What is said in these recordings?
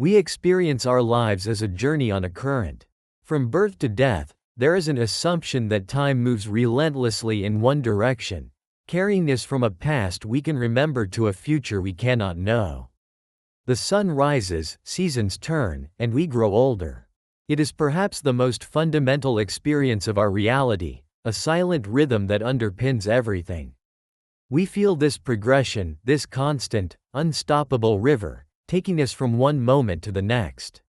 We experience our lives as a journey on a current. From birth to death, there is an assumption that time moves relentlessly in one direction, carrying us from a past we can remember to a future we cannot know. The sun rises, seasons turn, and we grow older. It is perhaps the most fundamental experience of our reality, a silent rhythm that underpins everything. We feel this progression, this constant, unstoppable river, taking us from one moment to the next.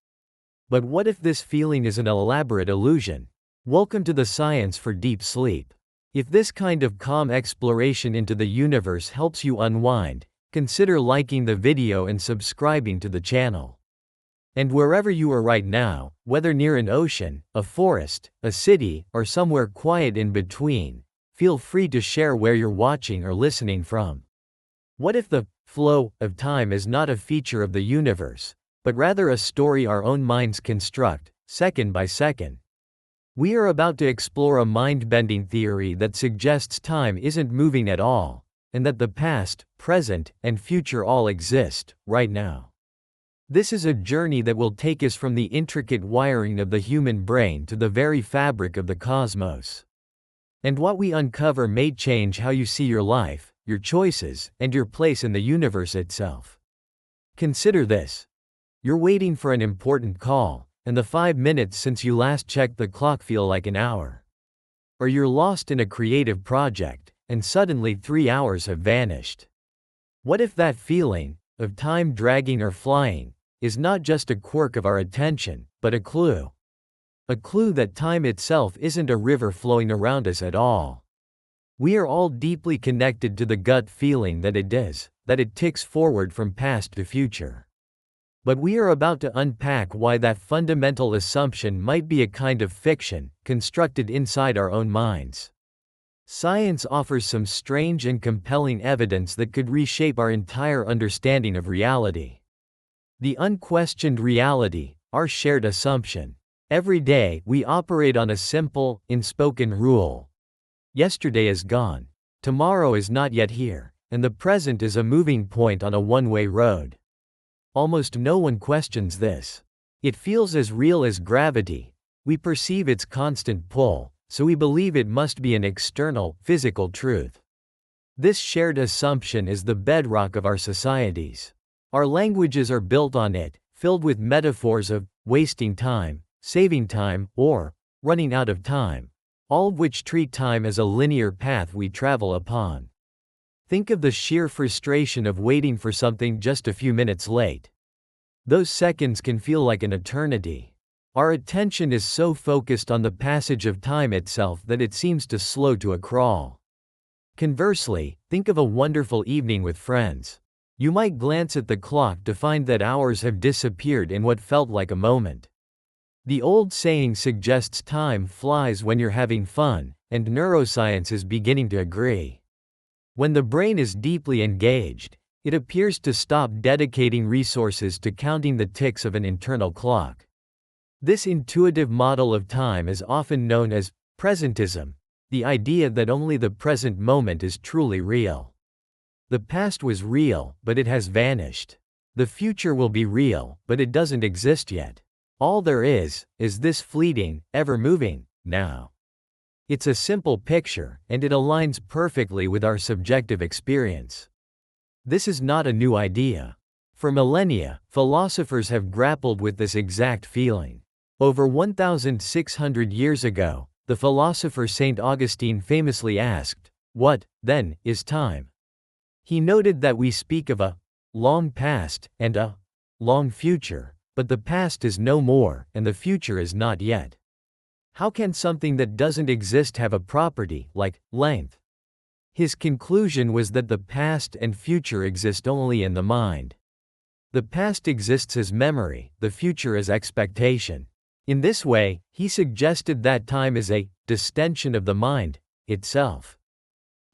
But what if this feeling is an elaborate illusion? Welcome to the science for deep sleep. If this kind of calm exploration into the universe helps you unwind, consider liking the video and subscribing to the channel. And wherever you are right now, whether near an ocean, a forest, a city, or somewhere quiet in between, feel free to share where you're watching or listening from. What if the flow of time is not a feature of the universe, but rather a story our own minds construct, second by second? We are about to explore a mind-bending theory that suggests time isn't moving at all, and that the past, present, and future all exist, right now. This is a journey that will take us from the intricate wiring of the human brain to the very fabric of the cosmos. And what we uncover may change how you see your life, your choices, and your place in the universe itself. Consider this. You're waiting for an important call, and the 5 minutes since you last checked the clock feel like an hour. Or you're lost in a creative project, and suddenly 3 hours have vanished. What if that feeling, of time dragging or flying, is not just a quirk of our attention, but a clue? A clue that time itself isn't a river flowing around us at all. We are all deeply connected to the gut feeling that it is, that it ticks forward from past to future. But we are about to unpack why that fundamental assumption might be a kind of fiction, constructed inside our own minds. Science offers some strange and compelling evidence that could reshape our entire understanding of reality. The unquestioned reality, our shared assumption. Every day, we operate on a simple, unspoken rule. Yesterday is gone. Tomorrow is not yet here, and the present is a moving point on a one-way road. Almost no one questions this. It feels as real as gravity. We perceive its constant pull, so we believe it must be an external, physical truth. This shared assumption is the bedrock of our societies. Our languages are built on it, filled with metaphors of wasting time, saving time, or running out of time, all of which treat time as a linear path we travel upon. Think of the sheer frustration of waiting for something just a few minutes late. Those seconds can feel like an eternity. Our attention is so focused on the passage of time itself that it seems to slow to a crawl. Conversely, think of a wonderful evening with friends. You might glance at the clock to find that hours have disappeared in what felt like a moment. The old saying suggests time flies when you're having fun, and neuroscience is beginning to agree. When the brain is deeply engaged, it appears to stop dedicating resources to counting the ticks of an internal clock. This intuitive model of time is often known as presentism, the idea that only the present moment is truly real. The past was real, but it has vanished. The future will be real, but it doesn't exist yet. All there is this fleeting, ever-moving, now. It's a simple picture, and it aligns perfectly with our subjective experience. This is not a new idea. For millennia, philosophers have grappled with this exact feeling. Over 1,600 years ago, the philosopher St. Augustine famously asked, "What, then, is time?" He noted that we speak of a long past and a long future, but the past is no more, and the future is not yet. How can something that doesn't exist have a property, like length? His conclusion was that the past and future exist only in the mind. The past exists as memory, the future as expectation. In this way, he suggested that time is a distension of the mind itself.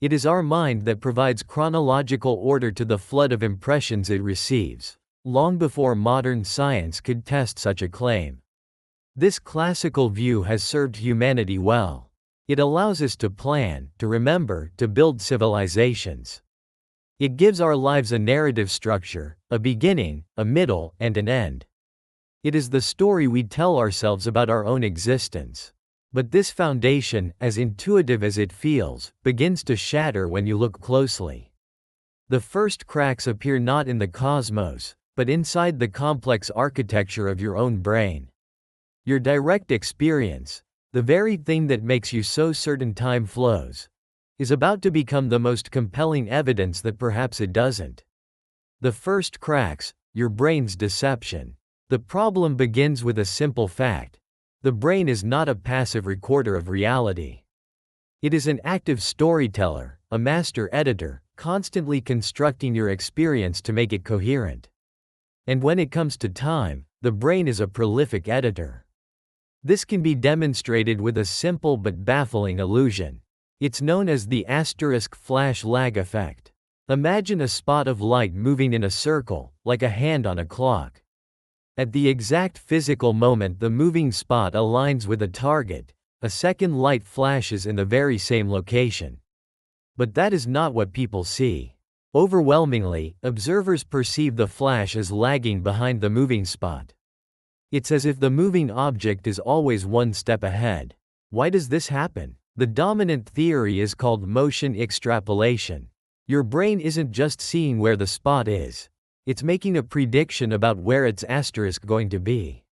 It is our mind that provides chronological order to the flood of impressions it receives, long before modern science could test such a claim. This classical view has served humanity well. It allows us to plan, to remember, to build civilizations. It gives our lives a narrative structure, a beginning, a middle, and an end. It is the story we tell ourselves about our own existence. But this foundation, as intuitive as it feels, begins to shatter when you look closely. The first cracks appear not in the cosmos, but inside the complex architecture of your own brain. Your direct experience, the very thing that makes you so certain time flows, is about to become the most compelling evidence that perhaps it doesn't. The first cracks, your brain's deception. The problem begins with a simple fact. The brain is not a passive recorder of reality. It is an active storyteller, a master editor, constantly constructing your experience to make it coherent. And when it comes to time, the brain is a prolific editor. This can be demonstrated with a simple but baffling illusion. It's known as the asterisk flash lag effect. Imagine a spot of light moving in a circle, like a hand on a clock. At the exact physical moment the moving spot aligns with a target, a second light flashes in the very same location. But that is not what people see. Overwhelmingly, observers perceive the flash as lagging behind the moving spot. It's as if the moving object is always one step ahead. Why does this happen? The dominant theory is called motion extrapolation. Your brain isn't just seeing where the spot is. It's making a prediction about where its asterisk going to be.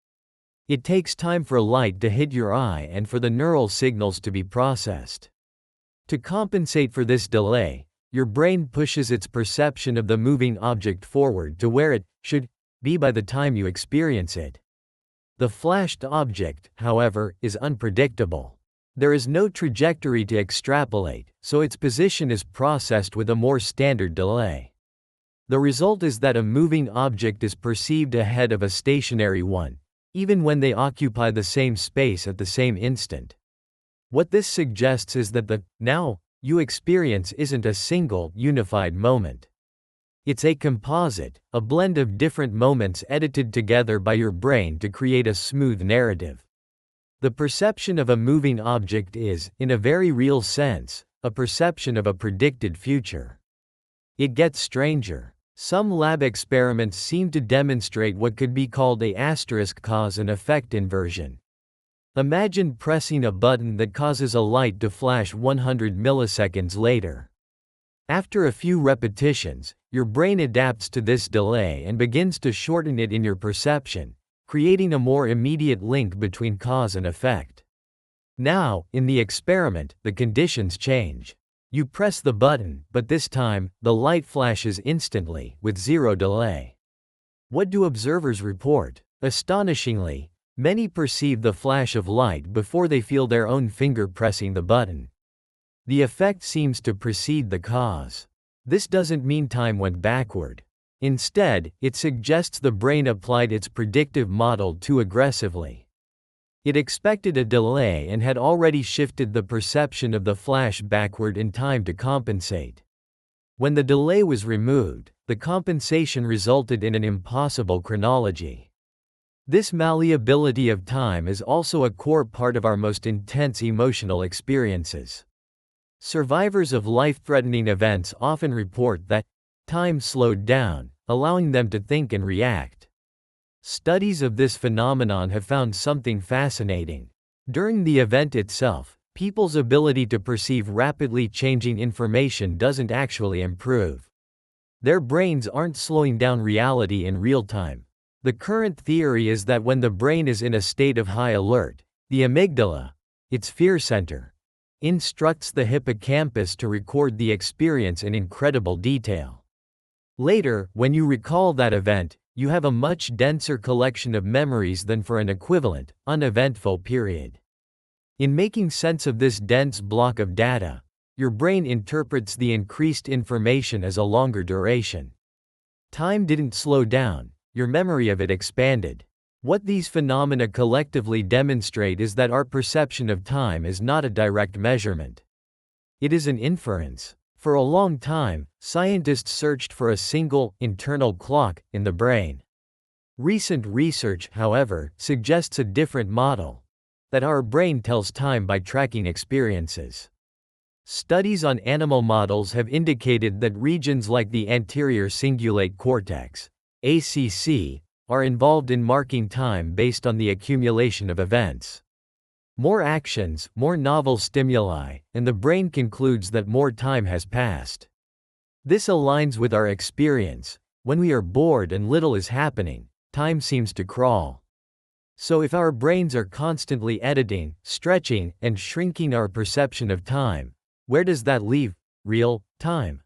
It takes time for light to hit your eye and for the neural signals to be processed. To compensate for this delay, your brain pushes its perception of the moving object forward to where it should be by the time you experience it. The flashed object, however, is unpredictable. There is no trajectory to extrapolate, so its position is processed with a more standard delay. The result is that a moving object is perceived ahead of a stationary one, even when they occupy the same space at the same instant. What this suggests is that the now you experience isn't a single, unified moment. It's a composite, a blend of different moments edited together by your brain to create a smooth narrative. The perception of a moving object is, in a very real sense, a perception of a predicted future. It gets stranger. Some lab experiments seem to demonstrate what could be called a asterisk cause and effect inversion. Imagine pressing a button that causes a light to flash 100 milliseconds later. After a few repetitions, your brain adapts to this delay and begins to shorten it in your perception, creating a more immediate link between cause and effect. Now, in the experiment, the conditions change. You press the button, but this time, the light flashes instantly, with zero delay. What do observers report? Astonishingly, many perceive the flash of light before they feel their own finger pressing the button. The effect seems to precede the cause. This doesn't mean time went backward. Instead, it suggests the brain applied its predictive model too aggressively. It expected a delay and had already shifted the perception of the flash backward in time to compensate. When the delay was removed, the compensation resulted in an impossible chronology. This malleability of time is also a core part of our most intense emotional experiences. Survivors of life-threatening events often report that time slowed down, allowing them to think and react. Studies of this phenomenon have found something fascinating. During the event itself, people's ability to perceive rapidly changing information doesn't actually improve. Their brains aren't slowing down reality in real time. The current theory is that when the brain is in a state of high alert, the amygdala, its fear center, instructs the hippocampus to record the experience in incredible detail. Later, when you recall that event, you have a much denser collection of memories than for an equivalent, uneventful period. In making sense of this dense block of data, your brain interprets the increased information as a longer duration. Time didn't slow down, your memory of it expanded. What these phenomena collectively demonstrate is that our perception of time is not a direct measurement. It is an inference. For a long time, scientists searched for a single, internal clock in the brain. Recent research, however, suggests a different model: that our brain tells time by tracking experiences. Studies on animal models have indicated that regions like the anterior cingulate cortex, ACC, are involved in marking time based on the accumulation of events. More actions, more novel stimuli, and the brain concludes that more time has passed. This aligns with our experience. When we are bored and little is happening, time seems to crawl. So if our brains are constantly editing, stretching, and shrinking our perception of time, where does that leave real time?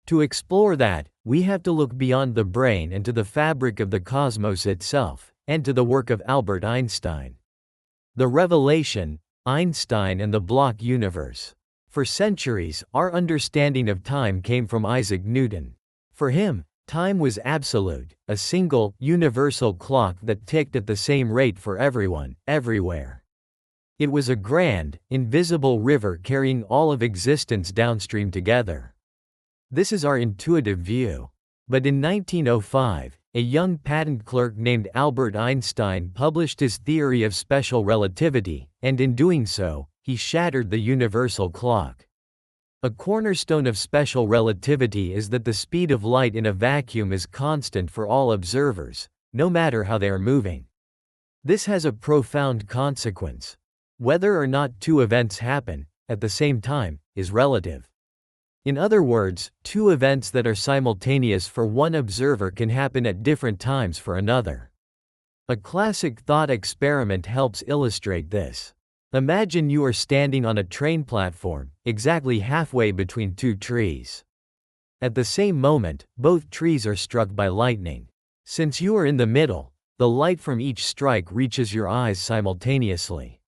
To explore that, we have to look beyond the brain and to the fabric of the cosmos itself, and to the work of Albert Einstein. The revelation, Einstein and the block universe. For centuries, our understanding of time came from Isaac Newton. For him, time was absolute, a single, universal clock that ticked at the same rate for everyone, everywhere. It was a grand, invisible river carrying all of existence downstream together. This is our intuitive view. But in 1905, a young patent clerk named Albert Einstein published his theory of special relativity, and in doing so, he shattered the universal clock. A cornerstone of special relativity is that the speed of light in a vacuum is constant for all observers, no matter how they are moving. This has a profound consequence. Whether or not two events happen at the same time is relative. In other words, two events that are simultaneous for one observer can happen at different times for another. A classic thought experiment helps illustrate this. Imagine you are standing on a train platform, exactly halfway between two trees. At the same moment, both trees are struck by lightning. Since you are in the middle, the light from each strike reaches your eyes simultaneously.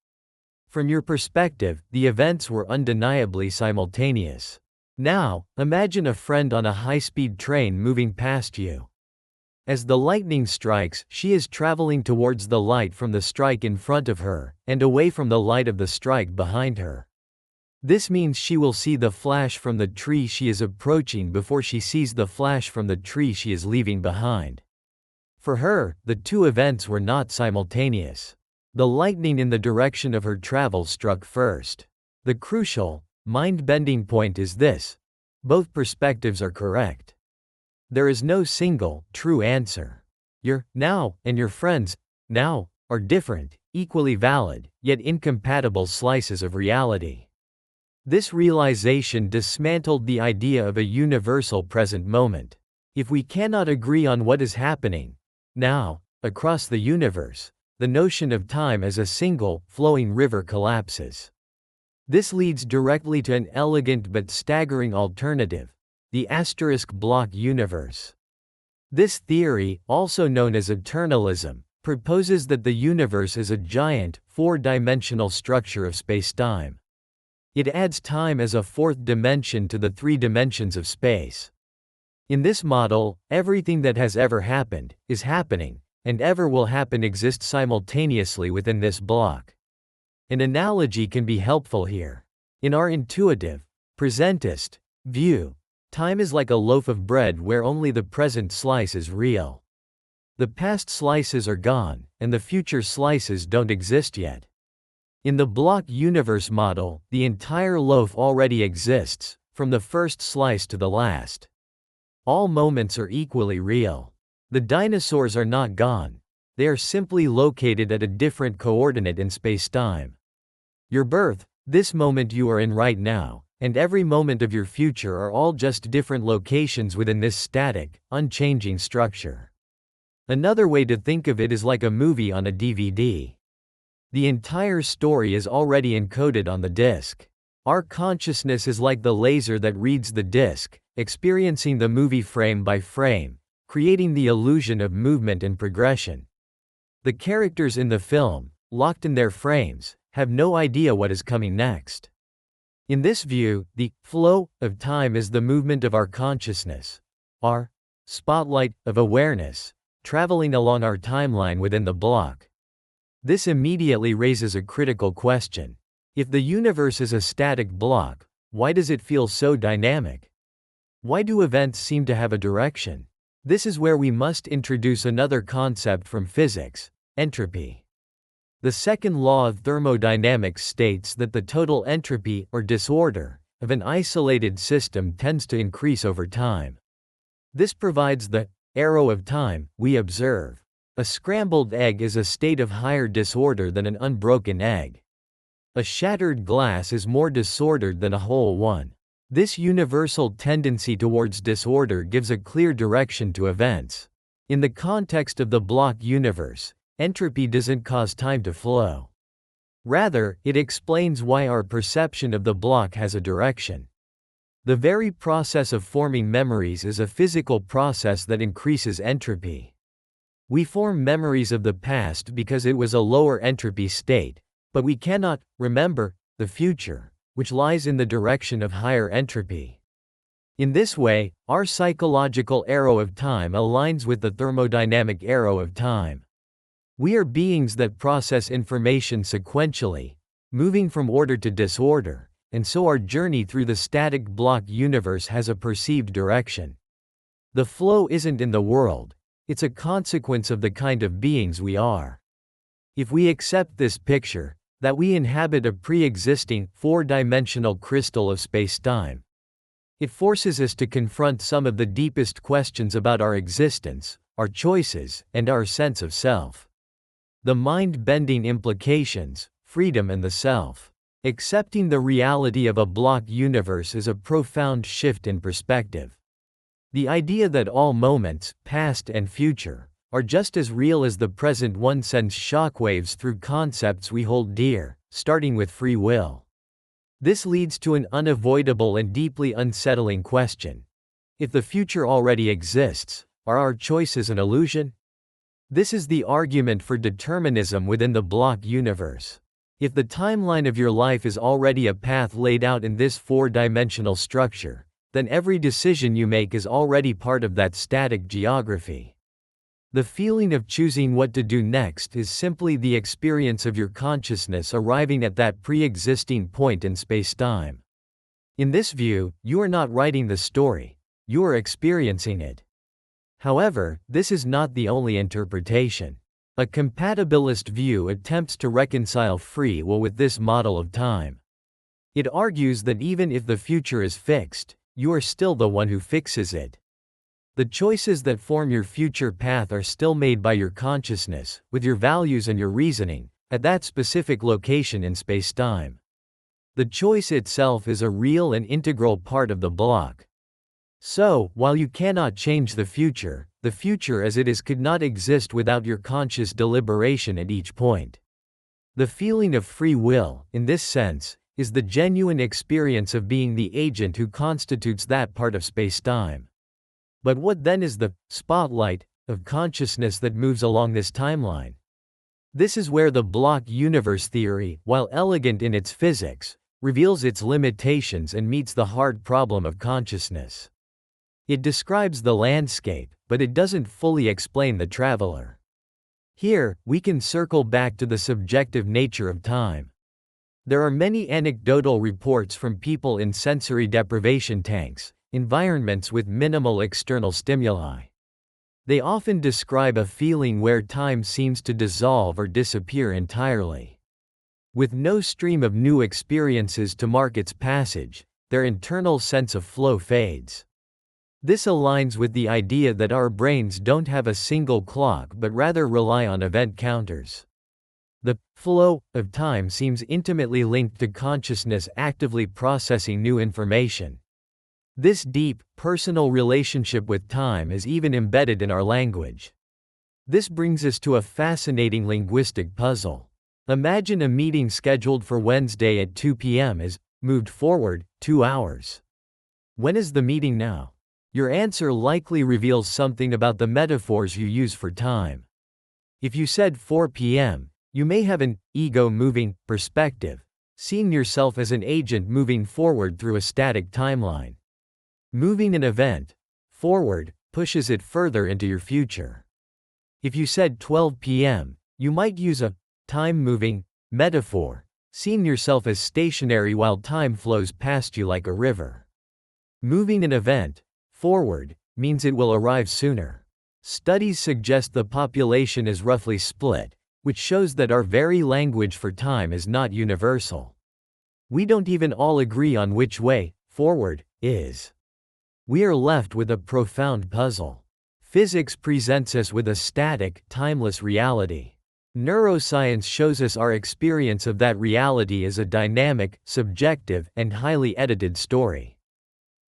From your perspective, the events were undeniably simultaneous. Now, imagine a friend on a high-speed train moving past you. As the lightning strikes, she is traveling towards the light from the strike in front of her, and away from the light of the strike behind her. This means she will see the flash from the tree she is approaching before she sees the flash from the tree she is leaving behind. For her, the two events were not simultaneous. The lightning in the direction of her travel struck first. The crucial, mind-bending point is this: both perspectives are correct. There is no single, true answer. Your now and your friend's now are different, equally valid, yet incompatible slices of reality. This realization dismantled the idea of a universal present moment. If we cannot agree on what is happening now across the universe, the notion of time as a single, flowing river collapses. This leads directly to an elegant but staggering alternative: the asterisk block universe. This theory, also known as eternalism, proposes that the universe is a giant, four-dimensional structure of spacetime. It adds time as a fourth dimension to the three dimensions of space. In this model, everything that has ever happened, is happening, and ever will happen exists simultaneously within this block. An analogy can be helpful here. In our intuitive, presentist view, time is like a loaf of bread where only the present slice is real. The past slices are gone, and the future slices don't exist yet. In the block universe model, the entire loaf already exists, from the first slice to the last. All moments are equally real. The dinosaurs are not gone. They are simply located at a different coordinate in spacetime. Your birth, this moment you are in right now, and every moment of your future are all just different locations within this static, unchanging structure. Another way to think of it is like a movie on a DVD. The entire story is already encoded on the disc. Our consciousness is like the laser that reads the disc, experiencing the movie frame by frame, creating the illusion of movement and progression. The characters in the film, locked in their frames, have no idea what is coming next. In this view, the flow of time is the movement of our consciousness, our spotlight of awareness, traveling along our timeline within the block. This immediately raises a critical question. If the universe is a static block, why does it feel so dynamic? Why do events seem to have a direction? This is where we must introduce another concept from physics: entropy. The second law of thermodynamics states that the total entropy, or disorder, of an isolated system tends to increase over time. This provides the arrow of time we observe. A scrambled egg is a state of higher disorder than an unbroken egg. A shattered glass is more disordered than a whole one. This universal tendency towards disorder gives a clear direction to events. In the context of the block universe, entropy doesn't cause time to flow. Rather, it explains why our perception of the block has a direction. The very process of forming memories is a physical process that increases entropy. We form memories of the past because it was a lower entropy state, but we cannot remember the future, which lies in the direction of higher entropy. In this way, our psychological arrow of time aligns with the thermodynamic arrow of time. We are beings that process information sequentially, moving from order to disorder, and so our journey through the static block universe has a perceived direction. The flow isn't in the world, it's a consequence of the kind of beings we are. If we accept this picture, that we inhabit a pre-existing, four-dimensional crystal of spacetime, it forces us to confront some of the deepest questions about our existence, our choices, and our sense of self. The mind-bending implications, freedom and the self. Accepting the reality of a block universe is a profound shift in perspective. The idea that all moments, past and future, are just as real as the present one sends shockwaves through concepts we hold dear, starting with free will. This leads to an unavoidable and deeply unsettling question. If the future already exists, are our choices an illusion? This is the argument for determinism within the block universe. If the timeline of your life is already a path laid out in this four-dimensional structure, then every decision you make is already part of that static geography. The feeling of choosing what to do next is simply the experience of your consciousness arriving at that pre-existing point in spacetime. In this view, you are not writing the story, you are experiencing it. However, this is not the only interpretation. A compatibilist view attempts to reconcile free will with this model of time. It argues that even if the future is fixed, you are still the one who fixes it. The choices that form your future path are still made by your consciousness, with your values and your reasoning, at that specific location in spacetime. The choice itself is a real and integral part of the block. So, while you cannot change the future as it is could not exist without your conscious deliberation at each point. The feeling of free will, in this sense, is the genuine experience of being the agent who constitutes that part of spacetime. But what then is the spotlight of consciousness that moves along this timeline? This is where the block universe theory, while elegant in its physics, reveals its limitations and meets the hard problem of consciousness. It describes the landscape, but it doesn't fully explain the traveler. Here, we can circle back to the subjective nature of time. There are many anecdotal reports from people in sensory deprivation tanks, environments with minimal external stimuli. They often describe a feeling where time seems to dissolve or disappear entirely. With no stream of new experiences to mark its passage, their internal sense of flow fades. This aligns with the idea that our brains don't have a single clock but rather rely on event counters. The flow of time seems intimately linked to consciousness actively processing new information. This deep, personal relationship with time is even embedded in our language. This brings us to a fascinating linguistic puzzle. Imagine a meeting scheduled for Wednesday at 2 p.m. is moved forward 2 hours. When is the meeting now? Your answer likely reveals something about the metaphors you use for time. If you said 4 p.m., you may have an ego-moving perspective, seeing yourself as an agent moving forward through a static timeline. Moving an event forward pushes it further into your future. If you said 12 p.m., you might use a time-moving metaphor, seeing yourself as stationary while time flows past you like a river. Moving an event forward means it will arrive sooner. Studies suggest the population is roughly split, which shows that our very language for time is not universal. We don't even all agree on which way forward is. We are left with a profound puzzle. Physics presents us with a static, timeless reality. Neuroscience shows us our experience of that reality as a dynamic, subjective, and highly edited story.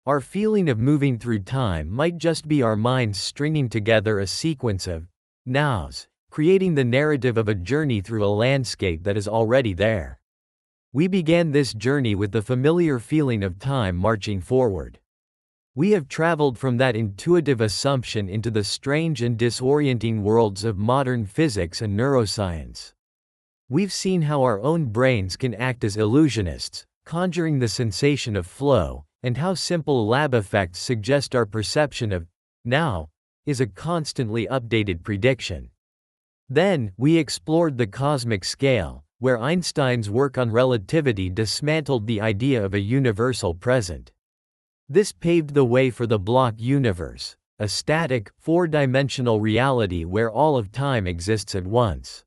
Our feeling of moving through time might just be our minds stringing together a sequence of nows, creating the narrative of a journey through a landscape that is already there. We began this journey with the familiar feeling of time marching forward. We have traveled from that intuitive assumption into the strange and disorienting worlds of modern physics and neuroscience. We've seen how our own brains can act as illusionists, conjuring the sensation of flow, and how simple lab effects suggest our perception of now is a constantly updated prediction. Then, we explored the cosmic scale, where Einstein's work on relativity dismantled the idea of a universal present. This paved the way for the block universe, a static, four-dimensional reality where all of time exists at once.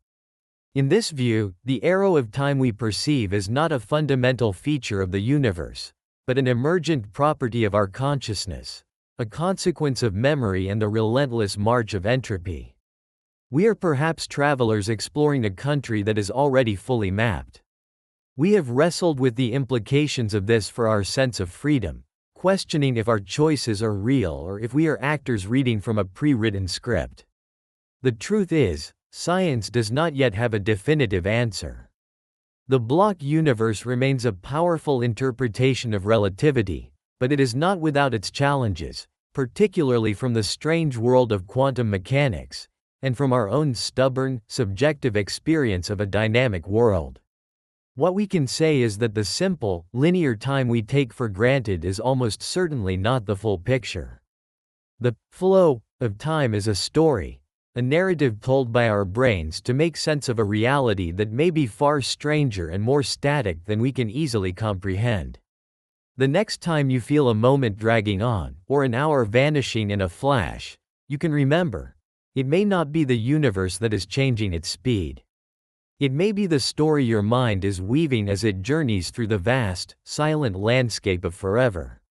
In this view, the arrow of time we perceive is not a fundamental feature of the universe, but an emergent property of our consciousness, a consequence of memory and the relentless march of entropy. We are perhaps travelers exploring a country that is already fully mapped. We have wrestled with the implications of this for our sense of freedom, questioning if our choices are real or if we are actors reading from a pre-written script. The truth is, science does not yet have a definitive answer. The block universe remains a powerful interpretation of relativity, but it is not without its challenges, particularly from the strange world of quantum mechanics, and from our own stubborn, subjective experience of a dynamic world. What we can say is that the simple, linear time we take for granted is almost certainly not the full picture. The flow of time is a story, a narrative told by our brains to make sense of a reality that may be far stranger and more static than we can easily comprehend. The next time you feel a moment dragging on, or an hour vanishing in a flash, you can remember, it may not be the universe that is changing its speed. It may be the story your mind is weaving as it journeys through the vast, silent landscape of forever.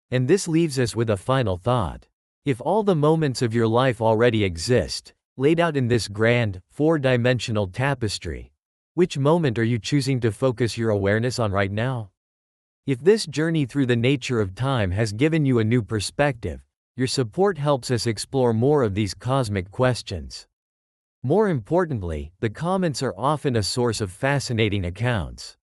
And this leaves us with a final thought. If all the moments of your life already exist, laid out in this grand, four-dimensional tapestry, which moment are you choosing to focus your awareness on right now? If this journey through the nature of time has given you a new perspective, your support helps us explore more of these cosmic questions. More importantly, the comments are often a source of fascinating accounts.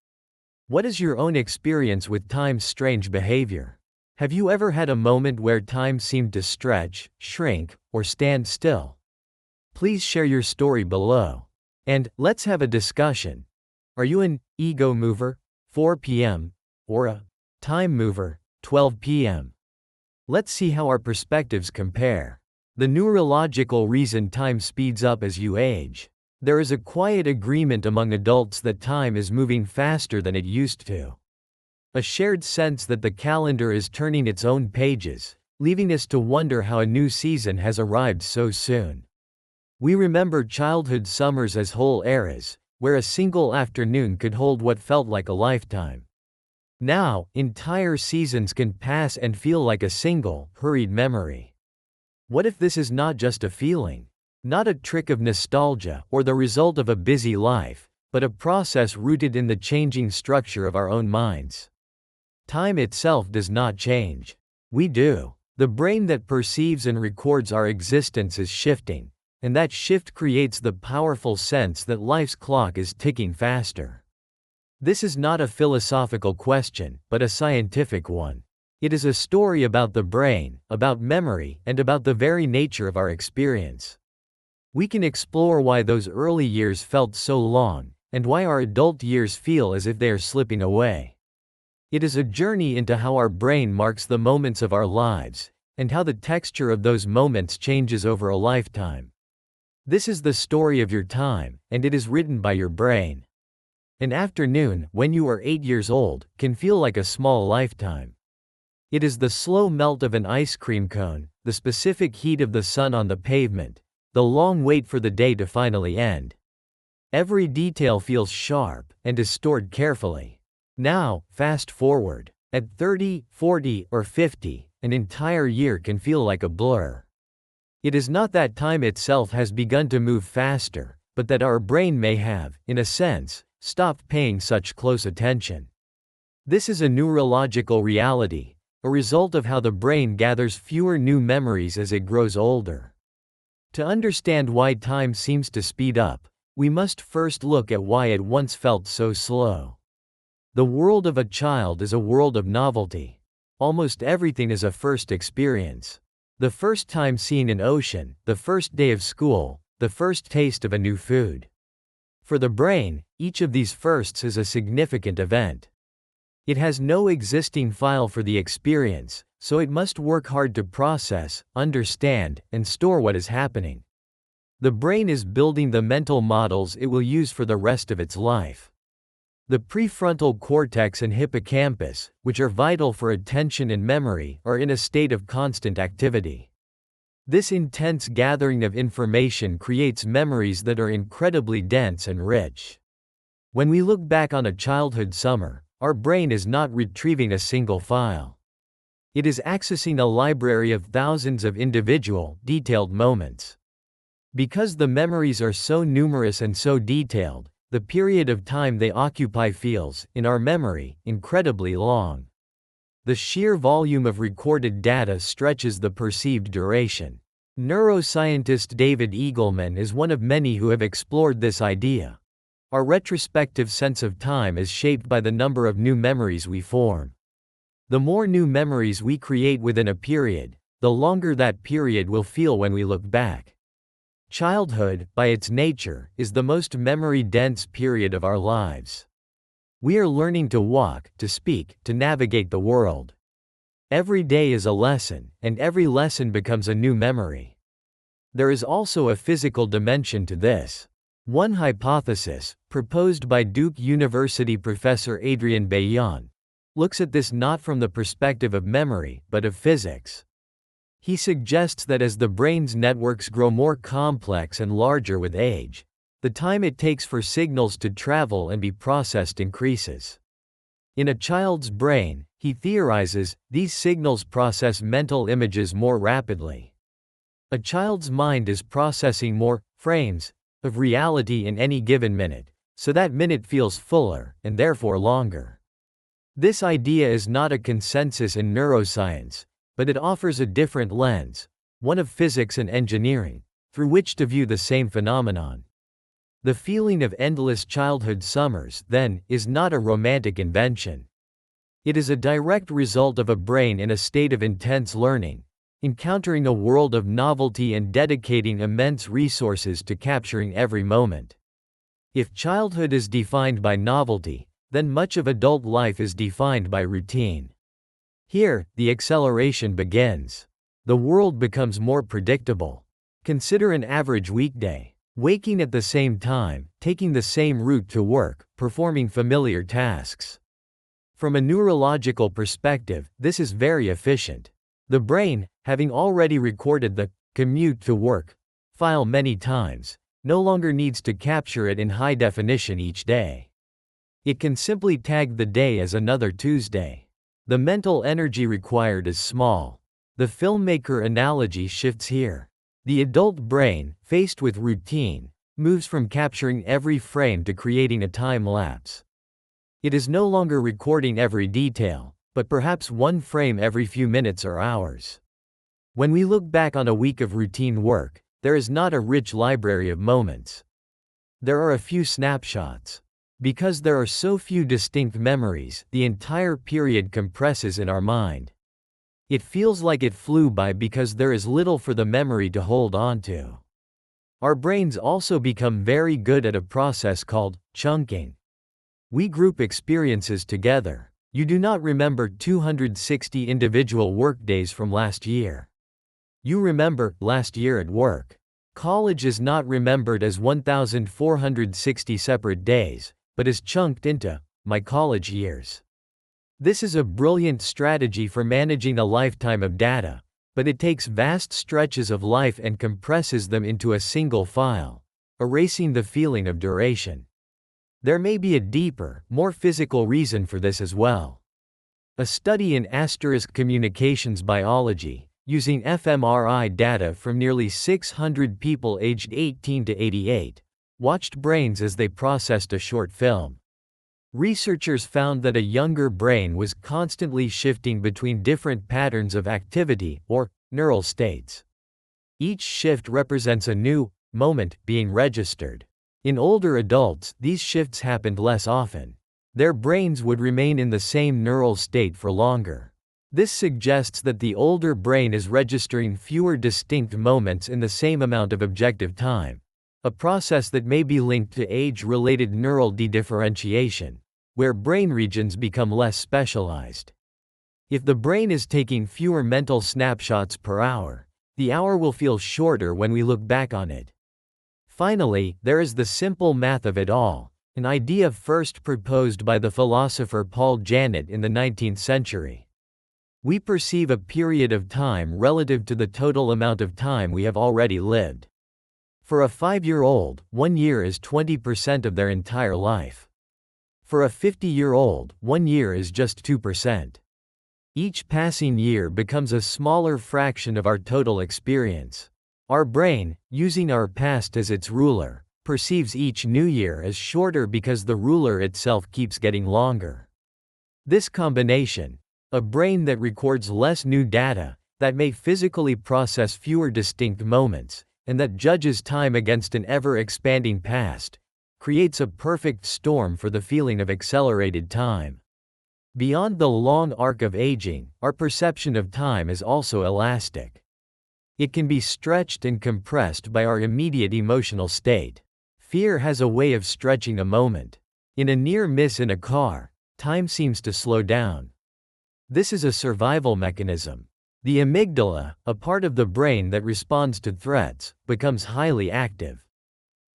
What is your own experience with time's strange behavior? Have you ever had a moment where time seemed to stretch, shrink, or stand still? Please share your story below. And let's have a discussion. Are you an ego mover, 4 p.m., or a time mover, 12 p.m.? Let's see how our perspectives compare. The neurological reason time speeds up as you age. There is a quiet agreement among adults that time is moving faster than it used to. A shared sense that the calendar is turning its own pages, leaving us to wonder how a new season has arrived so soon. We remember childhood summers as whole eras, where a single afternoon could hold what felt like a lifetime. Now, entire seasons can pass and feel like a single, hurried memory. What if this is not just a feeling? Not a trick of nostalgia or the result of a busy life, but a process rooted in the changing structure of our own minds. Time itself does not change. We do. The brain that perceives and records our existence is shifting, and that shift creates the powerful sense that life's clock is ticking faster. This is not a philosophical question, but a scientific one. It is a story about the brain, about memory, and about the very nature of our experience. We can explore why those early years felt so long, and why our adult years feel as if they are slipping away. It is a journey into how our brain marks the moments of our lives, and how the texture of those moments changes over a lifetime. This is the story of your time, and it is written by your brain. An afternoon, when you are 8 years old, can feel like a small lifetime. It is the slow melt of an ice cream cone, the specific heat of the sun on the pavement, the long wait for the day to finally end. Every detail feels sharp and is stored carefully. Now, fast forward. At 30, 40, or 50, an entire year can feel like a blur. It is not that time itself has begun to move faster, but that our brain may have, in a sense, stopped paying such close attention. This is a neurological reality, a result of how the brain gathers fewer new memories as it grows older. To understand why time seems to speed up, we must first look at why it once felt so slow. The world of a child is a world of novelty. Almost everything is a first experience. The first time seeing an ocean, the first day of school, the first taste of a new food. For the brain, each of these firsts is a significant event. It has no existing file for the experience, so it must work hard to process, understand, and store what is happening. The brain is building the mental models it will use for the rest of its life. The prefrontal cortex and hippocampus, which are vital for attention and memory, are in a state of constant activity. This intense gathering of information creates memories that are incredibly dense and rich. When we look back on a childhood summer, our brain is not retrieving a single file. It is accessing a library of thousands of individual, detailed moments. Because the memories are so numerous and so detailed, the period of time they occupy feels, in our memory, incredibly long. The sheer volume of recorded data stretches the perceived duration. Neuroscientist David Eagleman is one of many who have explored this idea. Our retrospective sense of time is shaped by the number of new memories we form. The more new memories we create within a period, the longer that period will feel when we look back. Childhood, by its nature, is the most memory-dense period of our lives. We are learning to walk, to speak, to navigate the world. Every day is a lesson, and every lesson becomes a new memory. There is also a physical dimension to this. One hypothesis, proposed by Duke University professor Adrian Bayon, looks at this not from the perspective of memory, but of physics. He suggests that as the brain's networks grow more complex and larger with age, the time it takes for signals to travel and be processed increases. In a child's brain, he theorizes, these signals process mental images more rapidly. A child's mind is processing more frames of reality in any given minute, so that minute feels fuller, and therefore longer. This idea is not a consensus in neuroscience, but it offers a different lens, one of physics and engineering, through which to view the same phenomenon. The feeling of endless childhood summers, then, is not a romantic invention. It is a direct result of a brain in a state of intense learning, encountering a world of novelty and dedicating immense resources to capturing every moment. If childhood is defined by novelty, then much of adult life is defined by routine. Here, the acceleration begins. The world becomes more predictable. Consider an average weekday. Waking at the same time, taking the same route to work, performing familiar tasks. From a neurological perspective, this is very efficient. The brain, having already recorded the commute to work file many times, no longer needs to capture it in high definition each day. It can simply tag the day as another Tuesday. The mental energy required is small. The filmmaker analogy shifts here. The adult brain, faced with routine, moves from capturing every frame to creating a time lapse. It is no longer recording every detail, but perhaps one frame every few minutes or hours. When we look back on a week of routine work, there is not a rich library of moments. There are a few snapshots. Because there are so few distinct memories, the entire period compresses in our mind. It feels like it flew by because there is little for the memory to hold on to. Our brains also become very good at a process called chunking. We group experiences together. You do not remember 260 individual workdays from last year. You remember last year at work. College is not remembered as 1,460 separate days, but is chunked into my college years. This is a brilliant strategy for managing a lifetime of data, but it takes vast stretches of life and compresses them into a single file, erasing the feeling of duration. There may be a deeper, more physical reason for this as well. A study in communications biology using fMRI data from nearly 600 people aged 18 to 88, watched brains as they processed a short film. Researchers found that a younger brain was constantly shifting between different patterns of activity, or neural states. Each shift represents a new moment being registered. In older adults, these shifts happened less often. Their brains would remain in the same neural state for longer. This suggests that the older brain is registering fewer distinct moments in the same amount of objective time, a process that may be linked to age-related neural dedifferentiation, where brain regions become less specialized. If the brain is taking fewer mental snapshots per hour, the hour will feel shorter when we look back on it. Finally, there is the simple math of it all, an idea first proposed by the philosopher Paul Janet in the 19th century. We perceive a period of time relative to the total amount of time we have already lived. For a 5-year-old, 1 year is 20% of their entire life. For a 50-year-old, 1 year is just 2%. Each passing year becomes a smaller fraction of our total experience. Our brain, using our past as its ruler, perceives each new year as shorter because the ruler itself keeps getting longer. This combination, a brain that records less new data, that may physically process fewer distinct moments, and that judges time against an ever-expanding past, creates a perfect storm for the feeling of accelerated time. Beyond the long arc of aging, our perception of time is also elastic. It can be stretched and compressed by our immediate emotional state. Fear has a way of stretching a moment. In a near miss in a car, time seems to slow down. This is a survival mechanism. The amygdala, a part of the brain that responds to threats, becomes highly active.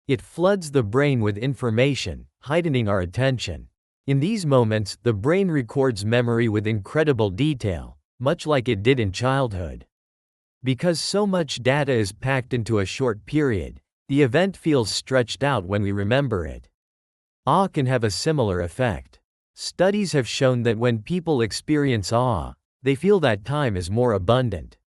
It floods the brain with information, heightening our attention. In these moments, the brain records memory with incredible detail, much like it did in childhood. Because so much data is packed into a short period, the event feels stretched out when we remember it. Awe can have a similar effect. Studies have shown that when people experience awe, they feel that time is more abundant.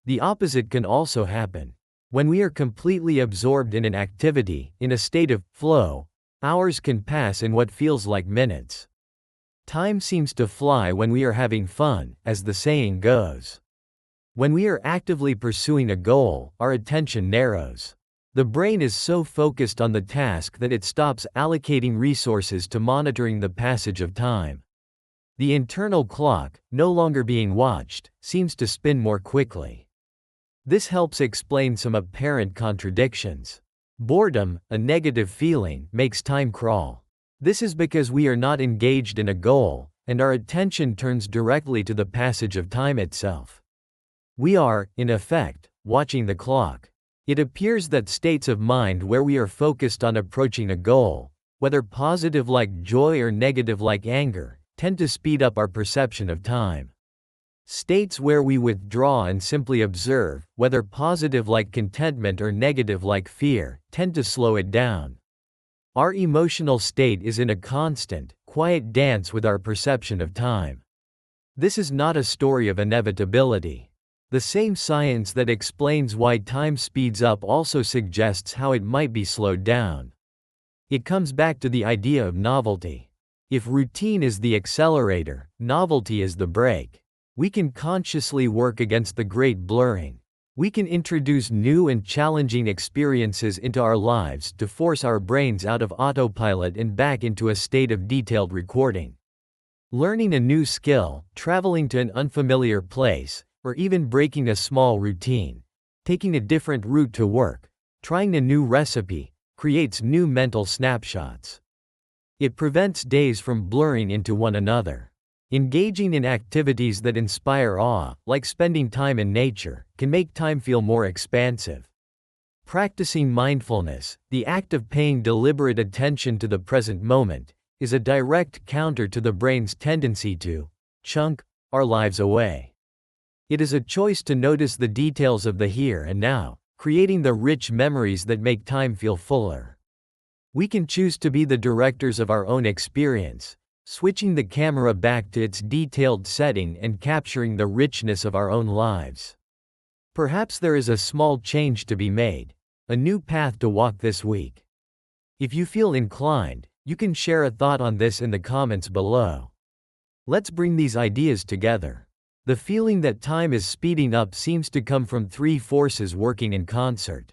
The opposite can also happen. When we are completely absorbed in an activity, in a state of flow, hours can pass in what feels like minutes. Time seems to fly when we are having fun, as the saying goes. When we are actively pursuing a goal, our attention narrows. The brain is so focused on the task that it stops allocating resources to monitoring the passage of time. The internal clock, no longer being watched, seems to spin more quickly. This helps explain some apparent contradictions. Boredom, a negative feeling, makes time crawl. This is because we are not engaged in a goal, and our attention turns directly to the passage of time itself. We are, in effect, watching the clock. It appears that states of mind where we are focused on approaching a goal, whether positive like joy or negative like anger, tend to speed up our perception of time. States where we withdraw and simply observe, whether positive like contentment or negative like fear, tend to slow it down. Our emotional state is in a constant, quiet dance with our perception of time. This is not a story of inevitability. The same science that explains why time speeds up also suggests how it might be slowed down. It comes back to the idea of novelty. If routine is the accelerator, novelty is the brake. We can consciously work against the great blurring. We can introduce new and challenging experiences into our lives to force our brains out of autopilot and back into a state of detailed recording. Learning a new skill, traveling to an unfamiliar place, or even breaking a small routine, taking a different route to work, trying a new recipe, creates new mental snapshots. It prevents days from blurring into one another. Engaging in activities that inspire awe, like spending time in nature, can make time feel more expansive. Practicing mindfulness, the act of paying deliberate attention to the present moment, is a direct counter to the brain's tendency to chunk our lives away. It is a choice to notice the details of the here and now, creating the rich memories that make time feel fuller. We can choose to be the directors of our own experience, switching the camera back to its detailed setting and capturing the richness of our own lives. Perhaps there is a small change to be made, a new path to walk this week. If you feel inclined, you can share a thought on this in the comments below. Let's bring these ideas together. The feeling that time is speeding up seems to come from three forces working in concert.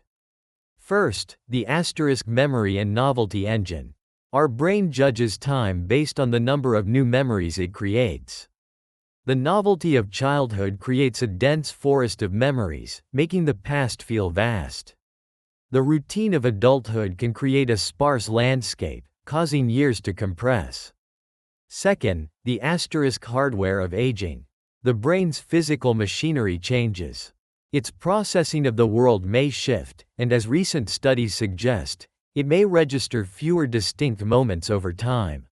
First, the asterisk memory and novelty engine. Our brain judges time based on the number of new memories it creates. The novelty of childhood creates a dense forest of memories, making the past feel vast. The routine of adulthood can create a sparse landscape, causing years to compress. Second, the asterisk hardware of aging. The brain's physical machinery changes. Its processing of the world may shift, and as recent studies suggest, it may register fewer distinct moments over time.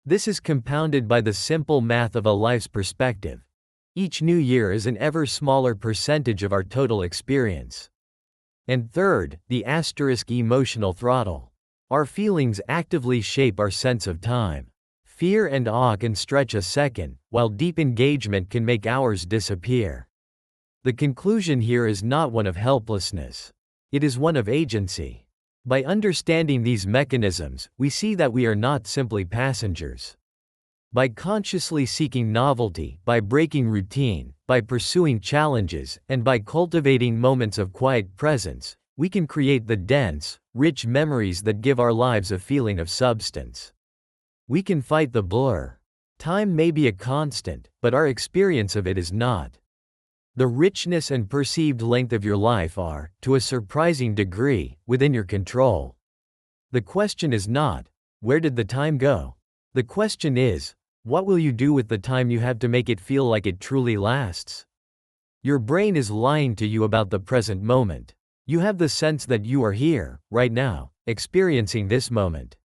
This is compounded by the simple math of a life's perspective. Each new year is an ever smaller percentage of our total experience. And third, the asterisk emotional throttle. Our feelings actively shape our sense of time. Fear and awe can stretch a second, while deep engagement can make hours disappear. The conclusion here is not one of helplessness. It is one of agency. By understanding these mechanisms, we see that we are not simply passengers. By consciously seeking novelty, by breaking routine, by pursuing challenges, and by cultivating moments of quiet presence, we can create the dense, rich memories that give our lives a feeling of substance. We can fight the blur. Time may be a constant, but our experience of it is not. The richness and perceived length of your life are, to a surprising degree, within your control. The question is not, where did the time go? The question is, what will you do with the time you have to make it feel like it truly lasts? Your brain is lying to you about the present moment. You have the sense that you are here, right now, experiencing this moment.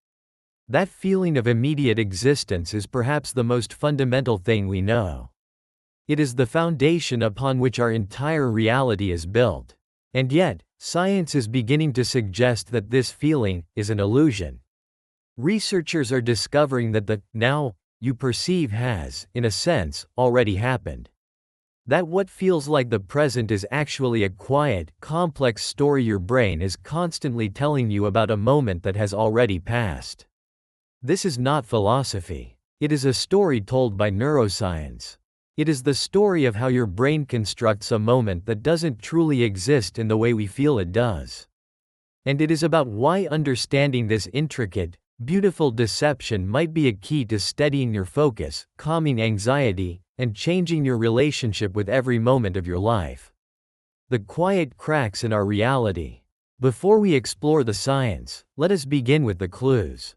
That feeling of immediate existence is perhaps the most fundamental thing we know. It is the foundation upon which our entire reality is built. And yet, science is beginning to suggest that this feeling is an illusion. Researchers are discovering that the now you perceive has, in a sense, already happened. That what feels like the present is actually a quiet, complex story your brain is constantly telling you about a moment that has already passed. This is not philosophy. It is a story told by neuroscience. It is the story of how your brain constructs a moment that doesn't truly exist in the way we feel it does. And it is about why understanding this intricate, beautiful deception might be a key to steadying your focus, calming anxiety, and changing your relationship with every moment of your life. The quiet cracks in our reality. Before we explore the science, let us begin with the clues.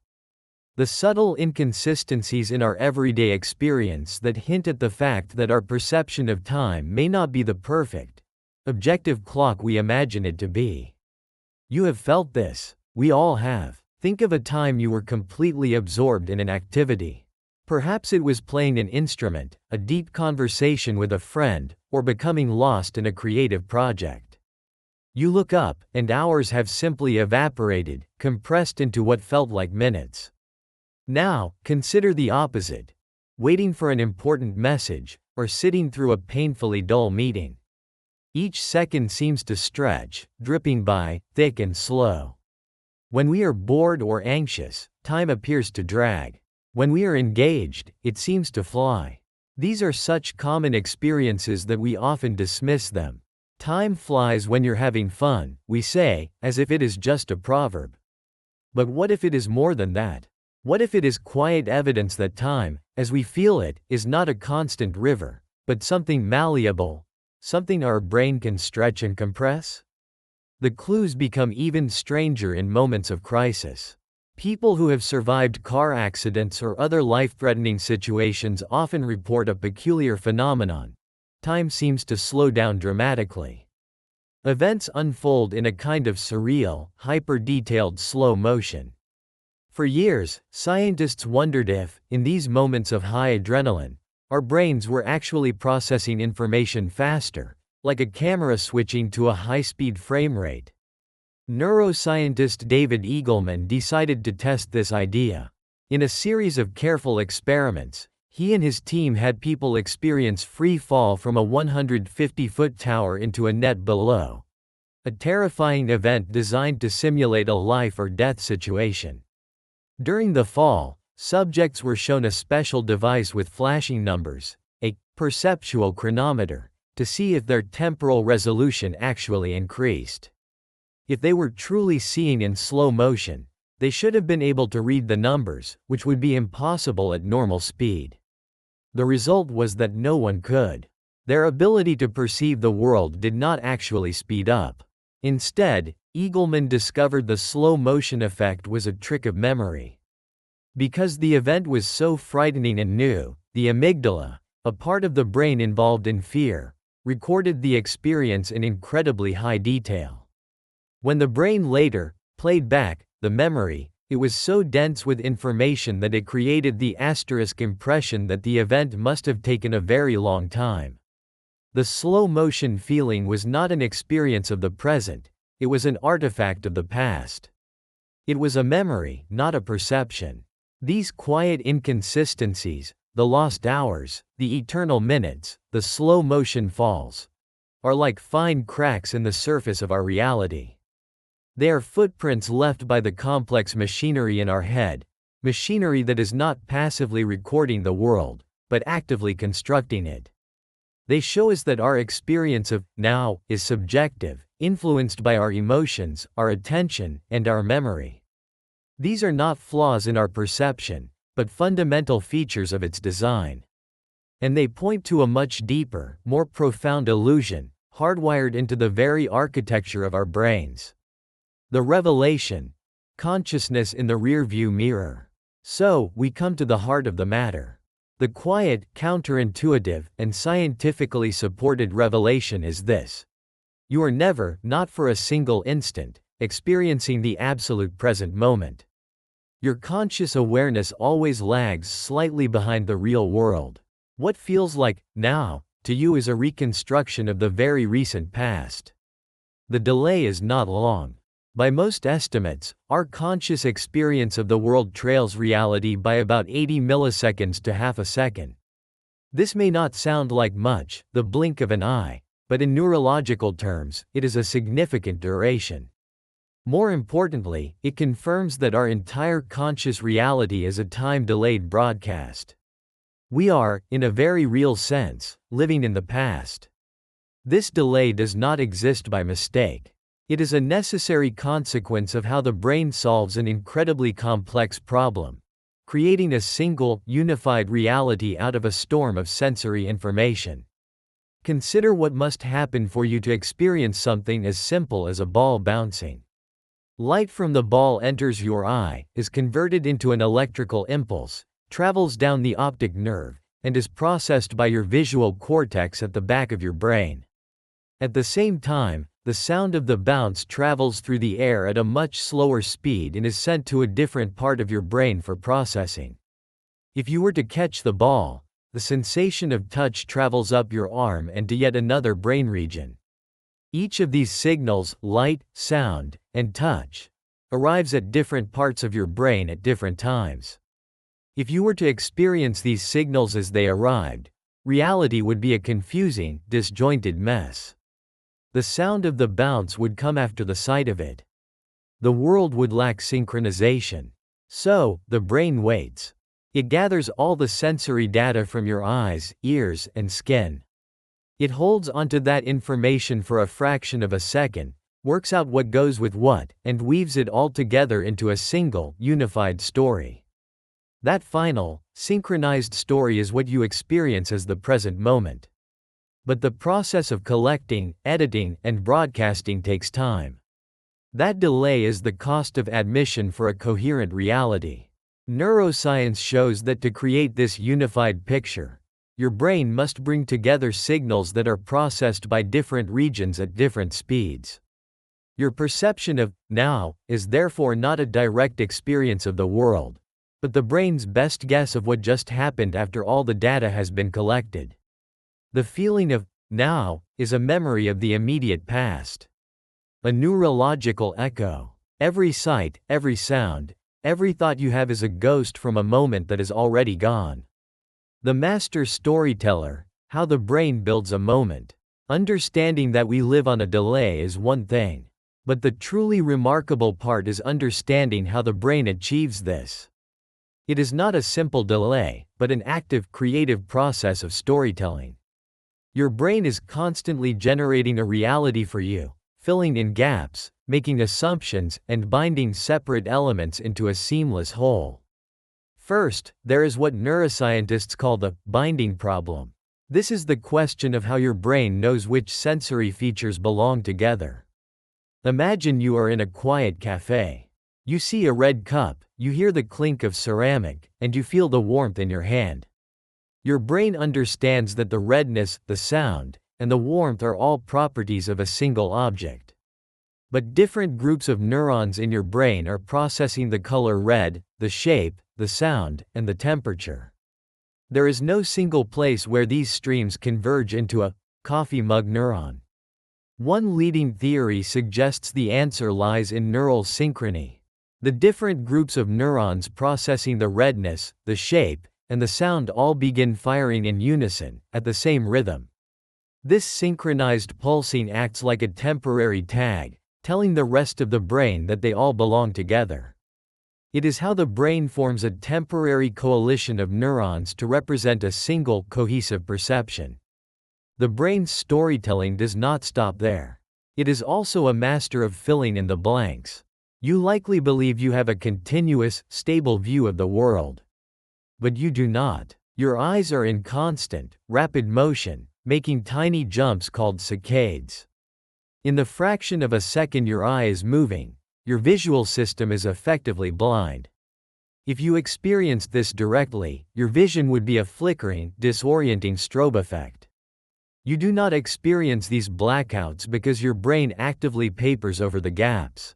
The subtle inconsistencies in our everyday experience that hint at the fact that our perception of time may not be the perfect, objective clock we imagine it to be. You have felt this. We all have. Think of a time you were completely absorbed in an activity. Perhaps it was playing an instrument, a deep conversation with a friend, or becoming lost in a creative project. You look up, and hours have simply evaporated, compressed into what felt like minutes. Now, consider the opposite. Waiting for an important message, or sitting through a painfully dull meeting. Each second seems to stretch, dripping by, thick and slow. When we are bored or anxious, time appears to drag. When we are engaged, it seems to fly. These are such common experiences that we often dismiss them. Time flies when you're having fun, we say, as if it is just a proverb. But what if it is more than that? What if it is quiet evidence that time, as we feel it, is not a constant river, but something malleable, something our brain can stretch and compress? The clues become even stranger in moments of crisis. People who have survived car accidents or other life-threatening situations often report a peculiar phenomenon. Time seems to slow down dramatically. Events unfold in a kind of surreal, hyper-detailed slow motion. For years, scientists wondered if, in these moments of high adrenaline, our brains were actually processing information faster, like a camera switching to a high-speed frame rate. Neuroscientist David Eagleman decided to test this idea. In a series of careful experiments, He and his team had people experience free fall from a 150-foot tower into a net below. A terrifying event designed to simulate a life or death situation. During the fall, subjects were shown a special device with flashing numbers, a perceptual chronometer, to see if their temporal resolution actually increased. If they were truly seeing in slow motion, they should have been able to read the numbers, which would be impossible at normal speed. The result was that no one could. Their ability to perceive the world did not actually speed up. Instead, Eagleman discovered the slow motion effect was a trick of memory. Because the event was so frightening and new, the amygdala, a part of the brain involved in fear, recorded the experience in incredibly high detail. When the brain later played back the memory, it was so dense with information that it created the asterisk impression that the event must have taken a very long time. The slow motion feeling was not an experience of the present, it was an artifact of the past. It was a memory, not a perception. These quiet inconsistencies, the lost hours, the eternal minutes, the slow motion falls, are like fine cracks in the surface of our reality. They are footprints left by the complex machinery in our head, machinery that is not passively recording the world, but actively constructing it. They show us that our experience of now is subjective, influenced by our emotions, our attention, and our memory. These are not flaws in our perception, but fundamental features of its design. And they point to a much deeper, more profound illusion, hardwired into the very architecture of our brains. The revelation, consciousness in the rearview mirror. So, we come to the heart of the matter. The quiet, counterintuitive, and scientifically supported revelation is this. You are never, not for a single instant, experiencing the absolute present moment. Your conscious awareness always lags slightly behind the real world. What feels like now to you is a reconstruction of the very recent past. The delay is not long. By most estimates, our conscious experience of the world trails reality by about 80 milliseconds to half a second. This may not sound like much, the blink of an eye, but in neurological terms, it is a significant duration. More importantly, it confirms that our entire conscious reality is a time-delayed broadcast. We are, in a very real sense, living in the past. This delay does not exist by mistake. It is a necessary consequence of how the brain solves an incredibly complex problem, creating a single, unified reality out of a storm of sensory information. Consider what must happen for you to experience something as simple as a ball bouncing. Light from the ball enters your eye, is converted into an electrical impulse, travels down the optic nerve, and is processed by your visual cortex at the back of your brain. At the same time, the sound of the bounce travels through the air at a much slower speed and is sent to a different part of your brain for processing. If you were to catch the ball, the sensation of touch travels up your arm and to yet another brain region. Each of these signals, light, sound, and touch, arrives at different parts of your brain at different times. If you were to experience these signals as they arrived, reality would be a confusing, disjointed mess. The sound of the bounce would come after the sight of it. The world would lack synchronization. So, the brain waits. It gathers all the sensory data from your eyes, ears, and skin. It holds onto that information for a fraction of a second, works out what goes with what, and weaves it all together into a single, unified story. That final, synchronized story is what you experience as the present moment. But the process of collecting, editing, and broadcasting takes time. That delay is the cost of admission for a coherent reality. Neuroscience shows that to create this unified picture, your brain must bring together signals that are processed by different regions at different speeds. Your perception of now is therefore not a direct experience of the world, but the brain's best guess of what just happened after all the data has been collected. The feeling of now is a memory of the immediate past. A neurological echo. Every sight, every sound, every thought you have is a ghost from a moment that is already gone. The master storyteller, how the brain builds a moment. Understanding that we live on a delay is one thing. But the truly remarkable part is understanding how the brain achieves this. It is not a simple delay, but an active, creative process of storytelling. Your brain is constantly generating a reality for you, filling in gaps, making assumptions, and binding separate elements into a seamless whole. First, there is what neuroscientists call the binding problem. This is the question of how your brain knows which sensory features belong together. Imagine you are in a quiet cafe. You see a red cup, you hear the clink of ceramic, and you feel the warmth in your hand. Your brain understands that the redness, the sound, and the warmth are all properties of a single object. But different groups of neurons in your brain are processing the color red, the shape, the sound, and the temperature. There is no single place where these streams converge into a coffee mug neuron. One leading theory suggests the answer lies in neural synchrony. The different groups of neurons processing the redness, the shape, and the sound all begin firing in unison, at the same rhythm. This synchronized pulsing acts like a temporary tag, telling the rest of the brain that they all belong together. It is how the brain forms a temporary coalition of neurons to represent a single, cohesive perception. The brain's storytelling does not stop there. It is also a master of filling in the blanks. You likely believe you have a continuous, stable view of the world. But you do not. Your eyes are in constant, rapid motion, making tiny jumps called saccades. In the fraction of a second your eye is moving, your visual system is effectively blind. If you experienced this directly, your vision would be a flickering, disorienting strobe effect. You do not experience these blackouts because your brain actively papers over the gaps.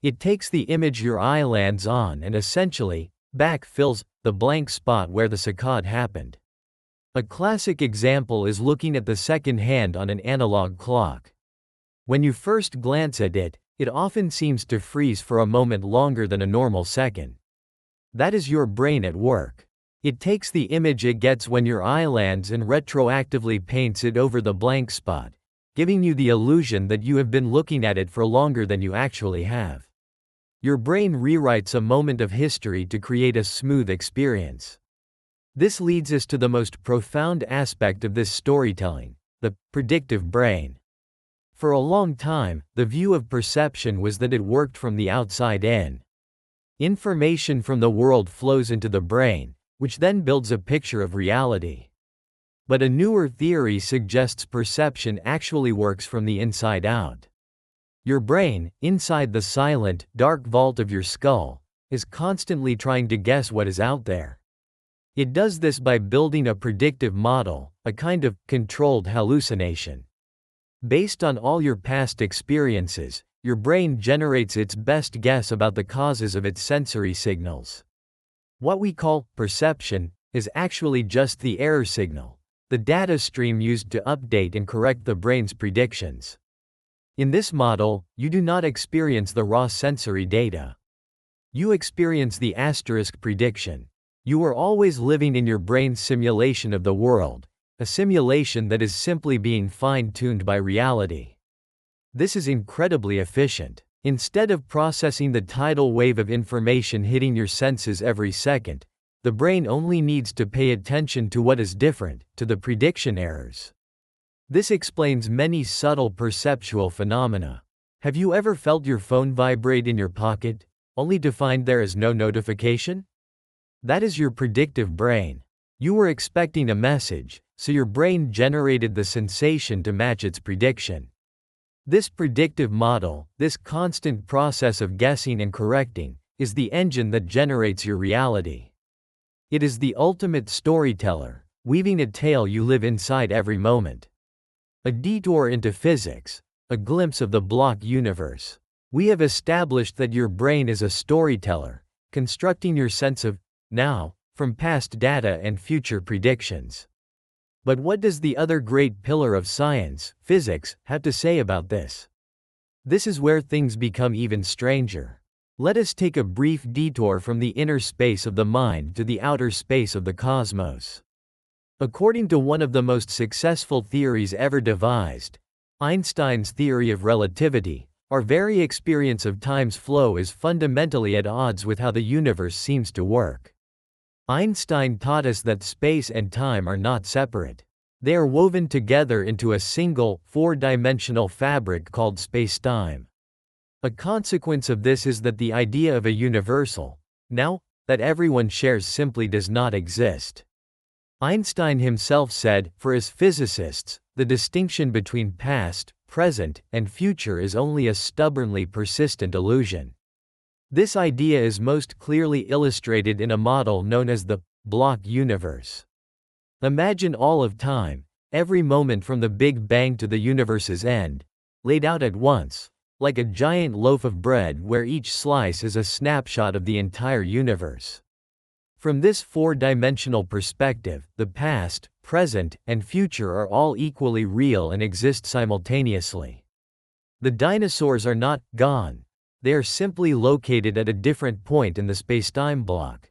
It takes the image your eye lands on and essentially backfills the blank spot where the saccade happened. A classic example is looking at the second hand on an analog clock. When you first glance at it, it often seems to freeze for a moment longer than a normal second. That is your brain at work. It takes the image it gets when your eye lands and retroactively paints it over the blank spot, giving you the illusion that you have been looking at it for longer than you actually have. Your brain rewrites a moment of history to create a smooth experience. This leads us to the most profound aspect of this storytelling, the predictive brain. For a long time, the view of perception was that it worked from the outside in. Information from the world flows into the brain, which then builds a picture of reality. But a newer theory suggests perception actually works from the inside out. Your brain, inside the silent, dark vault of your skull, is constantly trying to guess what is out there. It does this by building a predictive model, a kind of controlled hallucination. Based on all your past experiences, your brain generates its best guess about the causes of its sensory signals. What we call perception is actually just the error signal, the data stream used to update and correct the brain's predictions. In this model, you do not experience the raw sensory data. You experience the asterisk prediction. You are always living in your brain's simulation of the world, a simulation that is simply being fine-tuned by reality. This is incredibly efficient. Instead of processing the tidal wave of information hitting your senses every second, the brain only needs to pay attention to what is different, to the prediction errors. This explains many subtle perceptual phenomena. Have you ever felt your phone vibrate in your pocket, only to find there is no notification? That is your predictive brain. You were expecting a message, so your brain generated the sensation to match its prediction. This predictive model, this constant process of guessing and correcting, is the engine that generates your reality. It is the ultimate storyteller, weaving a tale you live inside every moment. A detour into physics, a glimpse of the block universe. We have established that your brain is a storyteller, constructing your sense of now from past data and future predictions. But what does the other great pillar of science, physics, have to say about this? This is where things become even stranger. Let us take a brief detour from the inner space of the mind to the outer space of the cosmos. According to one of the most successful theories ever devised, Einstein's theory of relativity, our very experience of time's flow is fundamentally at odds with how the universe seems to work. Einstein taught us that space and time are not separate. They are woven together into a single, four-dimensional fabric called spacetime. A consequence of this is that the idea of a universal, now, that everyone shares simply does not exist. Einstein himself said, for us physicists, the distinction between past, present, and future is only a stubbornly persistent illusion. This idea is most clearly illustrated in a model known as the block universe. Imagine all of time, every moment from the Big Bang to the universe's end, laid out at once, like a giant loaf of bread where each slice is a snapshot of the entire universe. From this four-dimensional perspective, the past, present, and future are all equally real and exist simultaneously. The dinosaurs are not gone. They are simply located at a different point in the spacetime block.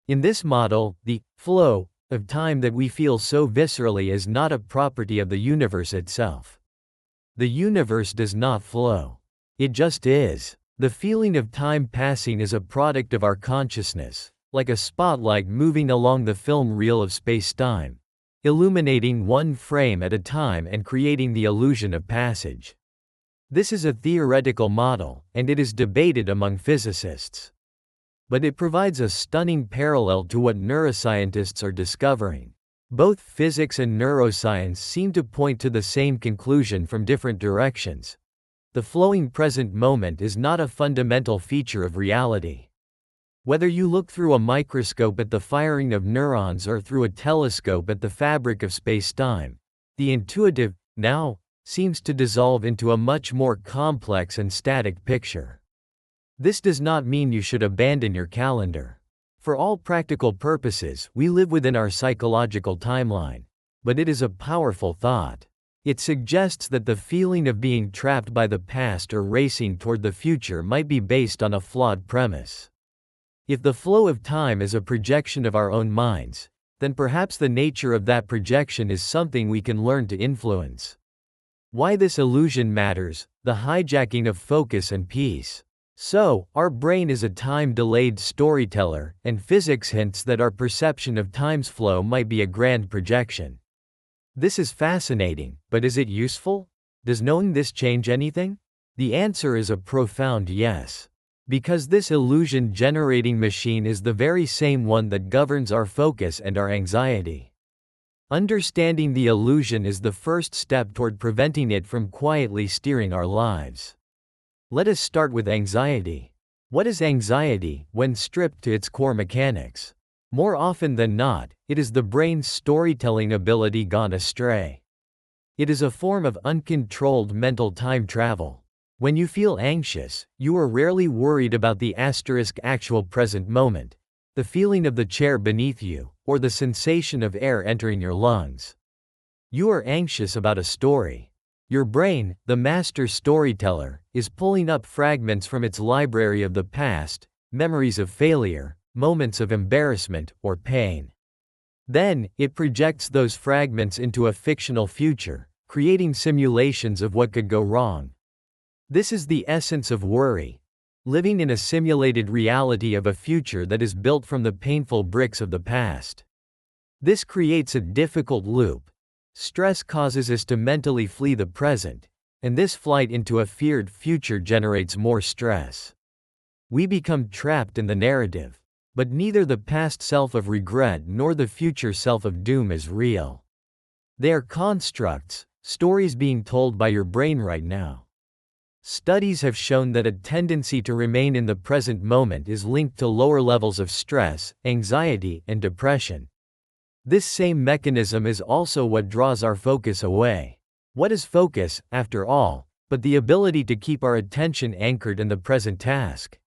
In this model, the flow of time that we feel so viscerally is not a property of the universe itself. The universe does not flow. It just is. The feeling of time passing is a product of our consciousness, like a spotlight moving along the film reel of spacetime, illuminating one frame at a time and creating the illusion of passage. This is a theoretical model, and it is debated among physicists. But it provides a stunning parallel to what neuroscientists are discovering. Both physics and neuroscience seem to point to the same conclusion from different directions. The flowing present moment is not a fundamental feature of reality. Whether you look through a microscope at the firing of neurons or through a telescope at the fabric of spacetime, the intuitive now seems to dissolve into a much more complex and static picture. This does not mean you should abandon your calendar. For all practical purposes, we live within our psychological timeline. But it is a powerful thought. It suggests that the feeling of being trapped by the past or racing toward the future might be based on a flawed premise. If the flow of time is a projection of our own minds, then perhaps the nature of that projection is something we can learn to influence. Why this illusion matters: the hijacking of focus and peace. So, our brain is a time-delayed storyteller, and physics hints that our perception of time's flow might be a grand projection. This is fascinating, but is it useful? Does knowing this change anything? The answer is a profound yes. Because this illusion-generating machine is the very same one that governs our focus and our anxiety. Understanding the illusion is the first step toward preventing it from quietly steering our lives. Let us start with anxiety. What is anxiety when stripped to its core mechanics? More often than not, it is the brain's storytelling ability gone astray. It is a form of uncontrolled mental time travel. When you feel anxious, you are rarely worried about the actual present moment, the feeling of the chair beneath you, or the sensation of air entering your lungs. You are anxious about a story. Your brain, the master storyteller, is pulling up fragments from its library of the past, memories of failure, moments of embarrassment or pain. Then, it projects those fragments into a fictional future, creating simulations of what could go wrong. This is the essence of worry: living in a simulated reality of a future that is built from the painful bricks of the past. This creates a difficult loop. Stress causes us to mentally flee the present, and this flight into a feared future generates more stress. We become trapped in the narrative. But neither the past self of regret nor the future self of doom is real. They are constructs, stories being told by your brain right now. Studies have shown that a tendency to remain in the present moment is linked to lower levels of stress, anxiety, and depression. This same mechanism is also what draws our focus away. What is focus, after all, but the ability to keep our attention anchored in the present task?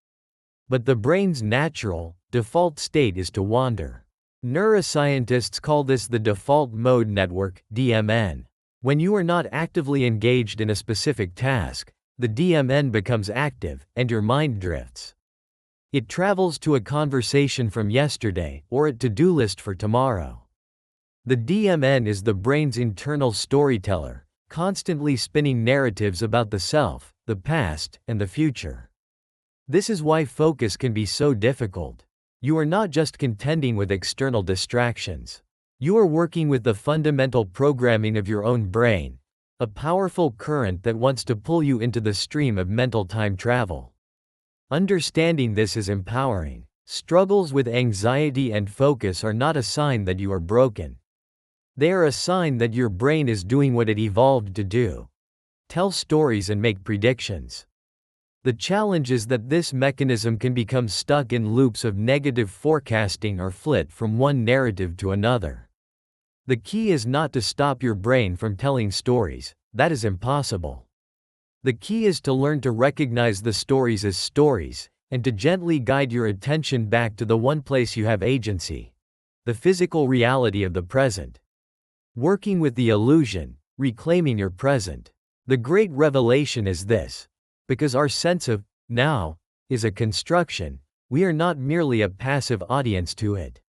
But the brain's natural, default state is to wander. Neuroscientists call this the default mode network, DMN. When you are not actively engaged in a specific task, the DMN becomes active, and your mind drifts. It travels to a conversation from yesterday or a to-do list for tomorrow. The DMN is the brain's internal storyteller, constantly spinning narratives about the self, the past, and the future. This is why focus can be so difficult. You are not just contending with external distractions. You are working with the fundamental programming of your own brain, a powerful current that wants to pull you into the stream of mental time travel. Understanding this is empowering. Struggles with anxiety and focus are not a sign that you are broken. They are a sign that your brain is doing what it evolved to do: tell stories and make predictions. The challenge is that this mechanism can become stuck in loops of negative forecasting or flit from one narrative to another. The key is not to stop your brain from telling stories, that is impossible. The key is to learn to recognize the stories as stories, and to gently guide your attention back to the one place you have agency: the physical reality of the present. Working with the illusion, reclaiming your present. The great revelation is this: because our sense of now is a construction, we are not merely a passive audience to it.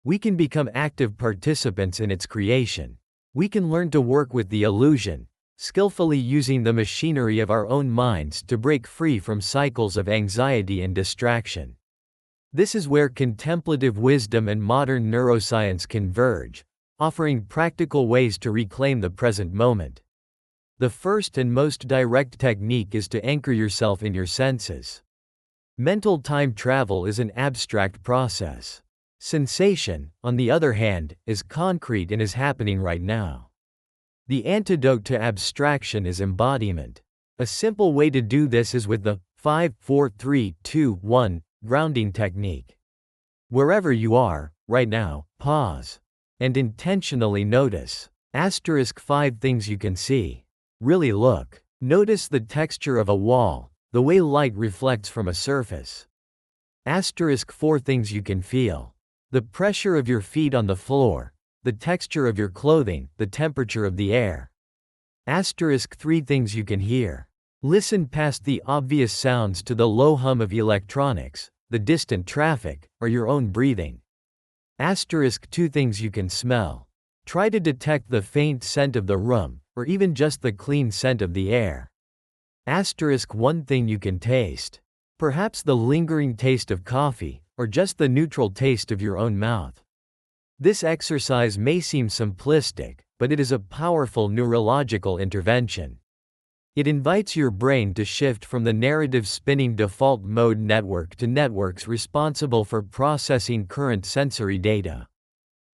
We can become active participants in its creation. We can learn to work with the illusion, skillfully using the machinery of our own minds to break free from cycles of anxiety and distraction. This is where contemplative wisdom and modern neuroscience converge, offering practical ways to reclaim the present moment. The first and most direct technique is to anchor yourself in your senses. Mental time travel is an abstract process. Sensation, on the other hand, is concrete and is happening right now. The antidote to abstraction is embodiment. A simple way to do this is with the 5, 4, 3, 2, 1 grounding technique. Wherever you are, right now, pause and intentionally notice. 5 things you can see. Really look. Notice the texture of a wall, the way light reflects from a surface. 4 things you can feel. The pressure of your feet on the floor, the texture of your clothing, the temperature of the air. 3 things you can hear. Listen past the obvious sounds to the low hum of electronics, the distant traffic, or your own breathing. 2 things you can smell. Try to detect the faint scent of the room, or even just the clean scent of the air. 1 thing you can taste. Perhaps the lingering taste of coffee, or just the neutral taste of your own mouth. This exercise may seem simplistic, but it is a powerful neurological intervention. It invites your brain to shift from the narrative-spinning default mode network to networks responsible for processing current sensory data.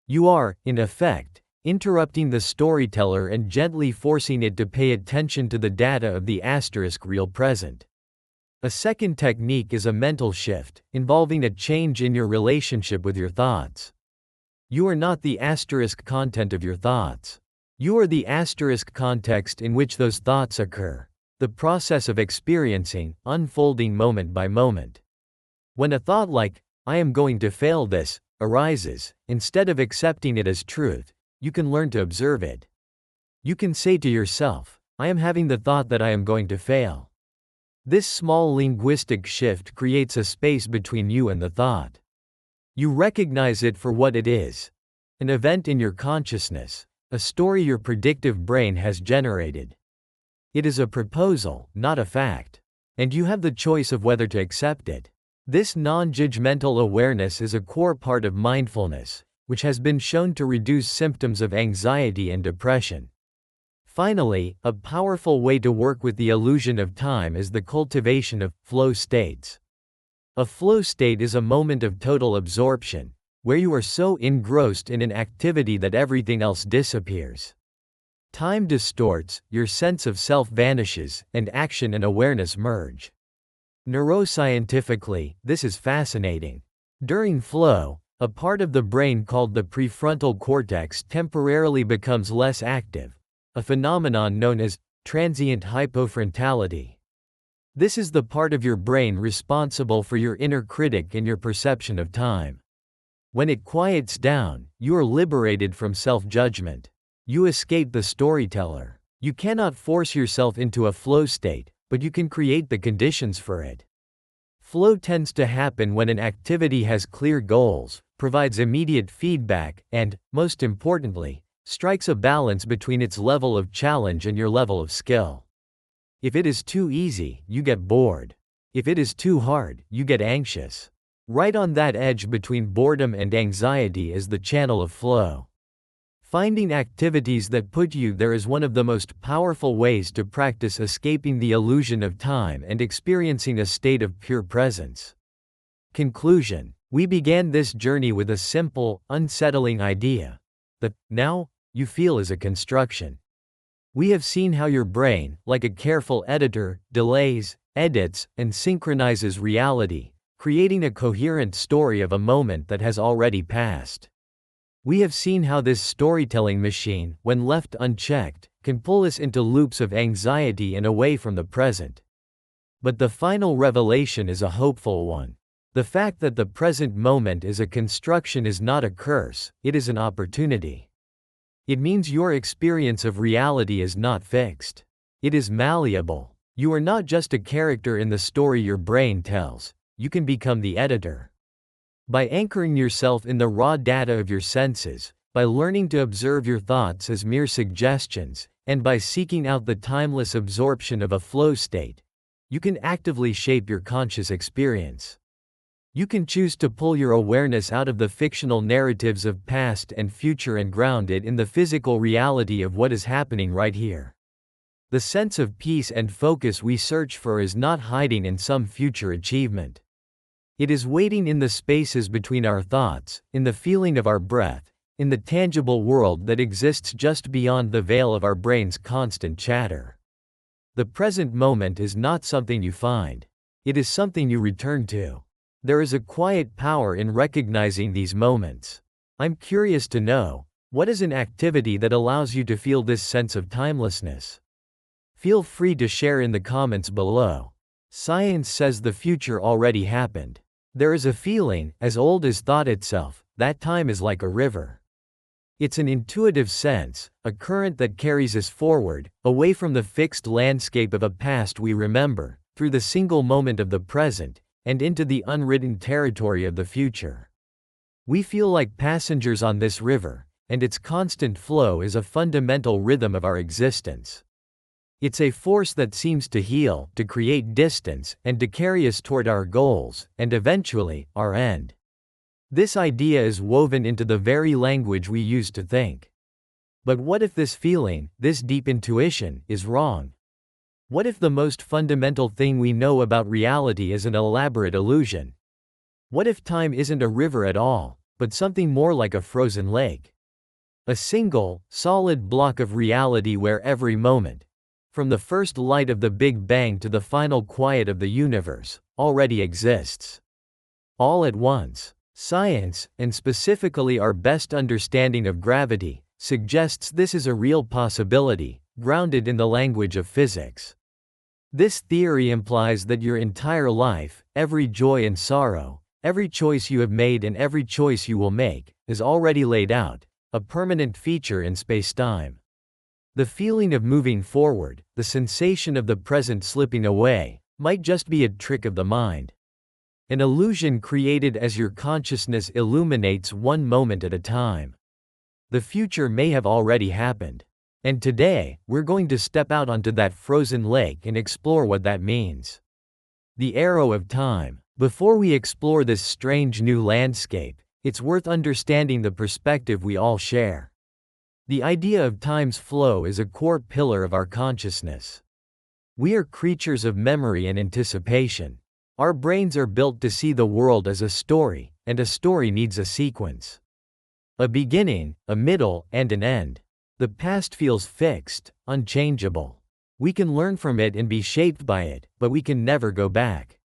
You are, in effect, interrupting the storyteller and gently forcing it to pay attention to the data of the real present. A second technique is a mental shift, involving a change in your relationship with your thoughts. You are not the content of your thoughts. You are the context in which those thoughts occur, the process of experiencing, unfolding moment by moment. When a thought like, "I am going to fail this," arises, instead of accepting it as truth, you can learn to observe it. You can say to yourself, "I am having the thought that I am going to fail." This small linguistic shift creates a space between you and the thought. You recognize it for what it is: an event in your consciousness, a story your predictive brain has generated. It is a proposal, not a fact. And you have the choice of whether to accept it. This non-judgmental awareness is a core part of mindfulness, which has been shown to reduce symptoms of anxiety and depression. Finally, a powerful way to work with the illusion of time is the cultivation of flow states. A flow state is a moment of total absorption, where you are so engrossed in an activity that everything else disappears. Time distorts, your sense of self vanishes, and action and awareness merge. Neuroscientifically, this is fascinating. During flow, a part of the brain called the prefrontal cortex temporarily becomes less active, a phenomenon known as transient hypofrontality. This is the part of your brain responsible for your inner critic and your perception of time. When it quiets down, you are liberated from self-judgment. You escape the storyteller. You cannot force yourself into a flow state, but you can create the conditions for it. Flow tends to happen when an activity has clear goals, provides immediate feedback, and, most importantly, strikes a balance between its level of challenge and your level of skill. If it is too easy, you get bored. If it is too hard, you get anxious. Right on that edge between boredom and anxiety is the channel of flow. Finding activities that put you there is one of the most powerful ways to practice escaping the illusion of time and experiencing a state of pure presence. Conclusion: we began this journey with a simple, unsettling idea. The now you feel is a construction. We have seen how your brain, like a careful editor, delays, edits, and synchronizes reality, creating a coherent story of a moment that has already passed. We have seen how this storytelling machine, when left unchecked, can pull us into loops of anxiety and away from the present. But the final revelation is a hopeful one. The fact that the present moment is a construction is not a curse, it is an opportunity. It means your experience of reality is not fixed. It is malleable. You are not just a character in the story your brain tells, you can become the editor. By anchoring yourself in the raw data of your senses, by learning to observe your thoughts as mere suggestions, and by seeking out the timeless absorption of a flow state, you can actively shape your conscious experience. You can choose to pull your awareness out of the fictional narratives of past and future and ground it in the physical reality of what is happening right here. The sense of peace and focus we search for is not hiding in some future achievement. It is waiting in the spaces between our thoughts, in the feeling of our breath, in the tangible world that exists just beyond the veil of our brain's constant chatter. The present moment is not something you find. It is something you return to. There is a quiet power in recognizing these moments. I'm curious to know, what is an activity that allows you to feel this sense of timelessness? Feel free to share in the comments below. Science says the future already happened. There is a feeling, as old as thought itself, that time is like a river. It's an intuitive sense, a current that carries us forward, away from the fixed landscape of a past we remember, through the single moment of the present, and into the unwritten territory of the future. We feel like passengers on this river, and its constant flow is a fundamental rhythm of our existence. It's a force that seems to heal, to create distance, and to carry us toward our goals, and eventually, our end. This idea is woven into the very language we use to think. But what if this feeling, this deep intuition, is wrong? What if the most fundamental thing we know about reality is an elaborate illusion? What if time isn't a river at all, but something more like a frozen lake? A single, solid block of reality where every moment, from the first light of the Big Bang to the final quiet of the universe, already exists. All at once. Science, and specifically our best understanding of gravity, suggests this is a real possibility, grounded in the language of physics. This theory implies that your entire life, every joy and sorrow, every choice you have made and every choice you will make, is already laid out, a permanent feature in spacetime. The feeling of moving forward, the sensation of the present slipping away, might just be a trick of the mind. An illusion created as your consciousness illuminates one moment at a time. The future may have already happened. And today, we're going to step out onto that frozen lake and explore what that means. The arrow of time. Before we explore this strange new landscape, it's worth understanding the perspective we all share. The idea of time's flow is a core pillar of our consciousness. We are creatures of memory and anticipation. Our brains are built to see the world as a story, and a story needs a sequence. A beginning, a middle, and an end. The past feels fixed, unchangeable. We can learn from it and be shaped by it, but we can never go back.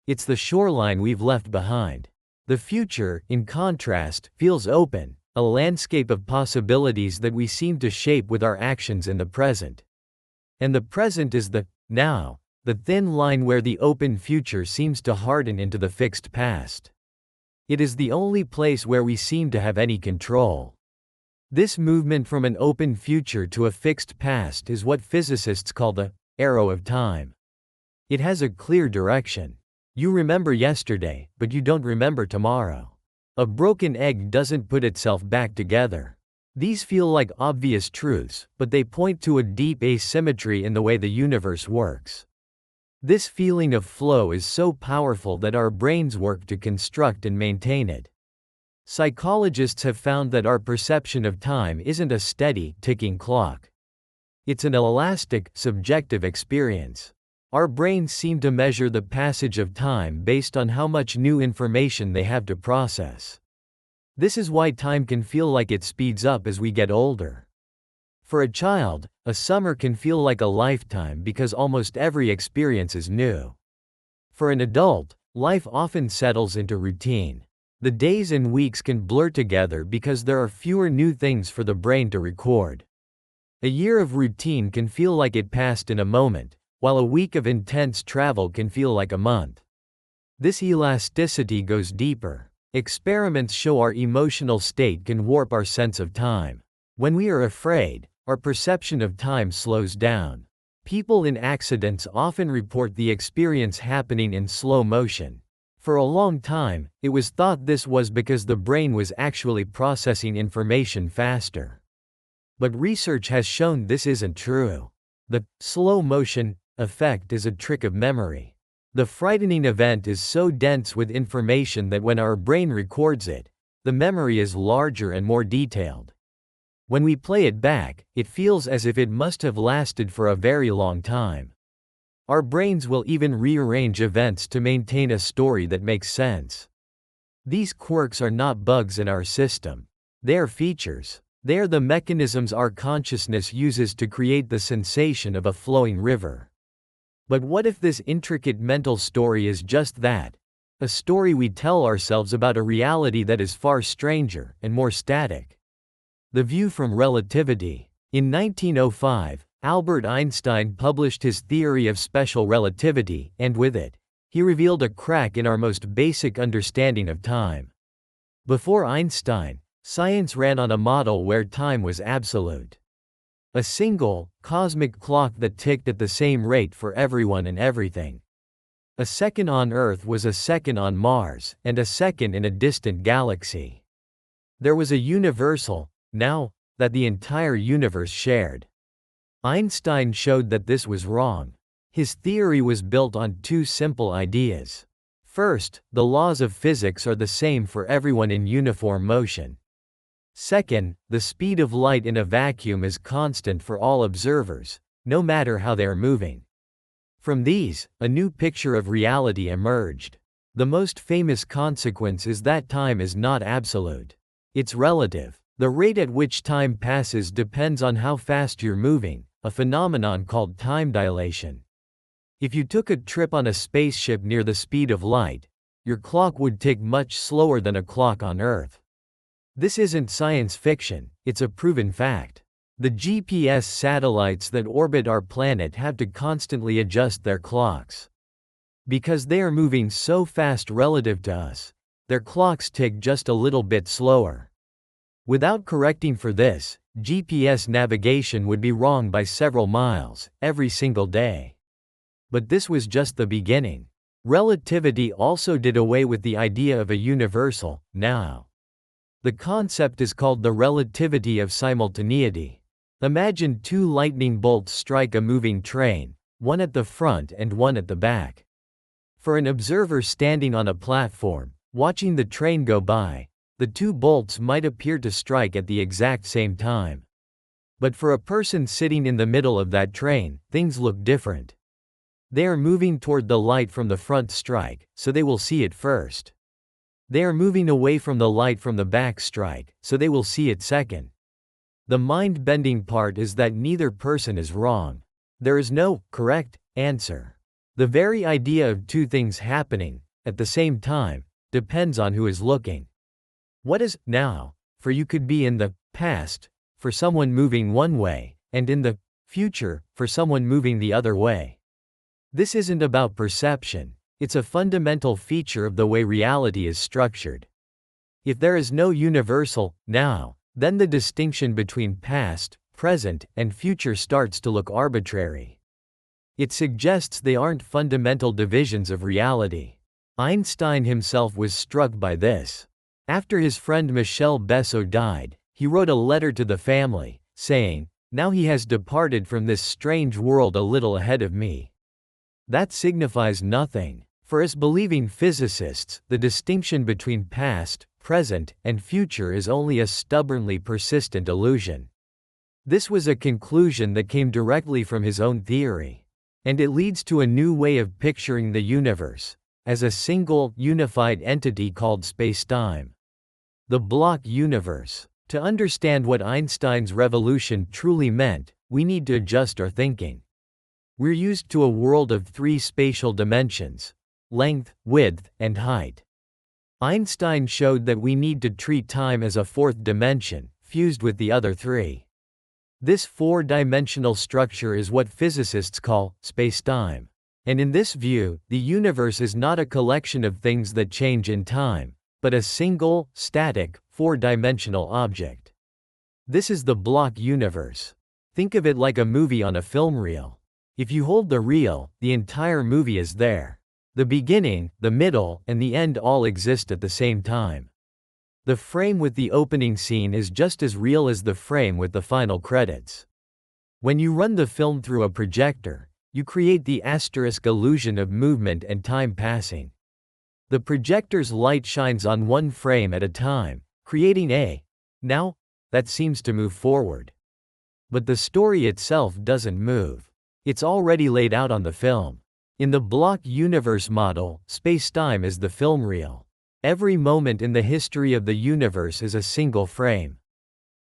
It's the shoreline we've left behind. The future, in contrast, feels open, a landscape of possibilities that we seem to shape with our actions in the present. And the present is the now, the thin line where the open future seems to harden into the fixed past. It is the only place where we seem to have any control. This movement from an open future to a fixed past is what physicists call the arrow of time. It has a clear direction. You remember yesterday, but you don't remember tomorrow. A broken egg doesn't put itself back together. These feel like obvious truths, but they point to a deep asymmetry in the way the universe works. This feeling of flow is so powerful that our brains work to construct and maintain it. Psychologists have found that our perception of time isn't a steady, ticking clock. It's an elastic, subjective experience. Our brains seem to measure the passage of time based on how much new information they have to process. This is why time can feel like it speeds up as we get older. For a child, a summer can feel like a lifetime because almost every experience is new. For an adult, life often settles into routine. The days and weeks can blur together because there are fewer new things for the brain to record. A year of routine can feel like it passed in a moment, while a week of intense travel can feel like a month. This elasticity goes deeper. Experiments show our emotional state can warp our sense of time. When we are afraid, our perception of time slows down. People in accidents often report the experience happening in slow motion. For a long time, it was thought this was because the brain was actually processing information faster. But research has shown this isn't true. The slow motion effect is a trick of memory. The frightening event is so dense with information that when our brain records it, the memory is larger and more detailed. When we play it back, it feels as if it must have lasted for a very long time. Our brains will even rearrange events to maintain a story that makes sense. These quirks are not bugs in our system. They are features. They are the mechanisms our consciousness uses to create the sensation of a flowing river. But what if this intricate mental story is just that? A story we tell ourselves about a reality that is far stranger and more static. The view from relativity. In 1905, Albert Einstein published his theory of special relativity, and with it, he revealed a crack in our most basic understanding of time. Before Einstein, science ran on a model where time was absolute. A single, cosmic clock that ticked at the same rate for everyone and everything. A second on Earth was a second on Mars, and a second in a distant galaxy. There was a universal, now, that the entire universe shared. Einstein showed that this was wrong. His theory was built on two simple ideas. First, the laws of physics are the same for everyone in uniform motion. Second, the speed of light in a vacuum is constant for all observers, no matter how they are moving. From these, a new picture of reality emerged. The most famous consequence is that time is not absolute. It's relative. The rate at which time passes depends on how fast you're moving, a phenomenon called time dilation. If you took a trip on a spaceship near the speed of light, your clock would tick much slower than a clock on Earth. This isn't science fiction, it's a proven fact. The GPS satellites that orbit our planet have to constantly adjust their clocks. Because they are moving so fast relative to us, their clocks tick just a little bit slower. Without correcting for this, GPS navigation would be wrong by several miles, every single day. But this was just the beginning. Relativity also did away with the idea of a universal, now. The concept is called the relativity of simultaneity. Imagine two lightning bolts strike a moving train, one at the front and one at the back. For an observer standing on a platform, watching the train go by, the two bolts might appear to strike at the exact same time. But for a person sitting in the middle of that train, things look different. They are moving toward the light from the front strike, so they will see it first. They are moving away from the light from the back strike, so they will see it second. The mind-bending part is that neither person is wrong. There is no correct answer. The very idea of two things happening at the same time depends on who is looking. What is now for you could be in the past for someone moving one way, and in the future for someone moving the other way. This isn't about perception. It's a fundamental feature of the way reality is structured. If there is no universal now, then the distinction between past, present, and future starts to look arbitrary. It suggests they aren't fundamental divisions of reality. Einstein himself was struck by this. After his friend Michel Besso died, he wrote a letter to the family, saying, "Now he has departed from this strange world a little ahead of me." That signifies nothing. For us believing physicists, the distinction between past, present, and future is only a stubbornly persistent illusion. This was a conclusion that came directly from his own theory. And it leads to a new way of picturing the universe, as a single, unified entity called spacetime. The block universe. To understand what Einstein's revolution truly meant, we need to adjust our thinking. We're used to a world of three spatial dimensions: length, width, and height. Einstein showed that we need to treat time as a fourth dimension, fused with the other three. This four-dimensional structure is what physicists call spacetime. And in this view, the universe is not a collection of things that change in time, but a single, static, four-dimensional object. This is the block universe. Think of it like a movie on a film reel. If you hold the reel, the entire movie is there. The beginning, the middle, and the end all exist at the same time. The frame with the opening scene is just as real as the frame with the final credits. When you run the film through a projector, you create the asterisk illusion of movement and time passing. The projector's light shines on one frame at a time, creating a now that seems to move forward. But the story itself doesn't move. It's already laid out on the film. In the block universe model, spacetime is the film reel. Every moment in the history of the universe is a single frame.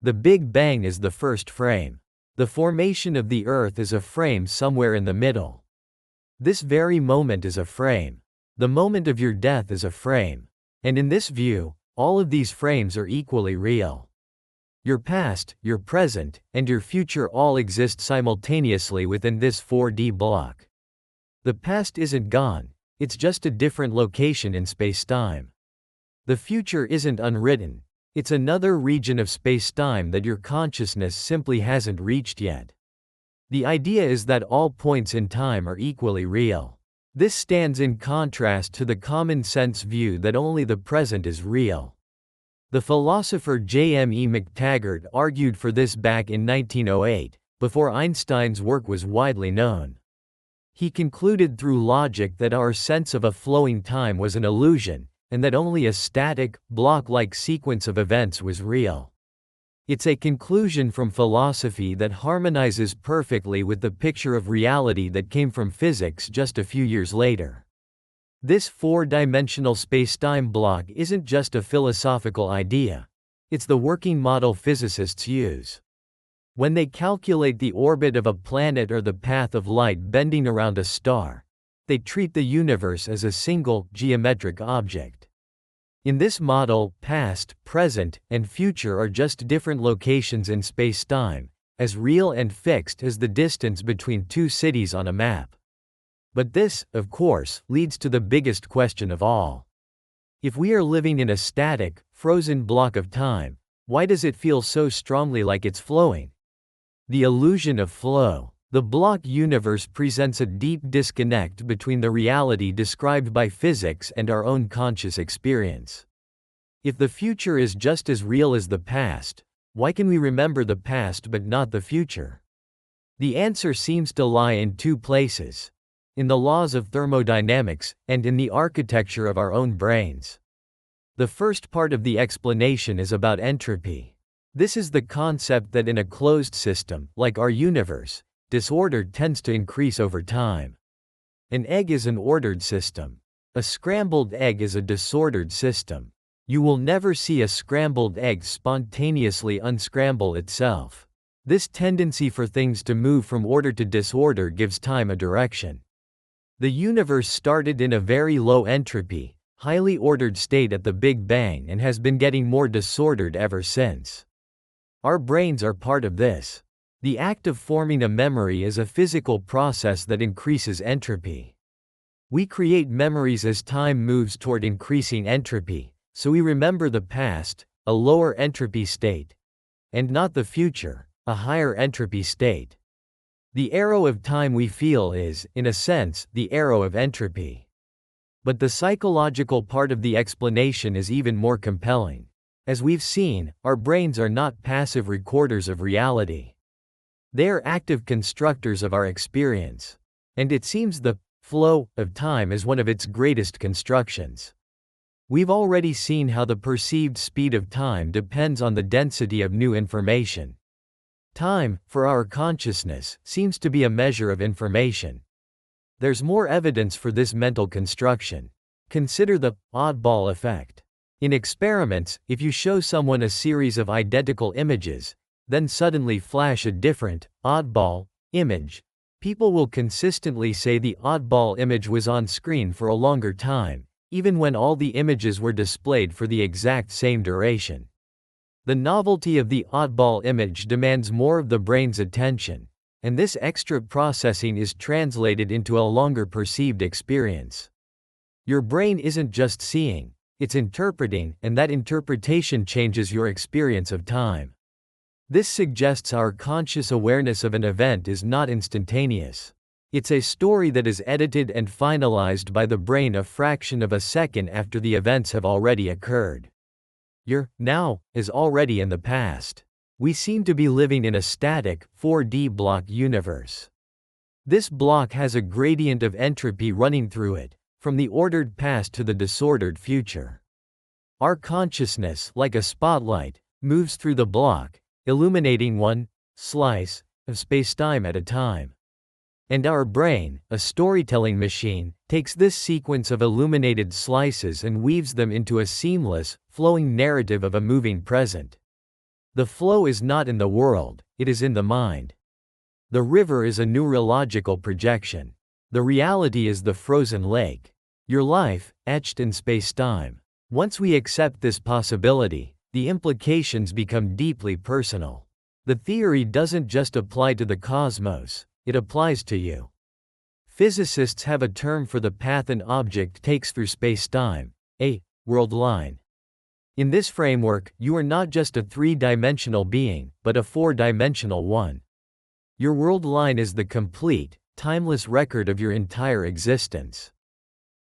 The Big Bang is the first frame. The formation of the Earth is a frame somewhere in the middle. This very moment is a frame. The moment of your death is a frame. And in this view, all of these frames are equally real. Your past, your present, and your future all exist simultaneously within this 4D block. The past isn't gone, it's just a different location in spacetime. The future isn't unwritten, it's another region of spacetime that your consciousness simply hasn't reached yet. The idea is that all points in time are equally real. This stands in contrast to the common sense view that only the present is real. The philosopher J.M.E. McTaggart argued for this back in 1908, before Einstein's work was widely known. He concluded through logic that our sense of a flowing time was an illusion, and that only a static, block-like sequence of events was real. It's a conclusion from philosophy that harmonizes perfectly with the picture of reality that came from physics just a few years later. This four-dimensional spacetime block isn't just a philosophical idea. It's the working model physicists use. When they calculate the orbit of a planet or the path of light bending around a star, they treat the universe as a single, geometric object. In this model, past, present, and future are just different locations in spacetime, as real and fixed as the distance between two cities on a map. But this, of course, leads to the biggest question of all. If we are living in a static, frozen block of time, why does it feel so strongly like it's flowing? The illusion of flow. The block universe presents a deep disconnect between the reality described by physics and our own conscious experience. If the future is just as real as the past, why can we remember the past but not the future? The answer seems to lie in two places: in the laws of thermodynamics, and in the architecture of our own brains. The first part of the explanation is about entropy. This is the concept that in a closed system, like our universe, disorder tends to increase over time. An egg is an ordered system. A scrambled egg is a disordered system. You will never see a scrambled egg spontaneously unscramble itself. This tendency for things to move from order to disorder gives time a direction. The universe started in a very low entropy, highly ordered state at the Big Bang and has been getting more disordered ever since. Our brains are part of this. The act of forming a memory is a physical process that increases entropy. We create memories as time moves toward increasing entropy, so we remember the past, a lower entropy state, and not the future, a higher entropy state. The arrow of time we feel is, in a sense, the arrow of entropy. But the psychological part of the explanation is even more compelling. As we've seen, our brains are not passive recorders of reality. They are active constructors of our experience. And it seems the flow of time is one of its greatest constructions. We've already seen how the perceived speed of time depends on the density of new information. Time, for our consciousness, seems to be a measure of information. There's more evidence for this mental construction. Consider the oddball effect. In experiments, if you show someone a series of identical images, then suddenly flash a different, oddball, image, people will consistently say the oddball image was on screen for a longer time, even when all the images were displayed for the exact same duration. The novelty of the oddball image demands more of the brain's attention, and this extra processing is translated into a longer perceived experience. Your brain isn't just seeing, it's interpreting, and that interpretation changes your experience of time. This suggests our conscious awareness of an event is not instantaneous. It's a story that is edited and finalized by the brain a fraction of a second after the events have already occurred. Your now is already in the past. We seem to be living in a static, 4D block universe. This block has a gradient of entropy running through it, from the ordered past to the disordered future. Our consciousness, like a spotlight, moves through the block, illuminating one slice of spacetime at a time. And our brain, a storytelling machine, takes this sequence of illuminated slices and weaves them into a seamless, flowing narrative of a moving present. The flow is not in the world, it is in the mind. The river is a neurological projection. The reality is the frozen lake. Your life, etched in spacetime. Once we accept this possibility, the implications become deeply personal. The theory doesn't just apply to the cosmos, it applies to you. Physicists have a term for the path an object takes through spacetime, a world line. In this framework, you are not just a three-dimensional being, but a four-dimensional one. Your world line is the complete, timeless record of your entire existence.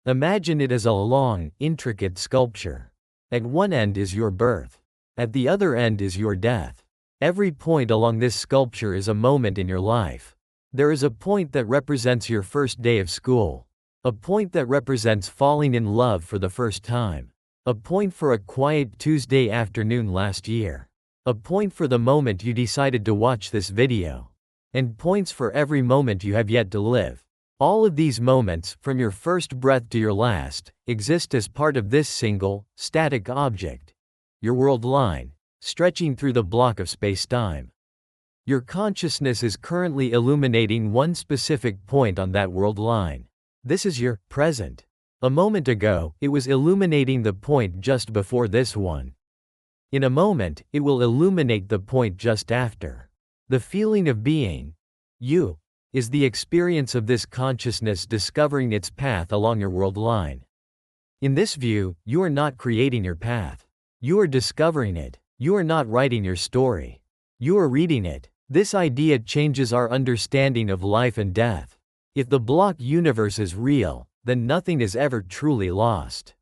Imagine it as a long, intricate sculpture. At one end is your birth. At the other end is your death. Every point along this sculpture is a moment in your life. There is a point that represents your first day of school. A point that represents falling in love for the first time. A point for a quiet Tuesday afternoon last year. A point for the moment you decided to watch this video. And points for every moment you have yet to live. All of these moments, from your first breath to your last, exist as part of this single, static object. Your world line, stretching through the block of spacetime. Your consciousness is currently illuminating one specific point on that world line. This is your present. A moment ago, it was illuminating the point just before this one. In a moment, it will illuminate the point just after. The feeling of being, you, is the experience of this consciousness discovering its path along your world line. In this view, you are not creating your path. You are discovering it. You are not writing your story. You are reading it. This idea changes our understanding of life and death. If the block universe is real, then nothing is ever truly lost.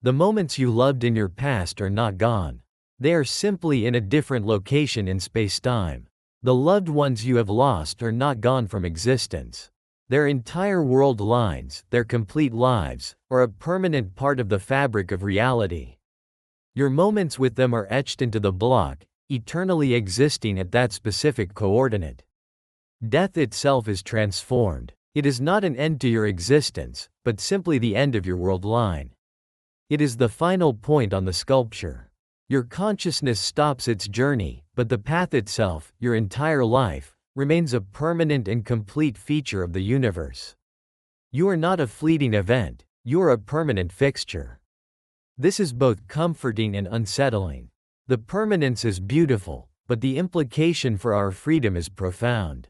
The moments you loved in your past are not gone. They are simply in a different location in spacetime. The loved ones you have lost are not gone from existence. Their entire world lines, their complete lives, are a permanent part of the fabric of reality. Your moments with them are etched into the block, eternally existing at that specific coordinate. Death itself is transformed. It is not an end to your existence, but simply the end of your world line. It is the final point on the sculpture. Your consciousness stops its journey, but the path itself, your entire life, remains a permanent and complete feature of the universe. You are not a fleeting event, you are a permanent fixture. This is both comforting and unsettling. The permanence is beautiful, but the implication for our freedom is profound.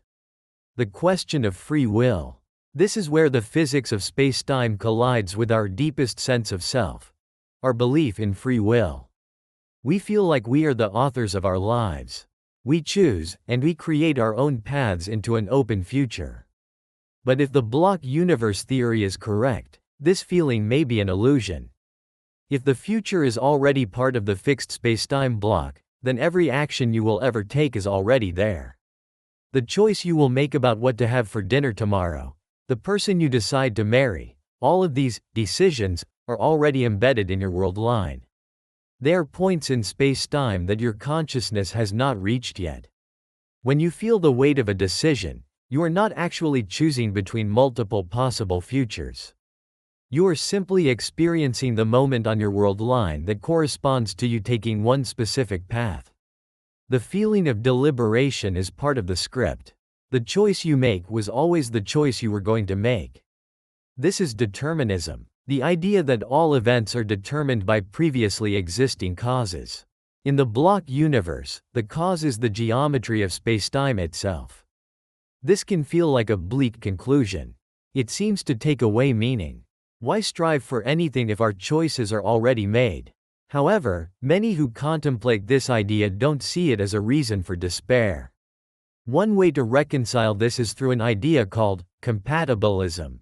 The question of free will. This is where the physics of spacetime collides with our deepest sense of self, our belief in free will. We feel like we are the authors of our lives. We choose, and we create our own paths into an open future. But if the block universe theory is correct, This feeling may be an illusion. If the future is already part of the fixed spacetime block, then every action you will ever take is already there. The choice you will make about what to have for dinner tomorrow, the person you decide to marry, all of these decisions are already embedded in your world line. They are points in space-time that your consciousness has not reached yet. When you feel the weight of a decision, you are not actually choosing between multiple possible futures. You are simply experiencing the moment on your world line that corresponds to you taking one specific path. The feeling of deliberation is part of the script. The choice you make was always the choice you were going to make. This is determinism, the idea that all events are determined by previously existing causes. In the block universe, the cause is the geometry of spacetime itself. This can feel like a bleak conclusion. It seems to take away meaning. Why strive for anything if our choices are already made? However, many who contemplate this idea don't see it as a reason for despair. One way to reconcile this is through an idea called compatibilism.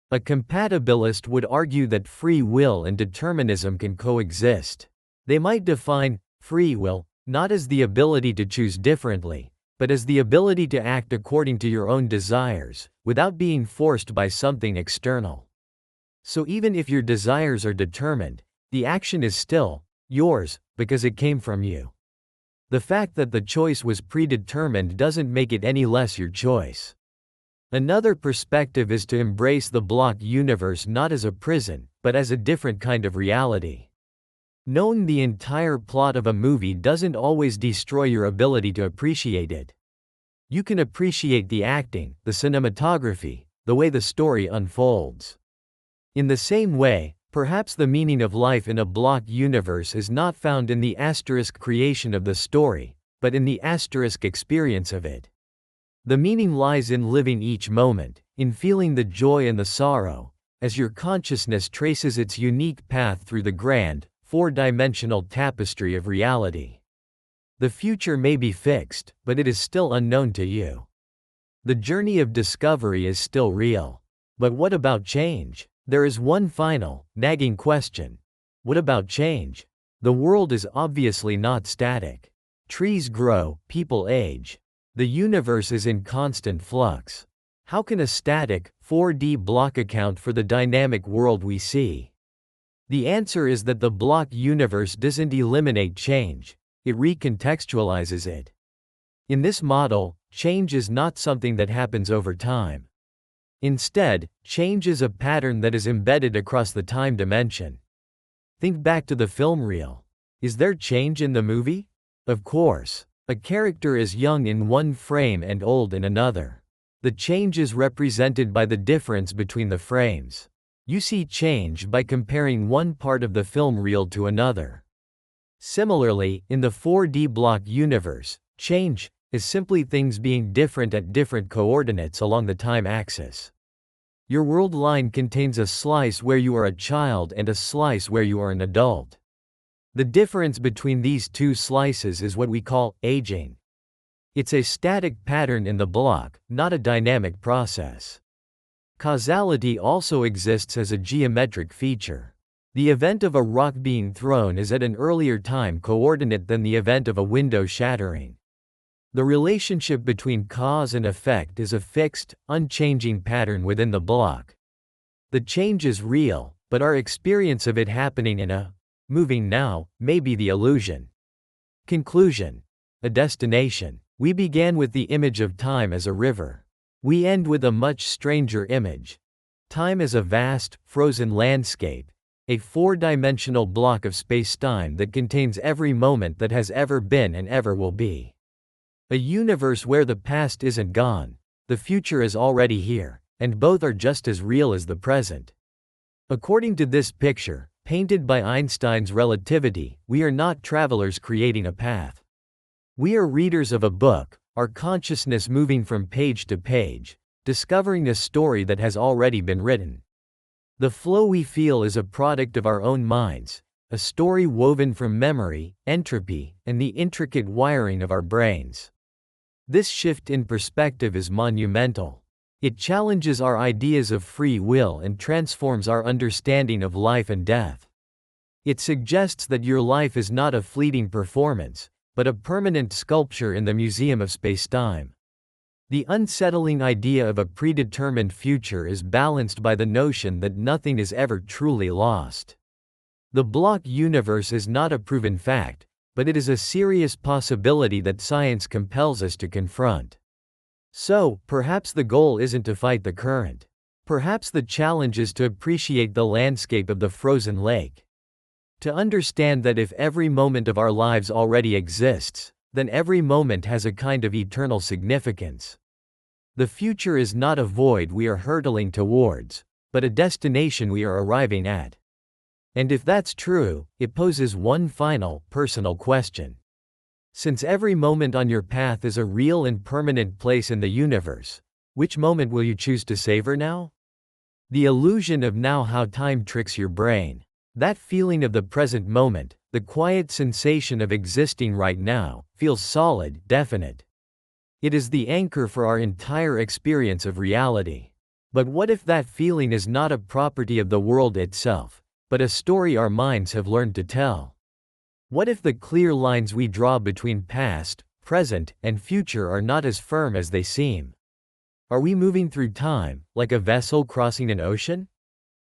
A compatibilist would argue that free will and determinism can coexist. They might define free will not as the ability to choose differently, but as the ability to act according to your own desires, without being forced by something external. So even if your desires are determined, the action is still yours because it came from you. The fact that the choice was predetermined doesn't make it any less your choice. Another perspective is to embrace the block universe not as a prison, but as a different kind of reality. Knowing the entire plot of a movie doesn't always destroy your ability to appreciate it. You can appreciate the acting, the cinematography, the way the story unfolds. In the same way, perhaps the meaning of life in a block universe is not found in the asterisk creation of the story, but in the asterisk experience of it. The meaning lies in living each moment, in feeling the joy and the sorrow, as your consciousness traces its unique path through the grand, four-dimensional tapestry of reality. The future may be fixed, but it is still unknown to you. The journey of discovery is still real. But what about change? There is one final, nagging question. What about change? The world is obviously not static. Trees grow, people age. The universe is in constant flux. How can a static, 4D block account for the dynamic world we see? The answer is that the block universe doesn't eliminate change, it recontextualizes it. In this model, change is not something that happens over time. Instead, change is a pattern that is embedded across the time dimension. Think back to the film reel. Is there change in the movie? Of course. A character is young in one frame and old in another. The change is represented by the difference between the frames. You see change by comparing one part of the film reel to another. Similarly, in the 4D block universe, change is simply things being different at different coordinates along the time axis. Your world line contains a slice where you are a child and a slice where you are an adult. The difference between these two slices is what we call aging. It's a static pattern in the block, not a dynamic process. Causality also exists as a geometric feature. The event of a rock being thrown is at an earlier time coordinate than the event of a window shattering. The relationship between cause and effect is a fixed, unchanging pattern within the block. The change is real, but our experience of it happening in a moving now may be the illusion. Conclusion. A destination. We began with the image of time as a river. We end with a much stranger image. Time as a vast, frozen landscape, a four-dimensional block of space-time that contains every moment that has ever been and ever will be. A universe where the past isn't gone, the future is already here, and both are just as real as the present. According to this picture, painted by Einstein's relativity, we are not travelers creating a path. We are readers of a book, our consciousness moving from page to page, discovering a story that has already been written. The flow we feel is a product of our own minds, a story woven from memory, entropy, and the intricate wiring of our brains. This shift in perspective is monumental. It challenges our ideas of free will and transforms our understanding of life and death. It suggests that your life is not a fleeting performance, but a permanent sculpture in the museum of spacetime. The unsettling idea of a predetermined future is balanced by the notion that nothing is ever truly lost. The block universe is not a proven fact, but it is a serious possibility that science compels us to confront. So, perhaps the goal isn't to fight the current. Perhaps the challenge is to appreciate the landscape of the frozen lake. To understand that if every moment of our lives already exists, then every moment has a kind of eternal significance. The future is not a void we are hurtling towards, but a destination we are arriving at. And if that's true, it poses one final, personal question. Since every moment on your path is a real and permanent place in the universe, which moment will you choose to savor now? The illusion of now, how time tricks your brain. That feeling of the present moment, the quiet sensation of existing right now, feels solid, definite. It is the anchor for our entire experience of reality. But what if that feeling is not a property of the world itself, but a story our minds have learned to tell? What if the clear lines we draw between past, present, and future are not as firm as they seem? Are we moving through time, like a vessel crossing an ocean?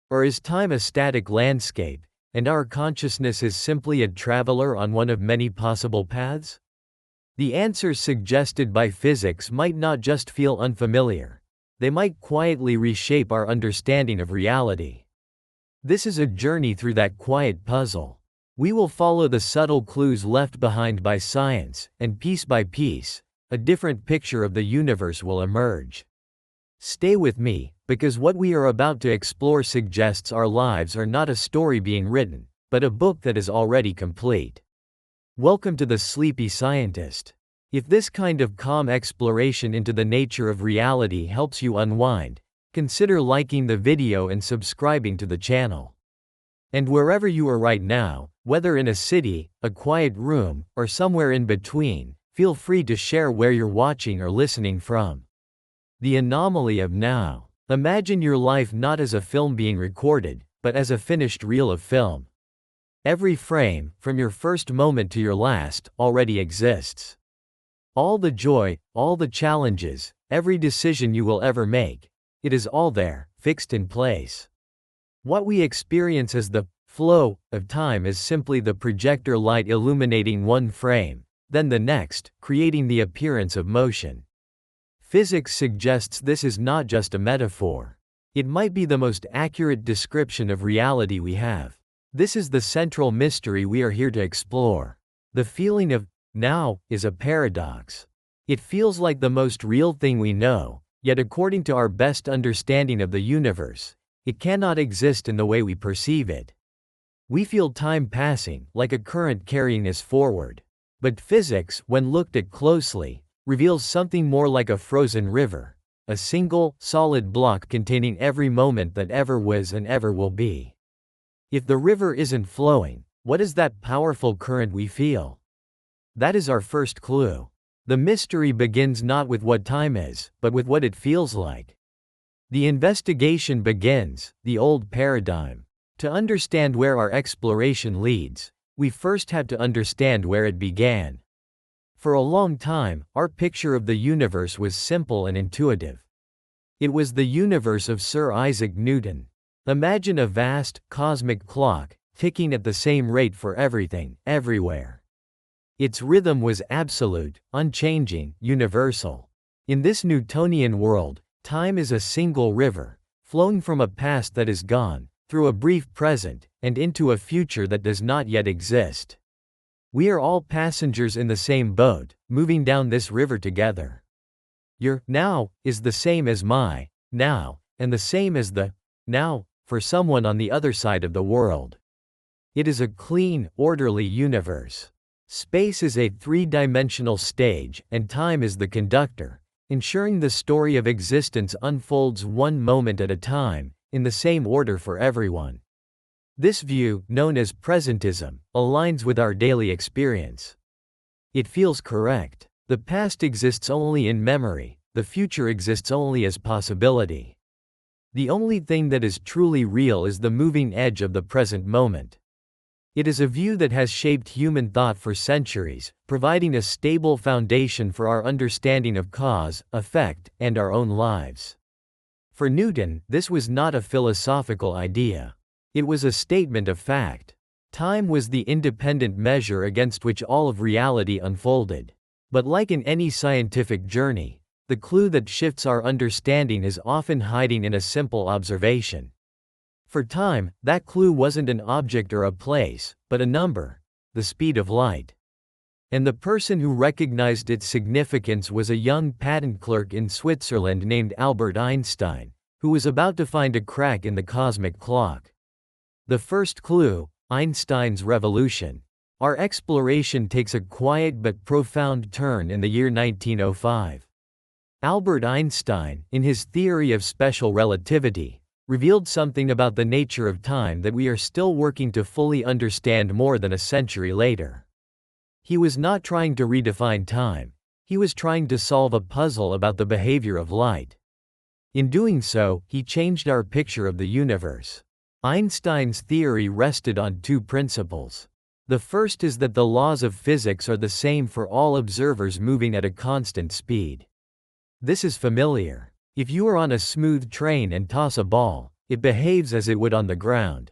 Or is time a static landscape, and our consciousness is simply a traveler on one of many possible paths? The answers suggested by physics might not just feel unfamiliar. They might quietly reshape our understanding of reality. This is a journey through that quiet puzzle. We will follow the subtle clues left behind by science, and piece by piece, a different picture of the universe will emerge. Stay with me, because what we are about to explore suggests our lives are not a story being written, but a book that is already complete. Welcome to the Sleepy Scientist. If this kind of calm exploration into the nature of reality helps you unwind, consider liking the video and subscribing to the channel. And wherever you are right now, whether in a city, a quiet room, or somewhere in between, feel free to share where you're watching or listening from. The anomaly of now. Imagine your life not as a film being recorded, but as a finished reel of film. Every frame, from your first moment to your last, already exists. All the joy, all the challenges, every decision you will ever make, it is all there, fixed in place. What we experience as the flow of time is simply the projector light illuminating one frame, then the next, creating the appearance of motion. Physics suggests this is not just a metaphor. It might be the most accurate description of reality we have. This is the central mystery we are here to explore. The feeling of now is a paradox. It feels like the most real thing we know, yet according to our best understanding of the universe, it cannot exist in the way we perceive it. We feel time passing, like a current carrying us forward. But physics, when looked at closely, reveals something more like a frozen river, a single, solid block containing every moment that ever was and ever will be. If the river isn't flowing, what is that powerful current we feel? That is our first clue. The mystery begins not with what time is, but with what it feels like. The investigation begins, the old paradigm. To understand where our exploration leads, we first have to understand where it began. For a long time, our picture of the universe was simple and intuitive. It was the universe of Sir Isaac Newton. Imagine a vast, cosmic clock, ticking at the same rate for everything, everywhere. Its rhythm was absolute, unchanging, universal. In this Newtonian world, time is a single river, flowing from a past that is gone, through a brief present, and into a future that does not yet exist. We are all passengers in the same boat, moving down this river together. Your now is the same as my now, and the same as the now for someone on the other side of the world. It is a clean, orderly universe. Space is a three-dimensional stage, and time is the conductor, ensuring the story of existence unfolds one moment at a time, in the same order for everyone. This view, known as presentism, aligns with our daily experience. It feels correct. The past exists only in memory, the future exists only as possibility. The only thing that is truly real is the moving edge of the present moment. It is a view that has shaped human thought for centuries, providing a stable foundation for our understanding of cause, effect, and our own lives. For Newton, this was not a philosophical idea. It was a statement of fact. Time was the independent measure against which all of reality unfolded. But like in any scientific journey, the clue that shifts our understanding is often hiding in a simple observation. For time, that clue wasn't an object or a place, but a number, the speed of light. And the person who recognized its significance was a young patent clerk in Switzerland named Albert Einstein, who was about to find a crack in the cosmic clock. The first clue, Einstein's revolution. Our exploration takes a quiet but profound turn in the year 1905. Albert Einstein, in his theory of special relativity, revealed something about the nature of time that we are still working to fully understand more than a century later. He was not trying to redefine time. He was trying to solve a puzzle about the behavior of light. In doing so, he changed our picture of the universe. Einstein's theory rested on two principles. The first is that the laws of physics are the same for all observers moving at a constant speed. This is familiar. If you are on a smooth train and toss a ball, it behaves as it would on the ground.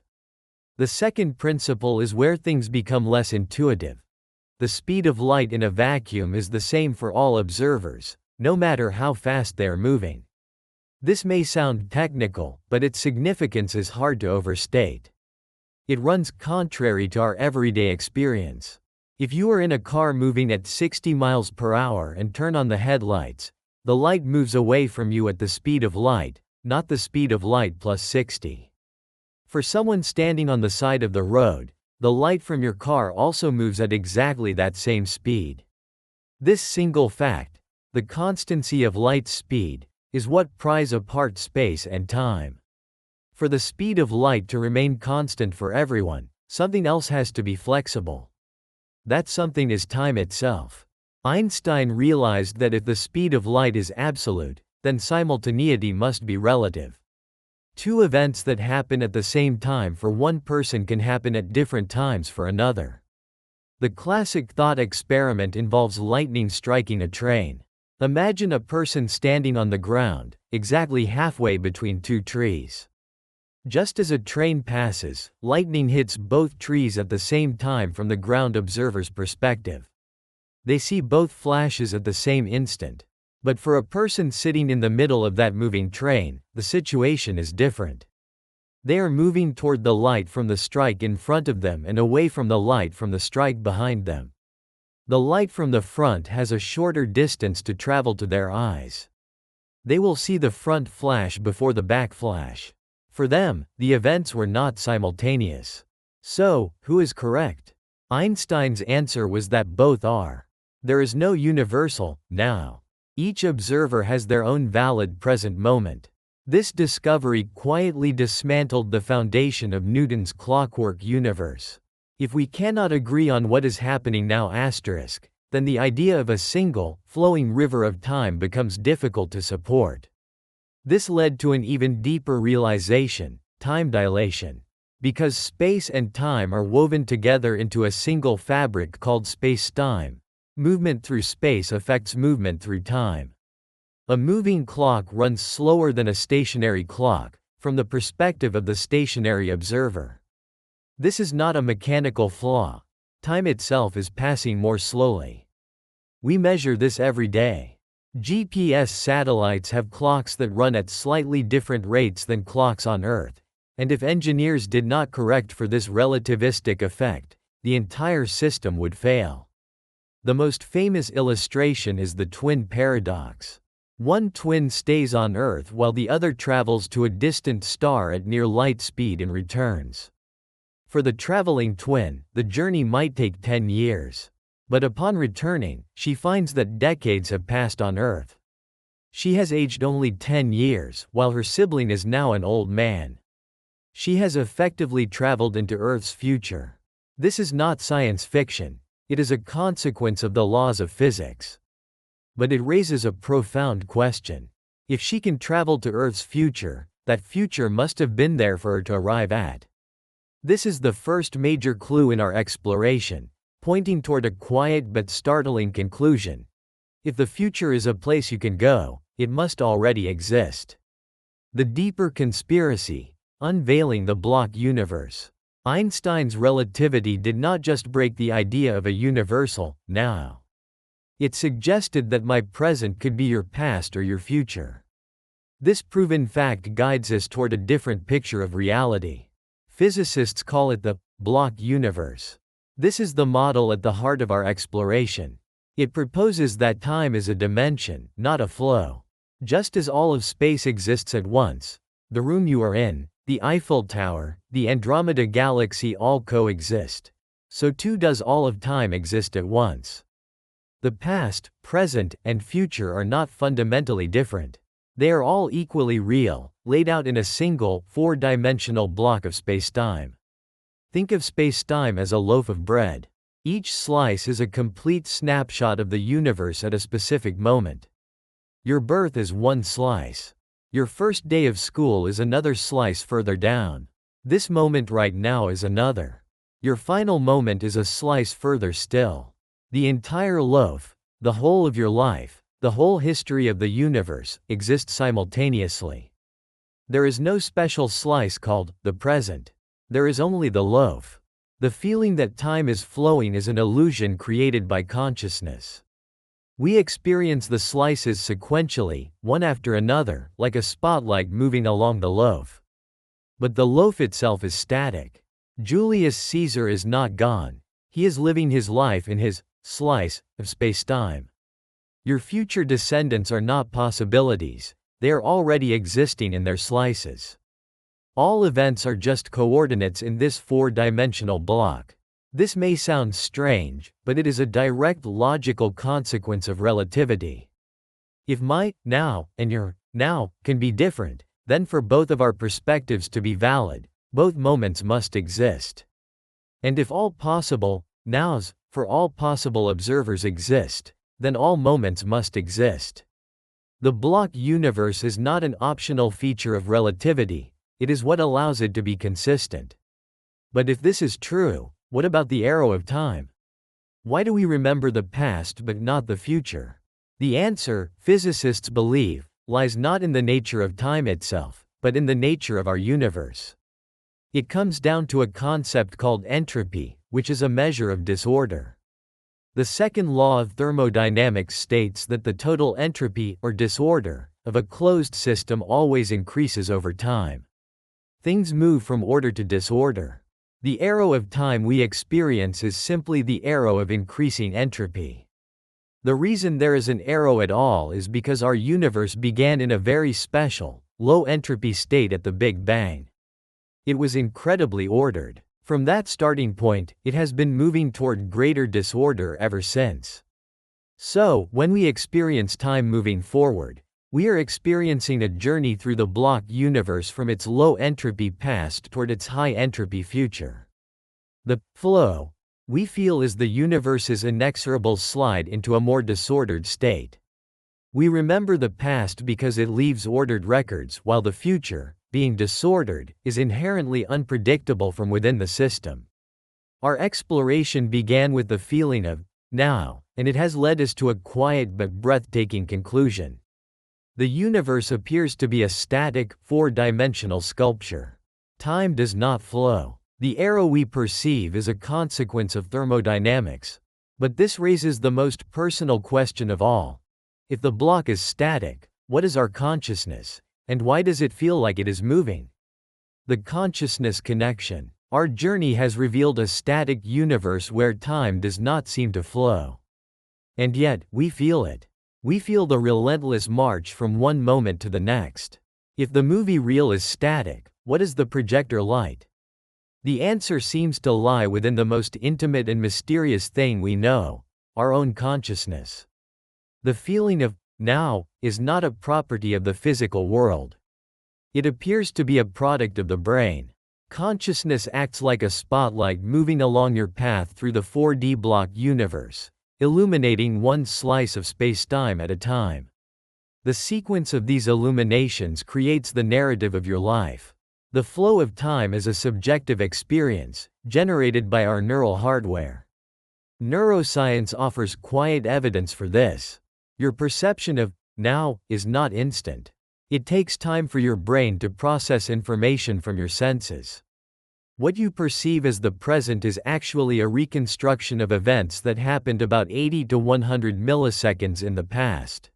The second principle is where things become less intuitive. The speed of light in a vacuum is the same for all observers, no matter how fast they are moving. This may sound technical, but its significance is hard to overstate. It runs contrary to our everyday experience. If you are in a car moving at 60 miles per hour and turn on the headlights, the light moves away from you at the speed of light, not the speed of light plus 60. For someone standing on the side of the road, the light from your car also moves at exactly that same speed. This single fact, the constancy of light's speed, is what pries apart space and time. For the speed of light to remain constant for everyone, something else has to be flexible. That something is time itself. Einstein realized that if the speed of light is absolute, then simultaneity must be relative. Two events that happen at the same time for one person can happen at different times for another. The classic thought experiment involves lightning striking a train. Imagine a person standing on the ground, exactly halfway between two trees. Just as a train passes, lightning hits both trees at the same time from the ground observer's perspective. They see both flashes at the same instant. But for a person sitting in the middle of that moving train, the situation is different. They are moving toward the light from the strike in front of them and away from the light from the strike behind them. The light from the front has a shorter distance to travel to their eyes. They will see the front flash before the back flash. For them, the events were not simultaneous. So, who is correct? Einstein's answer was that both are. There is no universal now. Each observer has their own valid present moment. This discovery quietly dismantled the foundation of Newton's clockwork universe. If we cannot agree on what is happening now then the idea of a single, flowing river of time becomes difficult to support. This led to an even deeper realization, time dilation. Because space and time are woven together into a single fabric called spacetime, movement through space affects movement through time. A moving clock runs slower than a stationary clock, from the perspective of the stationary observer. This is not a mechanical flaw. Time itself is passing more slowly. We measure this every day. GPS satellites have clocks that run at slightly different rates than clocks on Earth, and if engineers did not correct for this relativistic effect, the entire system would fail. The most famous illustration is the twin paradox. One twin stays on Earth while the other travels to a distant star at near light speed and returns. For the traveling twin, the journey might take 10 years. But upon returning, she finds that decades have passed on Earth. She has aged only 10 years, while her sibling is now an old man. She has effectively traveled into Earth's future. This is not science fiction. It is a consequence of the laws of physics. But it raises a profound question. If she can travel to Earth's future, that future must have been there for her to arrive at. This is the first major clue in our exploration, pointing toward a quiet but startling conclusion. If the future is a place you can go, it must already exist. The deeper conspiracy, unveiling the block universe. Einstein's relativity did not just break the idea of a universal now. It suggested that my present could be your past or your future. This proven fact guides us toward a different picture of reality. Physicists call it the block universe. This is the model at the heart of our exploration. It proposes that time is a dimension, not a flow. Just as all of space exists at once, the room you are in, the Eiffel Tower, the Andromeda Galaxy all coexist. So too does all of time exist at once. The past, present, and future are not fundamentally different. They are all equally real, laid out in a single, four-dimensional block of spacetime. Think of spacetime as a loaf of bread. Each slice is a complete snapshot of the universe at a specific moment. Your birth is one slice. Your first day of school is another slice further down. This moment right now is another. Your final moment is a slice further still. The entire loaf, the whole of your life, the whole history of the universe, exists simultaneously. There is no special slice called the present. There is only the loaf. The feeling that time is flowing is an illusion created by consciousness. We experience the slices sequentially, one after another, like a spotlight moving along the loaf. But the loaf itself is static. Julius Caesar is not gone. He is living his life in his slice of spacetime. Your future descendants are not possibilities, they are already existing in their slices. All events are just coordinates in this four-dimensional block. This may sound strange, but it is a direct logical consequence of relativity. If my now and your now can be different, then for both of our perspectives to be valid, both moments must exist. And if all possible nows for all possible observers exist, then all moments must exist. The block universe is not an optional feature of relativity, it is what allows it to be consistent. But if this is true, what about the arrow of time? Why do we remember the past but not the future? The answer, physicists believe, lies not in the nature of time itself, but in the nature of our universe. It comes down to a concept called entropy, which is a measure of disorder. The second law of thermodynamics states that the total entropy, or disorder, of a closed system always increases over time. Things move from order to disorder. The arrow of time we experience is simply the arrow of increasing entropy. The reason there is an arrow at all is because our universe began in a very special, low-entropy state at the Big Bang. It was incredibly ordered. From that starting point, it has been moving toward greater disorder ever since. So, when we experience time moving forward, we are experiencing a journey through the block universe from its low-entropy past toward its high-entropy future. The flow we feel is the universe's inexorable slide into a more disordered state. We remember the past because it leaves ordered records, while the future, being disordered, is inherently unpredictable from within the system. Our exploration began with the feeling of now, and it has led us to a quiet but breathtaking conclusion. The universe appears to be a static, four-dimensional sculpture. Time does not flow. The arrow we perceive is a consequence of thermodynamics. But this raises the most personal question of all. If the block is static, what is our consciousness, and why does it feel like it is moving? The consciousness connection. Our journey has revealed a static universe where time does not seem to flow. And yet, we feel it. We feel the relentless march from one moment to the next. If the movie reel is static, what is the projector light? The answer seems to lie within the most intimate and mysterious thing we know, our own consciousness. The feeling of now is not a property of the physical world. It appears to be a product of the brain. Consciousness acts like a spotlight moving along your path through the 4D block universe. illuminating one slice of spacetime at a time. The sequence of these illuminations creates the narrative of your life. The flow of time is a subjective experience, generated by our neural hardware. Neuroscience offers quiet evidence for this. Your perception of now is not instant. It takes time for your brain to process information from your senses. What you perceive as the present is actually a reconstruction of events that happened about 80 to 100 milliseconds in the past.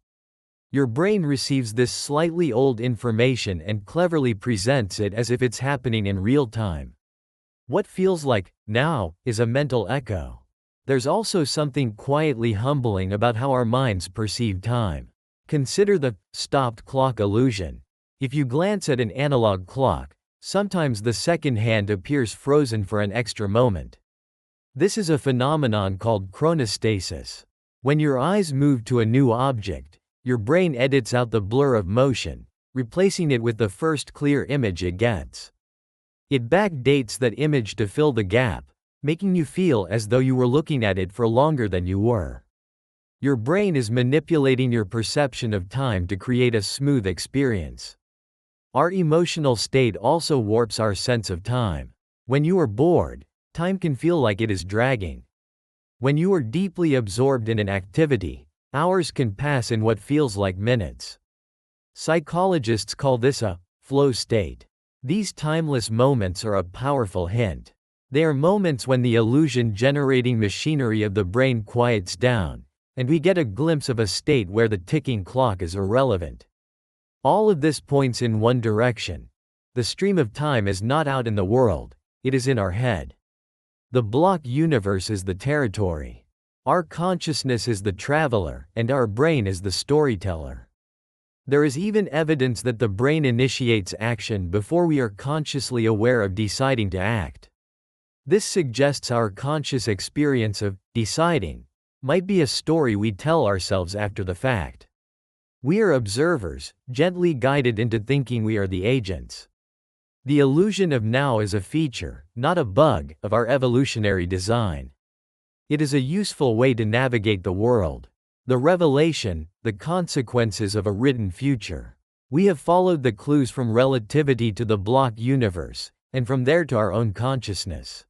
Your brain receives this slightly old information and cleverly presents it as if it's happening in real time. What feels like now is a mental echo. There's also something quietly humbling about how our minds perceive time. Consider the stopped clock illusion. If you glance at an analog clock, sometimes the second hand appears frozen for an extra moment. This is a phenomenon called chronostasis. When your eyes move to a new object, your brain edits out the blur of motion, replacing it with the first clear image it gets. It backdates that image to fill the gap, making you feel as though you were looking at it for longer than you were. Your brain is manipulating your perception of time to create a smooth experience. Our emotional state also warps our sense of time. When you are bored, time can feel like it is dragging. When you are deeply absorbed in an activity, hours can pass in what feels like minutes. Psychologists call this a flow state. These timeless moments are a powerful hint. They are moments when the illusion-generating machinery of the brain quiets down, and we get a glimpse of a state where the ticking clock is irrelevant. All of this points in one direction. The stream of time is not out in the world, it is in our head. The block universe is the territory. Our consciousness is the traveler, and our brain is the storyteller. There is even evidence that the brain initiates action before we are consciously aware of deciding to act. This suggests our conscious experience of deciding might be a story we tell ourselves after the fact. We are observers, gently guided into thinking we are the agents. The illusion of now is a feature, not a bug, of our evolutionary design. It is a useful way to navigate the world. The revelation, the consequences of a written future. We have followed the clues from relativity to the block universe, and from there to our own consciousness.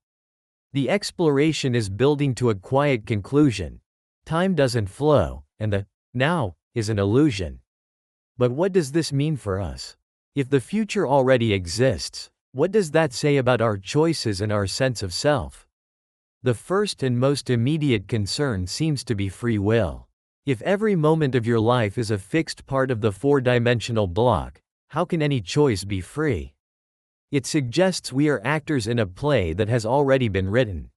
The exploration is building to a quiet conclusion. Time doesn't flow, and the now is an illusion. But what does this mean for us? If the future already exists, what does that say about our choices and our sense of self? The first and most immediate concern seems to be free will. If every moment of your life is a fixed part of the four-dimensional block, how can any choice be free? It suggests we are actors in a play that has already been written.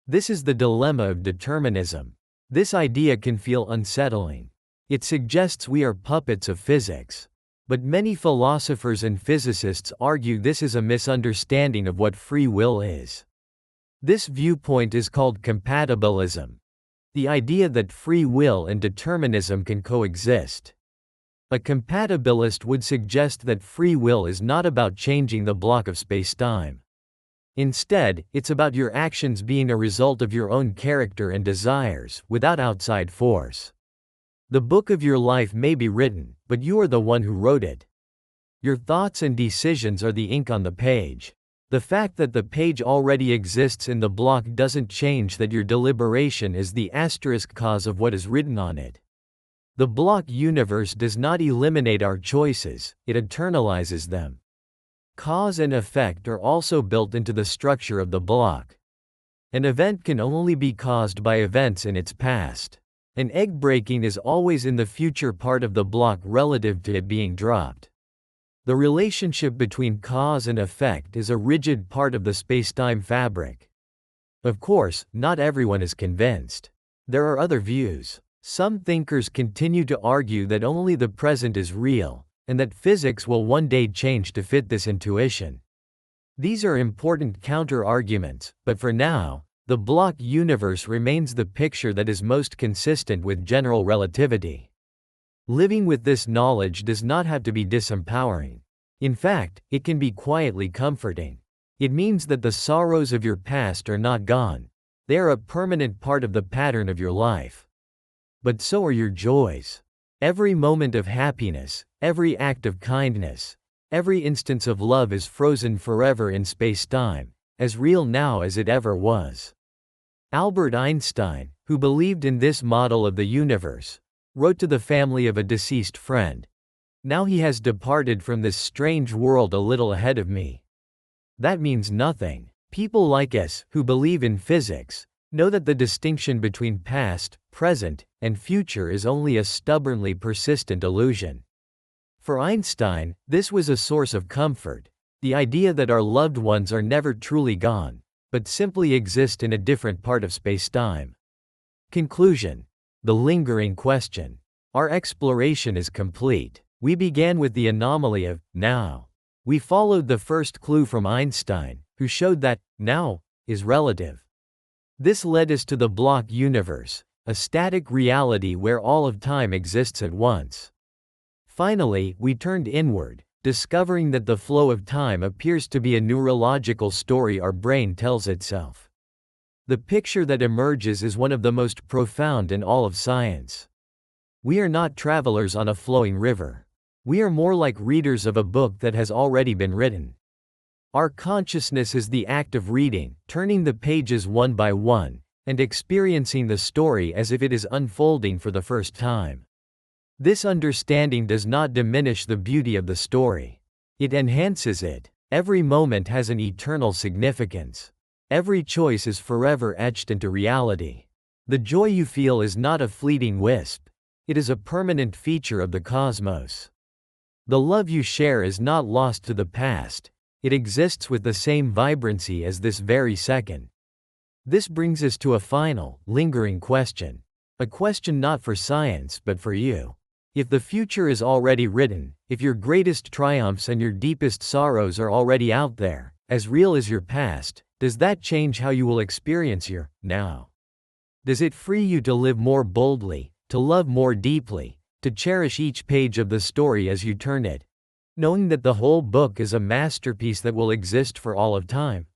This is the dilemma of determinism. This idea can feel unsettling. It suggests we are puppets of physics. But many philosophers and physicists argue this is a misunderstanding of what free will is. This viewpoint is called compatibilism. The idea that free will and determinism can coexist. A compatibilist would suggest that free will is not about changing the block of spacetime. Instead, it's about your actions being a result of your own character and desires, without outside force. The book of your life may be written, but you are the one who wrote it. Your thoughts and decisions are the ink on the page. The fact that the page already exists in the block doesn't change that your deliberation is the asterisk cause of what is written on it. The block universe does not eliminate our choices, it eternalizes them. Cause and effect are also built into the structure of the block. An event can only be caused by events in its past. An egg breaking is always in the future part of the block relative to it being dropped. The relationship between cause and effect is a rigid part of the spacetime fabric. Of course, not everyone is convinced. There are other views. Some thinkers continue to argue that only the present is real, and that physics will one day change to fit this intuition. These are important counter-arguments, but for now, the block universe remains the picture that is most consistent with general relativity. Living with this knowledge does not have to be disempowering. In fact, it can be quietly comforting. It means that the sorrows of your past are not gone. They are a permanent part of the pattern of your life. But so are your joys. Every moment of happiness, every act of kindness, every instance of love is frozen forever in spacetime, as real now as it ever was. Albert Einstein, who believed in this model of the universe, wrote to the family of a deceased friend, "Now he has departed from this strange world a little ahead of me." That means nothing. People like us, who believe in physics, know that the distinction between past, present, and future is only a stubbornly persistent illusion. For Einstein, this was a source of comfort, the idea that our loved ones are never truly gone, but simply exist in a different part of spacetime. Conclusion. The lingering question. Our exploration is complete. We began with the anomaly of now. We followed the first clue from Einstein, who showed that now is relative. This led us to the block universe, a static reality where all of time exists at once. Finally, we turned inward, discovering that the flow of time appears to be a neurological story our brain tells itself. The picture that emerges is one of the most profound in all of science. We are not travelers on a flowing river. We are more like readers of a book that has already been written. Our consciousness is the act of reading, turning the pages one by one, and experiencing the story as if it is unfolding for the first time. This understanding does not diminish the beauty of the story. It enhances it. Every moment has an eternal significance. Every choice is forever etched into reality. The joy you feel is not a fleeting wisp. It is a permanent feature of the cosmos. The love you share is not lost to the past. It exists with the same vibrancy as this very second. This brings us to a final, lingering question. A question not for science but for you. If the future is already written, if your greatest triumphs and your deepest sorrows are already out there, as real as your past, does that change how you will experience your now? Does it free you to live more boldly, to love more deeply, to cherish each page of the story as you turn it, knowing that the whole book is a masterpiece that will exist for all of time?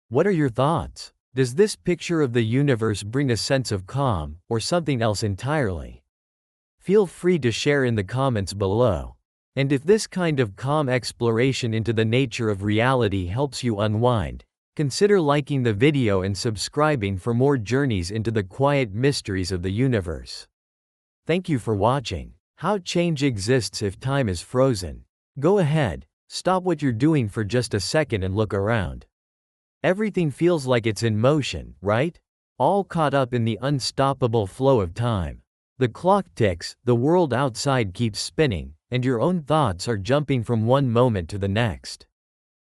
What are your thoughts? Does this picture of the universe bring a sense of calm, or something else entirely? Feel free to share in the comments below. And if this kind of calm exploration into the nature of reality helps you unwind, consider liking the video and subscribing for more journeys into the quiet mysteries of the universe. Thank you for watching. How change exists if time is frozen. Go ahead, stop what you're doing for just a second and look around. Everything feels like it's in motion, right? All caught up in the unstoppable flow of time. The clock ticks, the world outside keeps spinning, and your own thoughts are jumping from one moment to the next.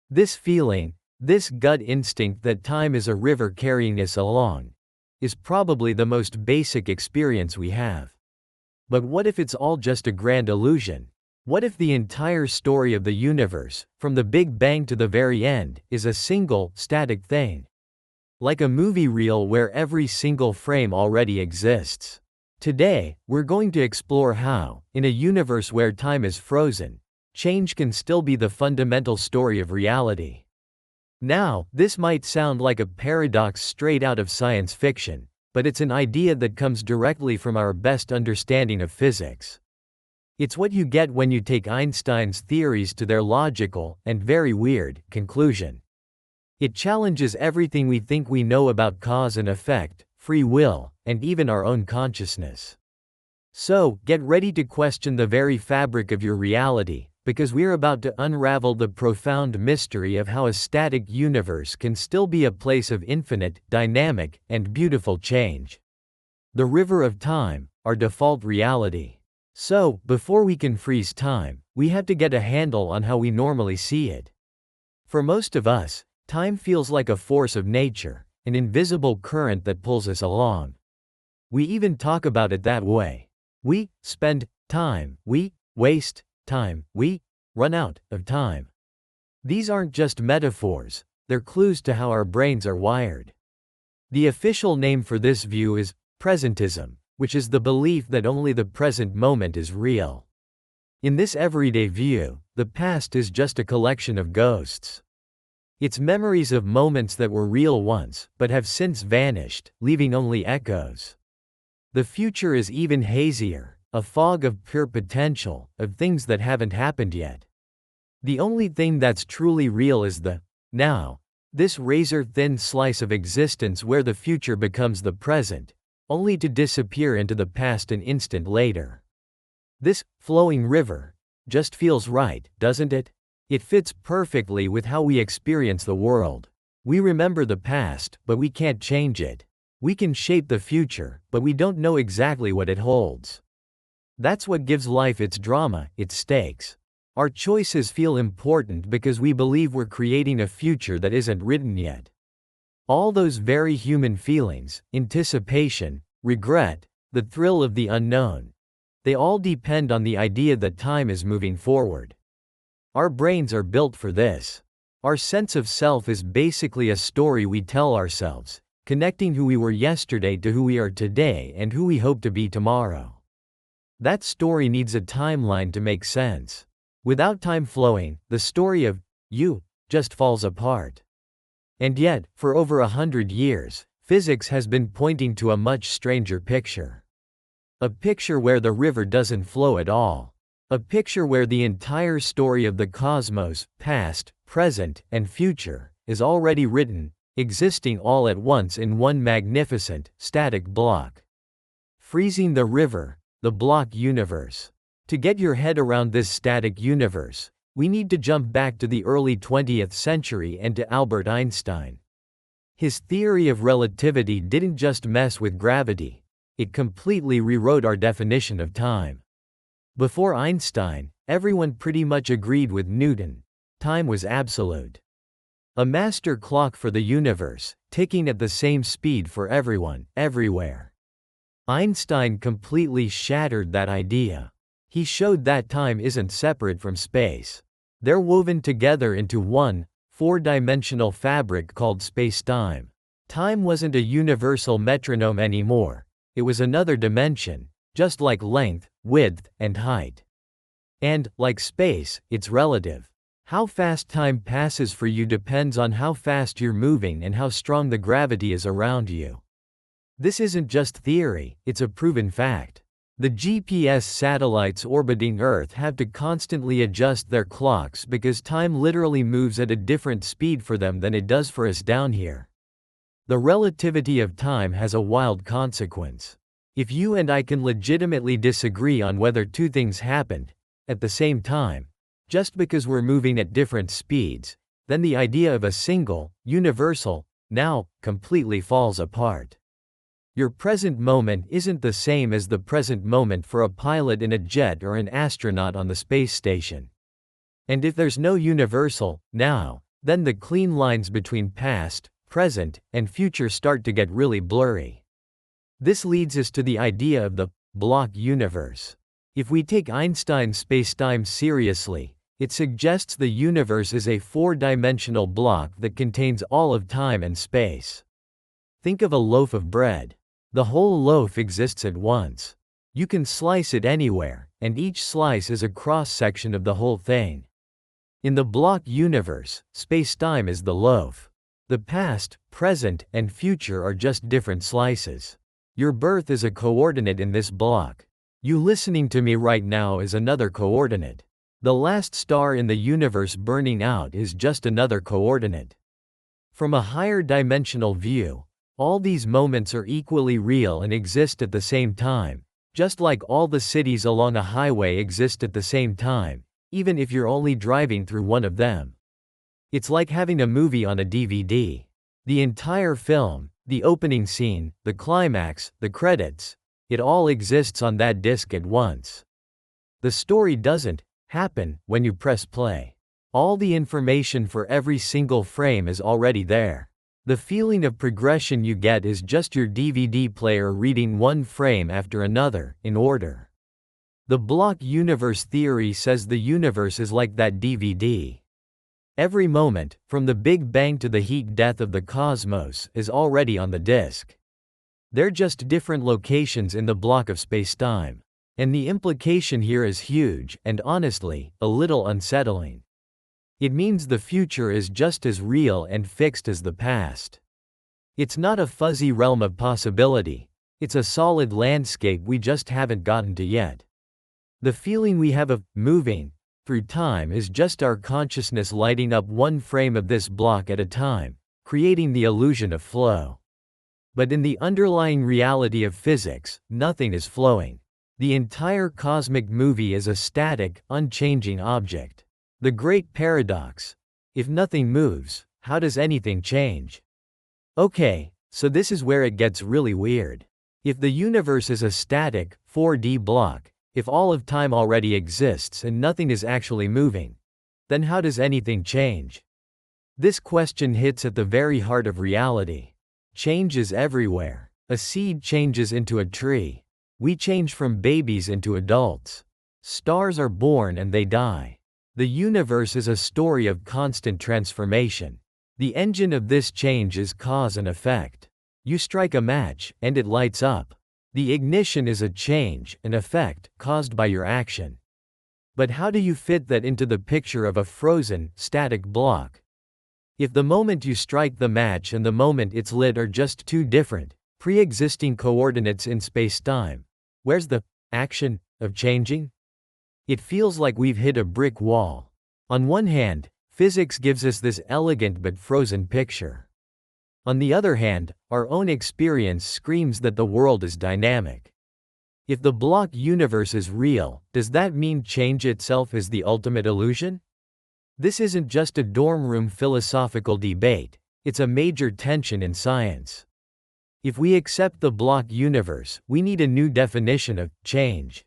This feeling, this gut instinct that time is a river carrying us along, is probably the most basic experience we have. But what if it's all just a grand illusion? What if the entire story of the universe, from the Big Bang to the very end, is a single, static thing? Like a movie reel where every single frame already exists. Today, we're going to explore how, in a universe where time is frozen, change can still be the fundamental story of reality. Now, this might sound like a paradox straight out of science fiction, but it's an idea that comes directly from our best understanding of physics. It's what you get when you take Einstein's theories to their logical, and very weird, conclusion. It challenges everything we think we know about cause and effect, free will, and even our own consciousness. So, get ready to question the very fabric of your reality, because we're about to unravel the profound mystery of how a static universe can still be a place of infinite, dynamic, and beautiful change. The river of time, our default reality. So, before we can freeze time, we have to get a handle on how we normally see it. For most of us, time feels like a force of nature, an invisible current that pulls us along. We even talk about it that way. We spend time, we waste time, we run out of time. These aren't just metaphors, they're clues to how our brains are wired. The official name for this view is presentism, which is the belief that only the present moment is real. In this everyday view, the past is just a collection of ghosts. It's memories of moments that were real once, but have since vanished, leaving only echoes. The future is even hazier, a fog of pure potential, of things that haven't happened yet. The only thing that's truly real is the now, this razor-thin slice of existence where the future becomes the present, only to disappear into the past an instant later. This flowing river just feels right, doesn't it? It fits perfectly with how we experience the world. We remember the past, but we can't change it. We can shape the future, but we don't know exactly what it holds. That's what gives life its drama, its stakes. Our choices feel important because we believe we're creating a future that isn't written yet. All those very human feelings, anticipation, regret, the thrill of the unknown, they all depend on the idea that time is moving forward. Our brains are built for this. Our sense of self is basically a story we tell ourselves, connecting who we were yesterday to who we are today and who we hope to be tomorrow. That story needs a timeline to make sense. Without time flowing, the story of you just falls apart. And yet, for over 100 years, physics has been pointing to a much stranger picture. A picture where the river doesn't flow at all. A picture where the entire story of the cosmos, past, present, and future, is already written, existing all at once in one magnificent, static block. Freezing the river, the block universe. To get your head around this static universe, we need to jump back to the early 20th century and to Albert Einstein. His theory of relativity didn't just mess with gravity, it completely rewrote our definition of time. Before Einstein, everyone pretty much agreed with Newton. Time was absolute. A master clock for the universe, ticking at the same speed for everyone, everywhere. Einstein completely shattered that idea. He showed that time isn't separate from space. They're woven together into one, four-dimensional fabric called spacetime. Time wasn't a universal metronome anymore. It was another dimension, just like length, width, and height. And, like space, it's relative. How fast time passes for you depends on how fast you're moving and how strong the gravity is around you. This isn't just theory, it's a proven fact. The GPS satellites orbiting Earth have to constantly adjust their clocks because time literally moves at a different speed for them than it does for us down here. The relativity of time has a wild consequence. If you and I can legitimately disagree on whether two things happened at the same time, just because we're moving at different speeds, then the idea of a single, universal, now, completely falls apart. Your present moment isn't the same as the present moment for a pilot in a jet or an astronaut on the space station. And if there's no universal, now, then the clean lines between past, present, and future start to get really blurry. This leads us to the idea of the block universe. If we take Einstein's spacetime seriously, it suggests the universe is a four-dimensional block that contains all of time and space. Think of a loaf of bread. The whole loaf exists at once. You can slice it anywhere, and each slice is a cross-section of the whole thing. In the block universe, space-time is the loaf. The past, present, and future are just different slices. Your birth is a coordinate in this block. You listening to me right now is another coordinate. The last star in the universe burning out is just another coordinate. From a higher dimensional view, all these moments are equally real and exist at the same time, just like all the cities along a highway exist at the same time, even if you're only driving through one of them. It's like having a movie on a DVD. The entire film, the opening scene, the climax, the credits, it all exists on that disc at once. The story doesn't happen when you press play. All the information for every single frame is already there. The feeling of progression you get is just your DVD player reading one frame after another, in order. The block universe theory says the universe is like that DVD. Every moment, from the Big Bang to the heat death of the cosmos, is already on the disk. They're just different locations in the block of spacetime. And the implication here is huge and honestly, a little unsettling. It means the future is just as real and fixed as the past. It's not a fuzzy realm of possibility, it's a solid landscape we just haven't gotten to yet. The feeling we have of moving through time is just our consciousness lighting up one frame of this block at a time, creating the illusion of flow. But in the underlying reality of physics, nothing is flowing. The entire cosmic movie is a static, unchanging object. The great paradox: if nothing moves, how does anything change? Okay, so this is where it gets really weird. If the universe is a static, 4D block, if all of time already exists and nothing is actually moving, then how does anything change? This question hits at the very heart of reality. Change is everywhere. A seed changes into a tree. We change from babies into adults. Stars are born and they die. The universe is a story of constant transformation. The engine of this change is cause and effect. You strike a match, and it lights up. The ignition is a change, an effect, caused by your action. But how do you fit that into the picture of a frozen, static block? If the moment you strike the match and the moment it's lit are just two different, pre-existing coordinates in spacetime, where's the action of changing? It feels like we've hit a brick wall. On one hand, physics gives us this elegant but frozen picture. On the other hand, our own experience screams that the world is dynamic. If the block universe is real, does that mean change itself is the ultimate illusion? This isn't just a dorm room philosophical debate, it's a major tension in science. If we accept the block universe, we need a new definition of change.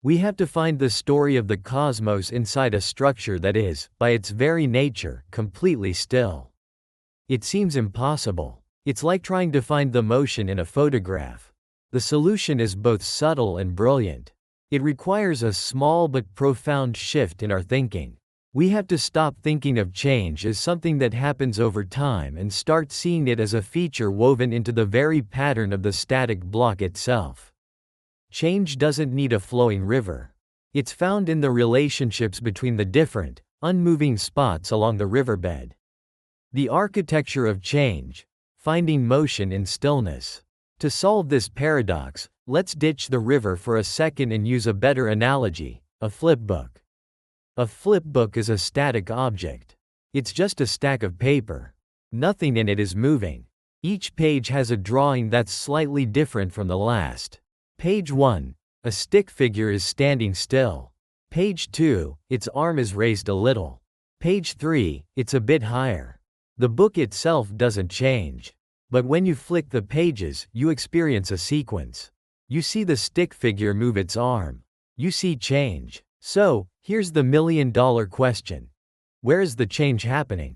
We have to find the story of the cosmos inside a structure that is, by its very nature, completely still. It seems impossible. It's like trying to find the motion in a photograph. The solution is both subtle and brilliant. It requires a small but profound shift in our thinking. We have to stop thinking of change as something that happens over time and start seeing it as a feature woven into the very pattern of the static block itself. Change doesn't need a flowing river. It's found in the relationships between the different, unmoving spots along the riverbed. The architecture of change, finding motion in stillness. To solve this paradox, let's ditch the river for a second and use a better analogy: a flipbook. A flipbook is a static object. It's just a stack of paper. Nothing in it is moving. Each page has a drawing that's slightly different from the last. Page 1, a stick figure is standing still. Page 2, its arm is raised a little. Page 3, it's a bit higher. The book itself doesn't change. But when you flick the pages, you experience a sequence. You see the stick figure move its arm. You see change. So, here's the million-dollar question. Where is the change happening?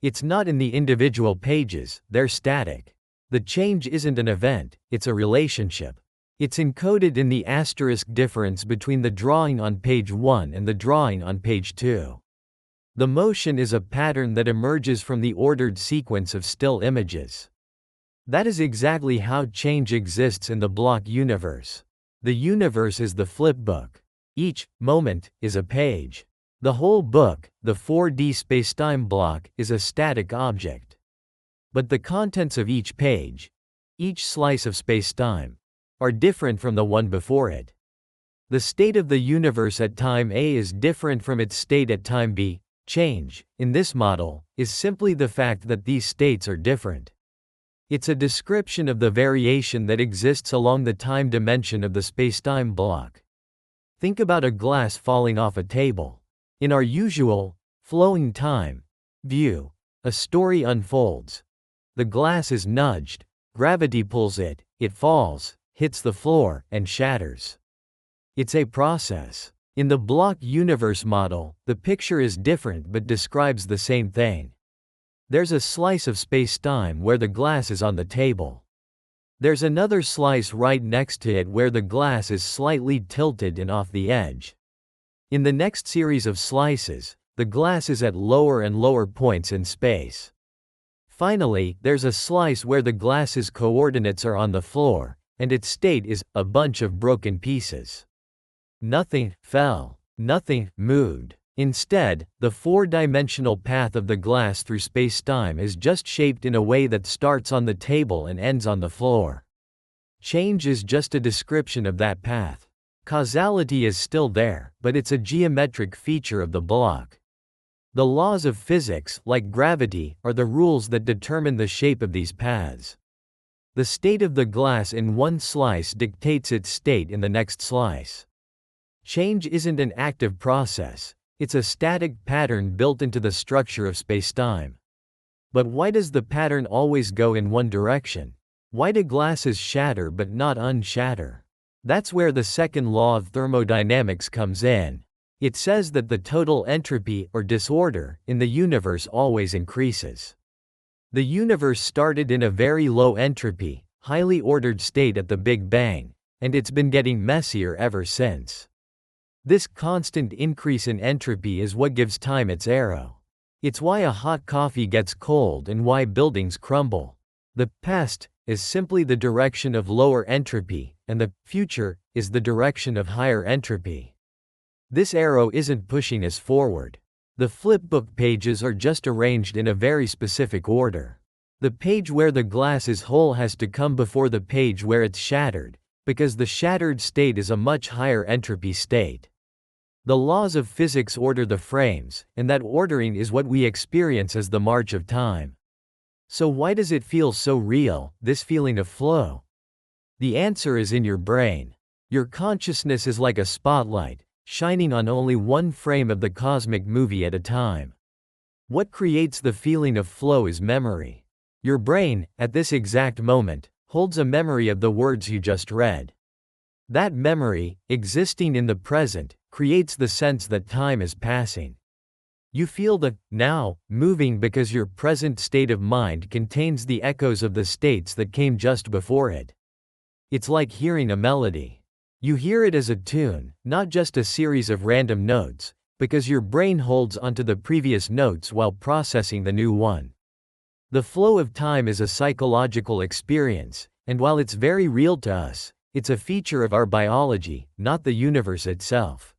It's not in the individual pages, they're static. The change isn't an event, it's a relationship. It's encoded in the asterisk difference between the drawing on page 1 and the drawing on page 2. The motion is a pattern that emerges from the ordered sequence of still images. That is exactly how change exists in the block universe. The universe is the flipbook. Each moment is a page. The whole book, the 4D spacetime block, is a static object. But the contents of each page, each slice of spacetime, are different from the one before it. The state of the universe at time A is different from its state at time B. Change, in this model, is simply the fact that these states are different. It's a description of the variation that exists along the time dimension of the spacetime block. Think about a glass falling off a table. In our usual, flowing time view, a story unfolds. The glass is nudged, gravity pulls it, it falls, hits the floor, and shatters. It's a process. In the block universe model, the picture is different but describes the same thing. There's a slice of spacetime where the glass is on the table. There's another slice right next to it where the glass is slightly tilted and off the edge. In the next series of slices, the glass is at lower and lower points in space. Finally, there's a slice where the glass's coordinates are on the floor, and its state is a bunch of broken pieces. Nothing fell. Nothing moved. Instead, the four-dimensional path of the glass through spacetime is just shaped in a way that starts on the table and ends on the floor. Change is just a description of that path. Causality is still there, but it's a geometric feature of the block. The laws of physics, like gravity, are the rules that determine the shape of these paths. The state of the glass in one slice dictates its state in the next slice. Change isn't an active process, it's a static pattern built into the structure of spacetime. But why does the pattern always go in one direction? Why do glasses shatter but not unshatter? That's where the second law of thermodynamics comes in. It says that the total entropy, or disorder, in the universe always increases. The universe started in a very low entropy, highly ordered state at the Big Bang, and it's been getting messier ever since. This constant increase in entropy is what gives time its arrow. It's why a hot coffee gets cold and why buildings crumble. The past is simply the direction of lower entropy, and the future is the direction of higher entropy. This arrow isn't pushing us forward. The flipbook pages are just arranged in a very specific order. The page where the glass is whole has to come before the page where it's shattered, because the shattered state is a much higher entropy state. The laws of physics order the frames, and that ordering is what we experience as the march of time. So why does it feel so real, this feeling of flow? The answer is in your brain. Your consciousness is like a spotlight, shining on only one frame of the cosmic movie at a time. What creates the feeling of flow is memory. Your brain, at this exact moment, holds a memory of the words you just read. That memory, existing in the present, creates the sense that time is passing. You feel the now moving because your present state of mind contains the echoes of the states that came just before it. It's like hearing a melody. You hear it as a tune, not just a series of random notes, because your brain holds onto the previous notes while processing the new one. The flow of time is a psychological experience, and while it's very real to us, it's a feature of our biology, not the universe itself.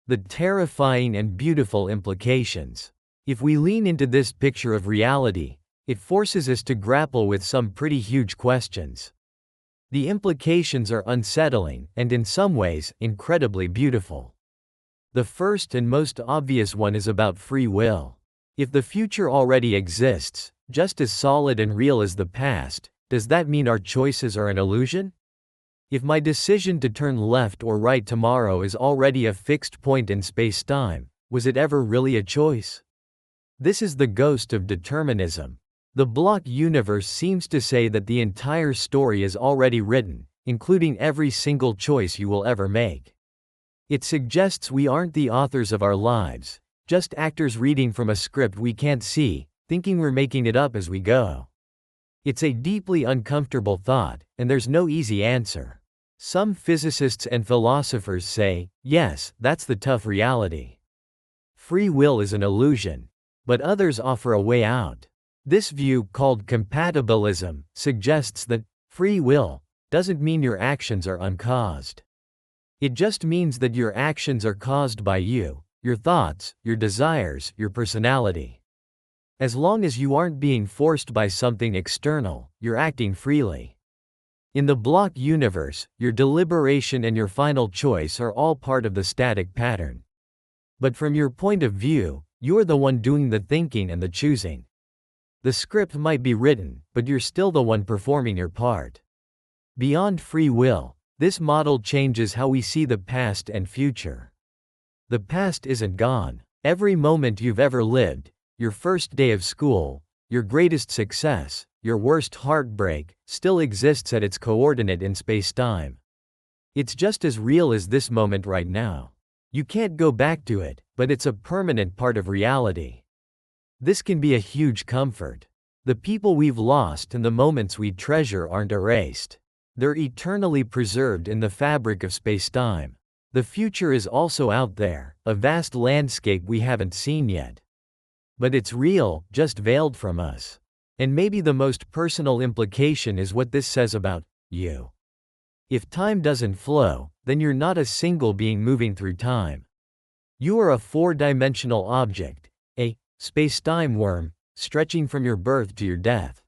The terrifying and beautiful implications. If we lean into this picture of reality, it forces us to grapple with some pretty huge questions. The implications are unsettling and, in some ways, incredibly beautiful. The first and most obvious one is about free will. If the future already exists, just as solid and real as the past, does that mean our choices are an illusion? If my decision to turn left or right tomorrow is already a fixed point in space-time, was it ever really a choice? This is the ghost of determinism. The block universe seems to say that the entire story is already written, including every single choice you will ever make. It suggests we aren't the authors of our lives, just actors reading from a script we can't see, thinking we're making it up as we go. It's a deeply uncomfortable thought, and there's no easy answer. Some physicists and philosophers say, yes, that's the tough reality. Free will is an illusion. But others offer a way out. This view, called compatibilism, suggests that free will doesn't mean your actions are uncaused. It just means that your actions are caused by you, your thoughts, your desires, your personality. As long as you aren't being forced by something external, you're acting freely. In the block universe, your deliberation and your final choice are all part of the static pattern. But from your point of view, you're the one doing the thinking and the choosing. The script might be written, but you're still the one performing your part. Beyond free will, this model changes how we see the past and future. The past isn't gone. Every moment you've ever lived, your first day of school, your greatest success, your worst heartbreak, still exists at its coordinate in space-time. It's just as real as this moment right now. You can't go back to it, but it's a permanent part of reality. This can be a huge comfort. The people we've lost and the moments we treasure aren't erased. They're eternally preserved in the fabric of space-time. The future is also out there, a vast landscape we haven't seen yet. But it's real, just veiled from us. And maybe the most personal implication is what this says about you. If time doesn't flow, then you're not a single being moving through time. You are a four-dimensional object, a spacetime worm, stretching from your birth to your death.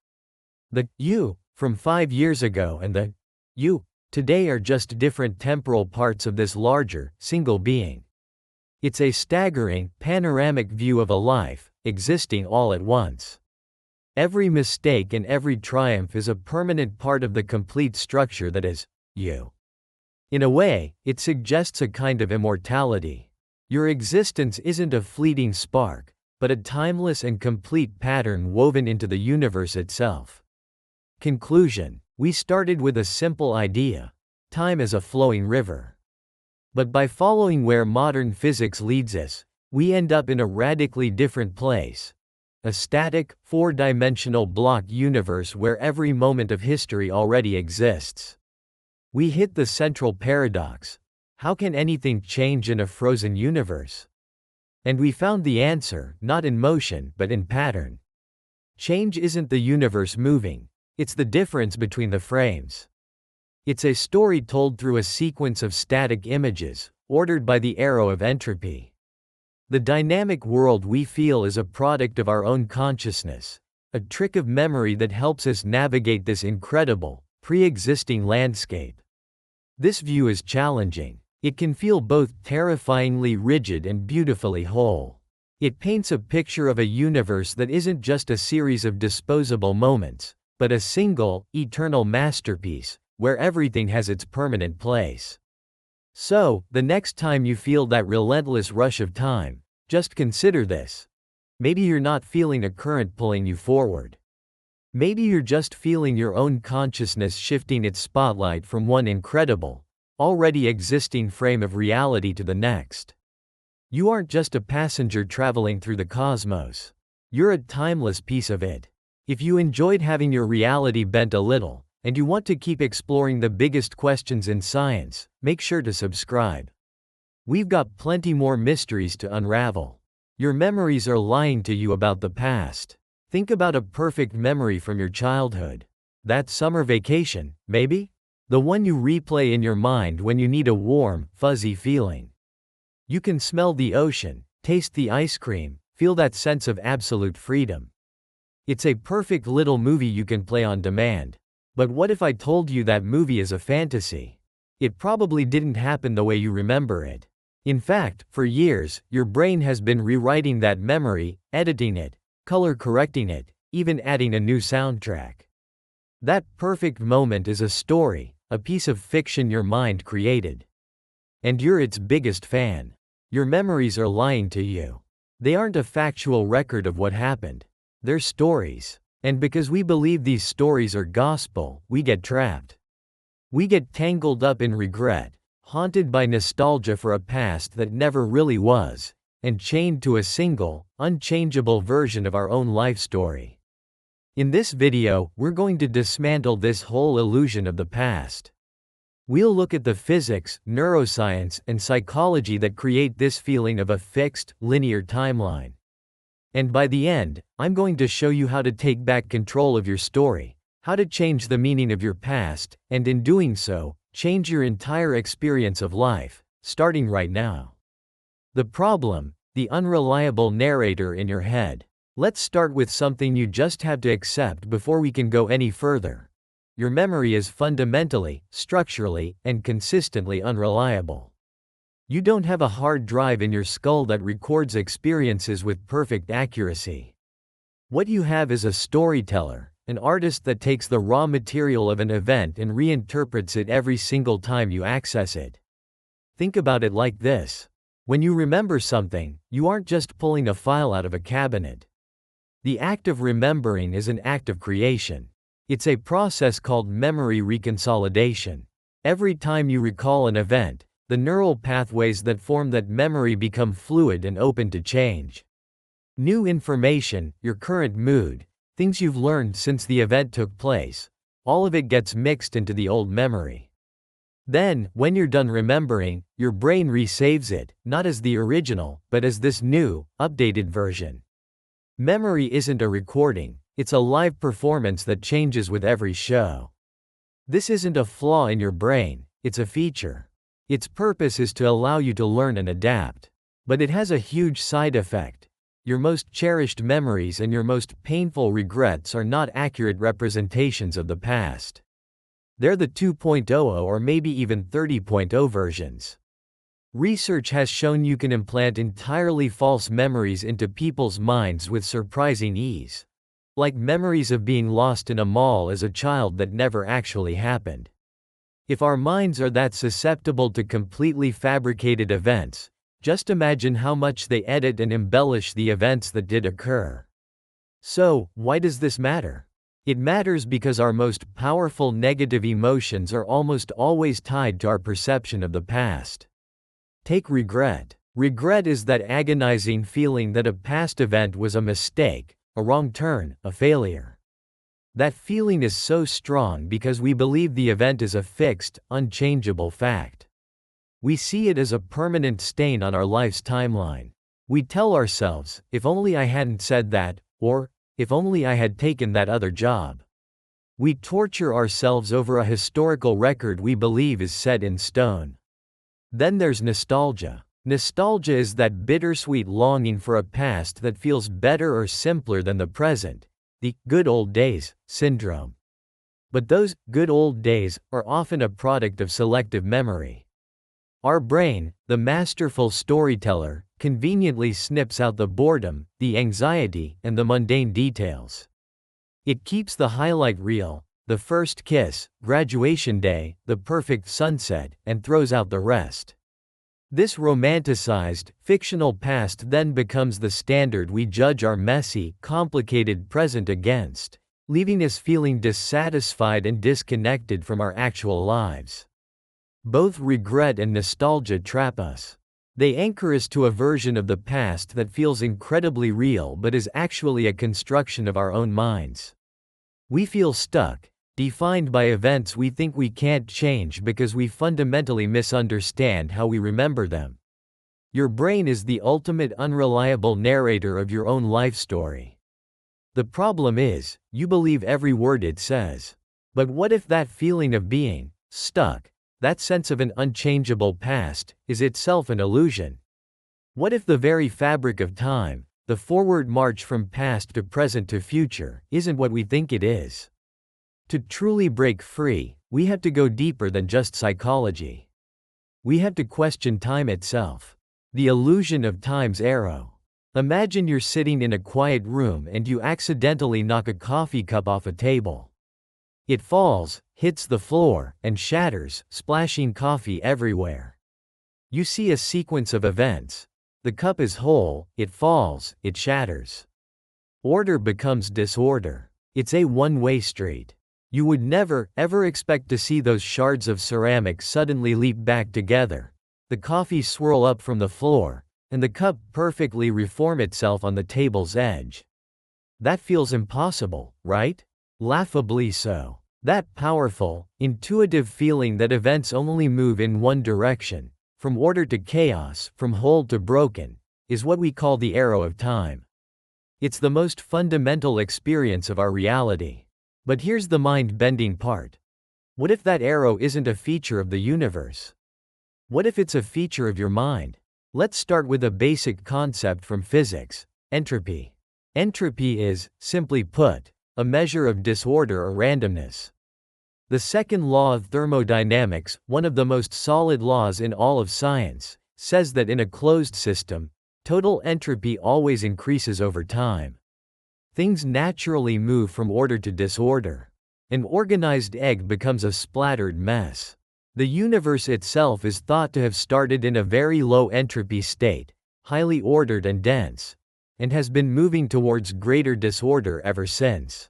The you from 5 years ago and the you today are just different temporal parts of this larger, single being. It's a staggering, panoramic view of a life, existing all at once. Every mistake and every triumph is a permanent part of the complete structure that is you. In a way, it suggests a kind of immortality. Your existence isn't a fleeting spark, but a timeless and complete pattern woven into the universe itself. Conclusion: we started with a simple idea: time as a flowing river. But by following where modern physics leads us, we end up in a radically different place. A static, four-dimensional block universe where every moment of history already exists. We hit the central paradox: how can anything change in a frozen universe? And we found the answer, not in motion, but in pattern. Change isn't the universe moving, it's the difference between the frames. It's a story told through a sequence of static images, ordered by the arrow of entropy. The dynamic world we feel is a product of our own consciousness, a trick of memory that helps us navigate this incredible, pre-existing landscape. This view is challenging. It can feel both terrifyingly rigid and beautifully whole. It paints a picture of a universe that isn't just a series of disposable moments, but a single, eternal masterpiece, where everything has its permanent place. So, the next time you feel that relentless rush of time, just consider this. Maybe you're not feeling a current pulling you forward. Maybe you're just feeling your own consciousness shifting its spotlight from one incredible, already existing frame of reality to the next. You aren't just a passenger traveling through the cosmos. You're a timeless piece of it. If you enjoyed having your reality bent a little, and you want to keep exploring the biggest questions in science, make sure to subscribe. We've got plenty more mysteries to unravel. Your memories are lying to you about the past. Think about a perfect memory from your childhood. That summer vacation, maybe? The one you replay in your mind when you need a warm, fuzzy feeling. You can smell the ocean, taste the ice cream, feel that sense of absolute freedom. It's a perfect little movie you can play on demand. But what if I told you that movie is a fantasy? It probably didn't happen the way you remember it. In fact, for years, your brain has been rewriting that memory, editing it, color correcting it, even adding a new soundtrack. That perfect moment is a story, a piece of fiction your mind created. And you're its biggest fan. Your memories are lying to you. They aren't a factual record of what happened. They're stories. And because we believe these stories are gospel, we get trapped. We get tangled up in regret, haunted by nostalgia for a past that never really was, and chained to a single, unchangeable version of our own life story. In this video, we're going to dismantle this whole illusion of the past. We'll look at the physics, neuroscience, and psychology that create this feeling of a fixed, linear timeline. And by the end, I'm going to show you how to take back control of your story, how to change the meaning of your past, and in doing so, change your entire experience of life, starting right now. The problem: the unreliable narrator in your head. Let's start with something you just have to accept before we can go any further. Your memory is fundamentally, structurally, and consistently unreliable. You don't have a hard drive in your skull that records experiences with perfect accuracy. What you have is a storyteller, an artist that takes the raw material of an event and reinterprets it every single time you access it. Think about it like this. When you remember something, you aren't just pulling a file out of a cabinet. The act of remembering is an act of creation. It's a process called memory reconsolidation. Every time you recall an event, the neural pathways that form that memory become fluid and open to change. New information, your current mood, things you've learned since the event took place, all of it gets mixed into the old memory. Then, when you're done remembering, your brain resaves it, not as the original, but as this new, updated version. Memory isn't a recording, it's a live performance that changes with every show. This isn't a flaw in your brain, it's a feature. Its purpose is to allow you to learn and adapt. But it has a huge side effect. Your most cherished memories and your most painful regrets are not accurate representations of the past. They're the 2.0 or maybe even 30.0 versions. Research has shown you can implant entirely false memories into people's minds with surprising ease. Like memories of being lost in a mall as a child that never actually happened. If our minds are that susceptible to completely fabricated events, just imagine how much they edit and embellish the events that did occur. So, why does this matter? It matters because our most powerful negative emotions are almost always tied to our perception of the past. Take regret. Regret is that agonizing feeling that a past event was a mistake, a wrong turn, a failure. That feeling is so strong because we believe the event is a fixed, unchangeable fact. We see it as a permanent stain on our life's timeline. We tell ourselves, if only I hadn't said that, or, if only I had taken that other job. We torture ourselves over a historical record we believe is set in stone. Then there's nostalgia. Nostalgia is that bittersweet longing for a past that feels better or simpler than the present, the good old days syndrome. But those good old days are often a product of selective memory. Our brain, the masterful storyteller, conveniently snips out the boredom, the anxiety, and the mundane details. It keeps the highlight reel, the first kiss, graduation day, the perfect sunset, and throws out the rest. This romanticized, fictional past then becomes the standard we judge our messy, complicated present against, leaving us feeling dissatisfied and disconnected from our actual lives. Both regret and nostalgia trap us. They anchor us to a version of the past that feels incredibly real but is actually a construction of our own minds. We feel stuck, defined by events we think we can't change because we fundamentally misunderstand how we remember them. Your brain is the ultimate unreliable narrator of your own life story. The problem is, you believe every word it says. But what if that feeling of being stuck, that sense of an unchangeable past, is itself an illusion? What if the very fabric of time, the forward march from past to present to future, isn't what we think it is? To truly break free, we have to go deeper than just psychology. We have to question time itself. The illusion of time's arrow. Imagine you're sitting in a quiet room and you accidentally knock a coffee cup off a table. It falls, hits the floor, and shatters, splashing coffee everywhere. You see a sequence of events. The cup is whole, it falls, it shatters. Order becomes disorder. It's a one-way street. You would never, ever expect to see those shards of ceramic suddenly leap back together, the coffee swirl up from the floor, and the cup perfectly reform itself on the table's edge. That feels impossible, right? Laughably so. That powerful, intuitive feeling that events only move in one direction, from order to chaos, from whole to broken, is what we call the arrow of time. It's the most fundamental experience of our reality. But here's the mind-bending part. What if that arrow isn't a feature of the universe? What if it's a feature of your mind? Let's start with a basic concept from physics: entropy. Entropy is, simply put, a measure of disorder or randomness. The second law of thermodynamics, one of the most solid laws in all of science, says that in a closed system, total entropy always increases over time. Things naturally move from order to disorder. An organized egg becomes a splattered mess. The universe itself is thought to have started in a very low entropy state, highly ordered and dense, and has been moving towards greater disorder ever since.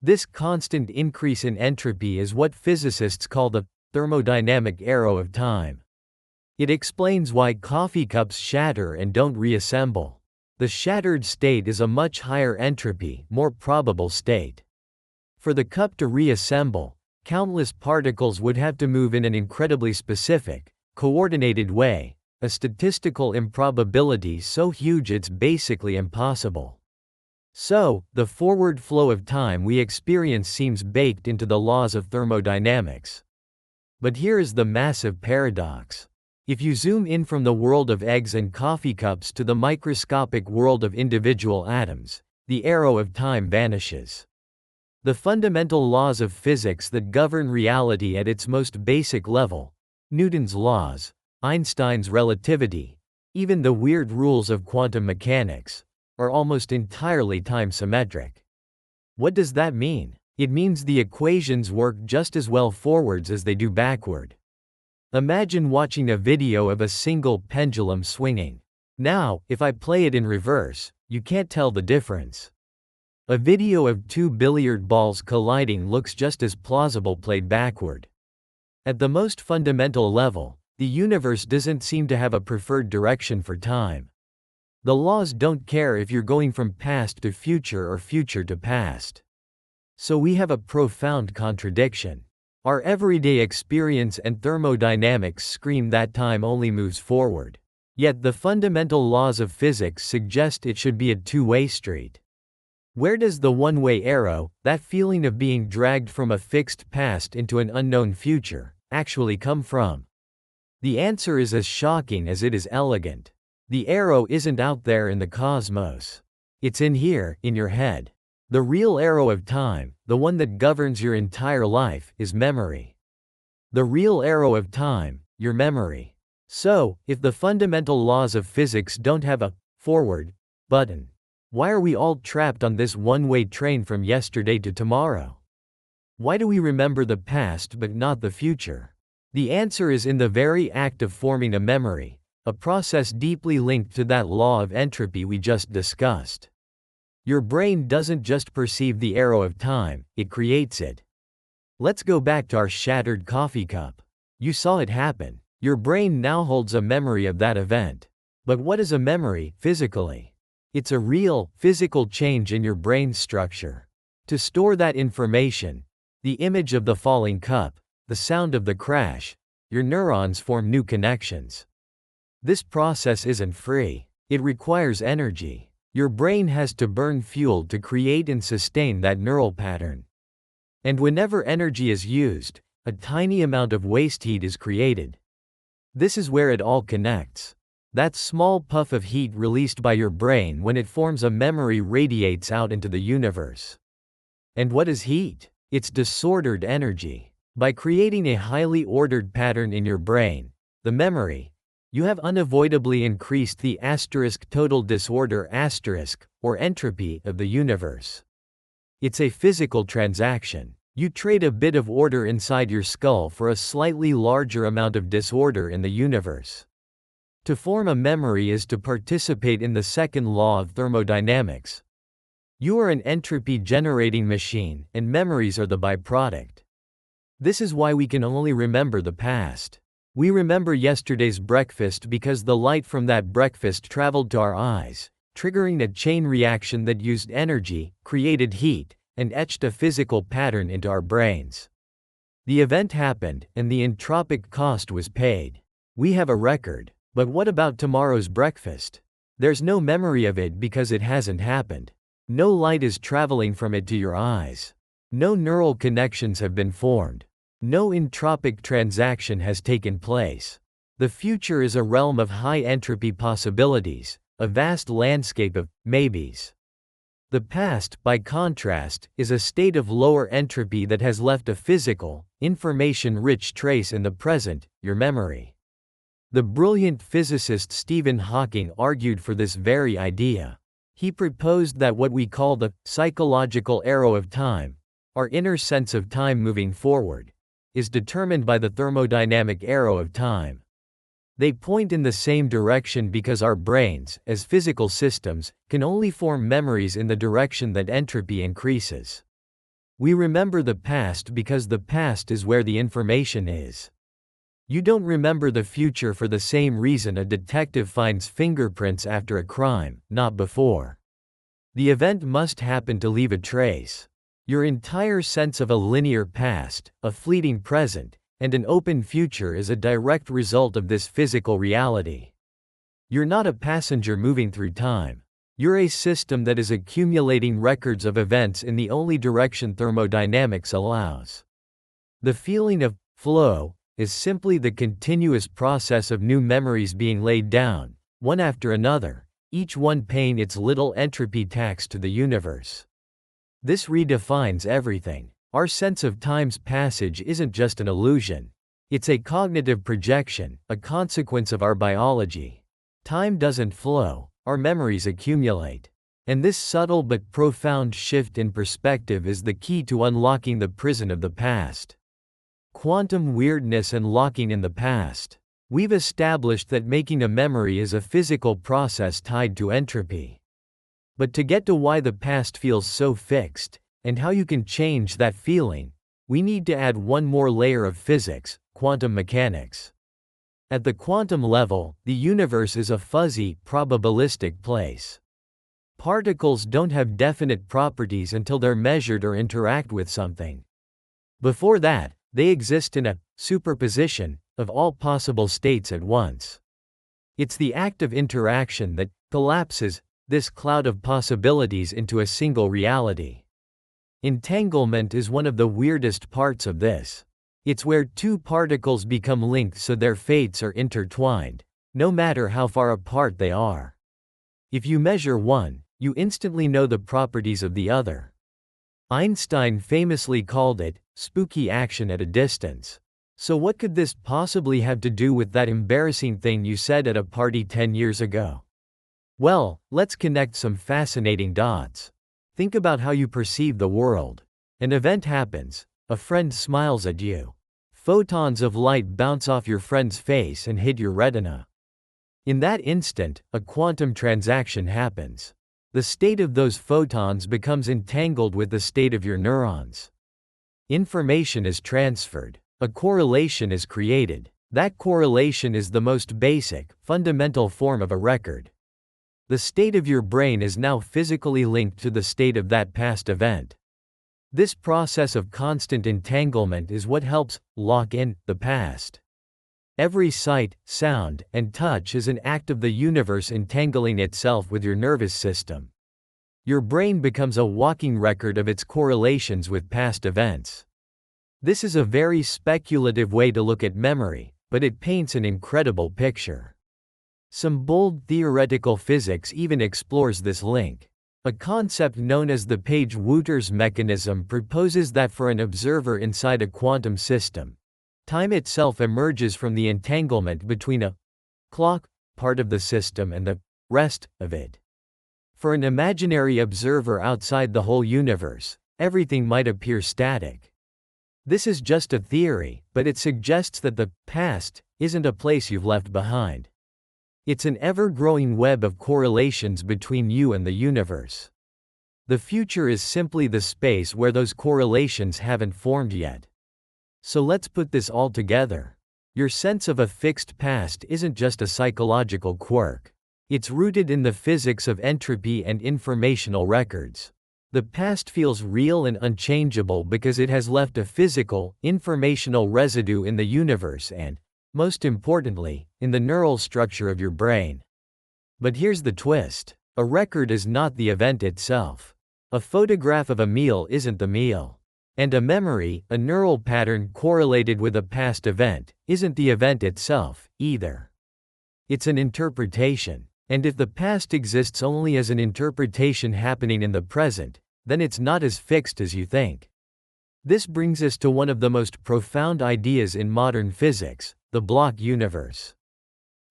This constant increase in entropy is what physicists call the thermodynamic arrow of time. It explains why coffee cups shatter and don't reassemble. The shattered state is a much higher entropy, more probable state. For the cup to reassemble, countless particles would have to move in an incredibly specific, coordinated way, a statistical improbability so huge it's basically impossible. So, the forward flow of time we experience seems baked into the laws of thermodynamics. But here is the massive paradox. If you zoom in from the world of eggs and coffee cups to the microscopic world of individual atoms, the arrow of time vanishes. The fundamental laws of physics that govern reality at its most basic level, Newton's laws, Einstein's relativity, even the weird rules of quantum mechanics, are almost entirely time-symmetric. What does that mean? It means the equations work just as well forwards as they do backward. Imagine watching a video of a single pendulum swinging. Now, if I play it in reverse, you can't tell the difference. A video of two billiard balls colliding looks just as plausible played backward. At the most fundamental level, the universe doesn't seem to have a preferred direction for time. The laws don't care if you're going from past to future or future to past. So we have a profound contradiction. Our everyday experience and thermodynamics scream that time only moves forward. Yet the fundamental laws of physics suggest it should be a two-way street. Where does the one-way arrow, that feeling of being dragged from a fixed past into an unknown future, actually come from? The answer is as shocking as it is elegant. The arrow isn't out there in the cosmos. It's in here, in your head. The real arrow of time, the one that governs your entire life, is memory. The real arrow of time, your memory. So, if the fundamental laws of physics don't have a forward button, why are we all trapped on this one-way train from yesterday to tomorrow? Why do we remember the past but not the future? The answer is in the very act of forming a memory, a process deeply linked to that law of entropy we just discussed. Your brain doesn't just perceive the arrow of time, it creates it. Let's go back to our shattered coffee cup. You saw it happen. Your brain now holds a memory of that event. But what is a memory, physically? It's a real, physical change in your brain's structure. To store that information, the image of the falling cup, the sound of the crash, your neurons form new connections. This process isn't free. It requires energy. Your brain has to burn fuel to create and sustain that neural pattern. And whenever energy is used, a tiny amount of waste heat is created. This is where it all connects. That small puff of heat released by your brain when it forms a memory radiates out into the universe. And what is heat? It's disordered energy. By creating a highly ordered pattern in your brain, the memory, you have unavoidably increased the total disorder or entropy of the universe. It's a physical transaction. You trade a bit of order inside your skull for a slightly larger amount of disorder in the universe. To form a memory is to participate in the second law of thermodynamics. You are an entropy-generating machine, and memories are the byproduct. This is why we can only remember the past. We remember yesterday's breakfast because the light from that breakfast traveled to our eyes, triggering a chain reaction that used energy, created heat, and etched a physical pattern into our brains. The event happened, and the entropic cost was paid. We have a record. But what about tomorrow's breakfast? There's no memory of it because it hasn't happened. No light is traveling from it to your eyes. No neural connections have been formed. No entropic transaction has taken place. The future is a realm of high entropy possibilities, a vast landscape of maybes. The past, by contrast, is a state of lower entropy that has left a physical, information-rich trace in the present, your memory. The brilliant physicist Stephen Hawking argued for this very idea. He proposed that what we call the psychological arrow of time, our inner sense of time moving forward, is determined by the thermodynamic arrow of time. They point in the same direction because our brains, as physical systems, can only form memories in the direction that entropy increases. We remember the past because the past is where the information is. You don't remember the future for the same reason a detective finds fingerprints after a crime, not before. The event must happen to leave a trace. Your entire sense of a linear past, a fleeting present, and an open future is a direct result of this physical reality. You're not a passenger moving through time. You're a system that is accumulating records of events in the only direction thermodynamics allows. The feeling of flow, is simply the continuous process of new memories being laid down, one after another, each one paying its little entropy tax to the universe. This redefines everything. Our sense of time's passage isn't just an illusion. It's a cognitive projection, a consequence of our biology. Time doesn't flow, our memories accumulate. And this subtle but profound shift in perspective is the key to unlocking the prison of the past. Quantum weirdness and locking in the past. We've established that making a memory is a physical process tied to entropy. But to get to why the past feels so fixed, and how you can change that feeling, we need to add one more layer of physics: quantum mechanics. At the quantum level, the universe is a fuzzy, probabilistic place. Particles don't have definite properties until they're measured or interact with something. Before that, they exist in a superposition of all possible states at once. It's the act of interaction that collapses this cloud of possibilities into a single reality. Entanglement is one of the weirdest parts of this. It's where two particles become linked so their fates are intertwined, no matter how far apart they are. If you measure one, you instantly know the properties of the other. Einstein famously called it spooky action at a distance. So what could this possibly have to do with that embarrassing thing you said at a party 10 years ago? Well, let's connect some fascinating dots. Think about how you perceive the world. An event happens, a friend smiles at you. Photons of light bounce off your friend's face and hit your retina. In that instant, a quantum transaction happens. The state of those photons becomes entangled with the state of your neurons. Information is transferred. A correlation is created. That correlation is the most basic, fundamental form of a record. The state of your brain is now physically linked to the state of that past event. This process of constant entanglement is what helps lock in the past. Every sight, sound, and touch is an act of the universe entangling itself with your nervous system. Your brain becomes a walking record of its correlations with past events. This is a very speculative way to look at memory, but it paints an incredible picture. Some bold theoretical physics even explores this link. A concept known as the Page-Wouters mechanism proposes that for an observer inside a quantum system, time itself emerges from the entanglement between a clock part of the system and the rest of it. For an imaginary observer outside the whole universe, everything might appear static. This is just a theory, but it suggests that the past isn't a place you've left behind. It's an ever-growing web of correlations between you and the universe. The future is simply the space where those correlations haven't formed yet. So let's put this all together. Your sense of a fixed past isn't just a psychological quirk. It's rooted in the physics of entropy and informational records. The past feels real and unchangeable because it has left a physical, informational residue in the universe and, most importantly, in the neural structure of your brain. But here's the twist. A record is not the event itself. A photograph of a meal isn't the meal. And a memory, a neural pattern correlated with a past event, isn't the event itself, either. It's an interpretation. And if the past exists only as an interpretation happening in the present, then it's not as fixed as you think. This brings us to one of the most profound ideas in modern physics, the block universe.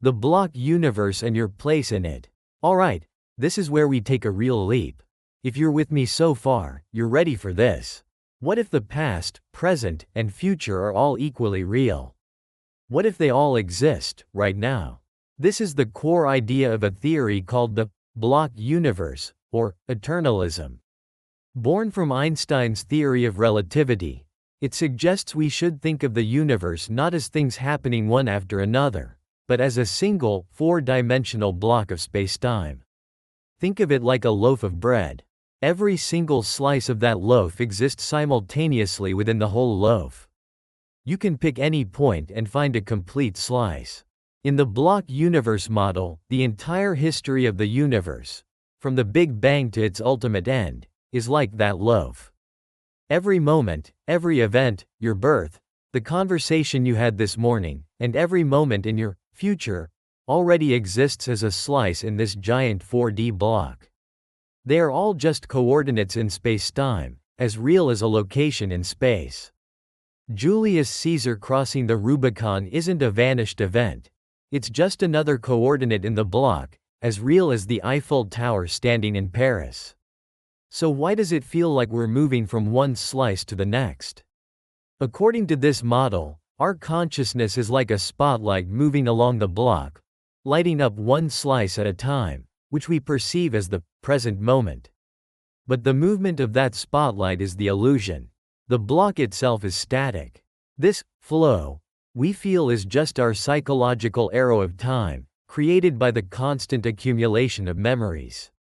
The block universe and your place in it. Alright, this is where we take a real leap. If you're with me so far, you're ready for this. What if the past, present, and future are all equally real? What if they all exist, right now? This is the core idea of a theory called the block universe, or eternalism. Born from Einstein's theory of relativity, it suggests we should think of the universe not as things happening one after another, but as a single, four-dimensional block of spacetime. Think of it like a loaf of bread. Every single slice of that loaf exists simultaneously within the whole loaf. You can pick any point and find a complete slice. In the block universe model, the entire history of the universe, from the Big Bang to its ultimate end, is like that loaf. Every moment, every event, your birth, The conversation you had this morning, and every moment in your future, already exists as a slice in this giant 4D block. They are all just coordinates in spacetime, as real as a location in space. Julius Caesar crossing the Rubicon isn't a vanished event. It's just another coordinate in the block, as real as the Eiffel Tower standing in Paris. So why does it feel like we're moving from one slice to the next? According to this model, our consciousness is like a spotlight moving along the block, lighting up one slice at a time, which we perceive as the present moment. But the movement of that spotlight is the illusion. The block itself is static. This flow we feel is just our psychological arrow of time, created by the constant accumulation of memories.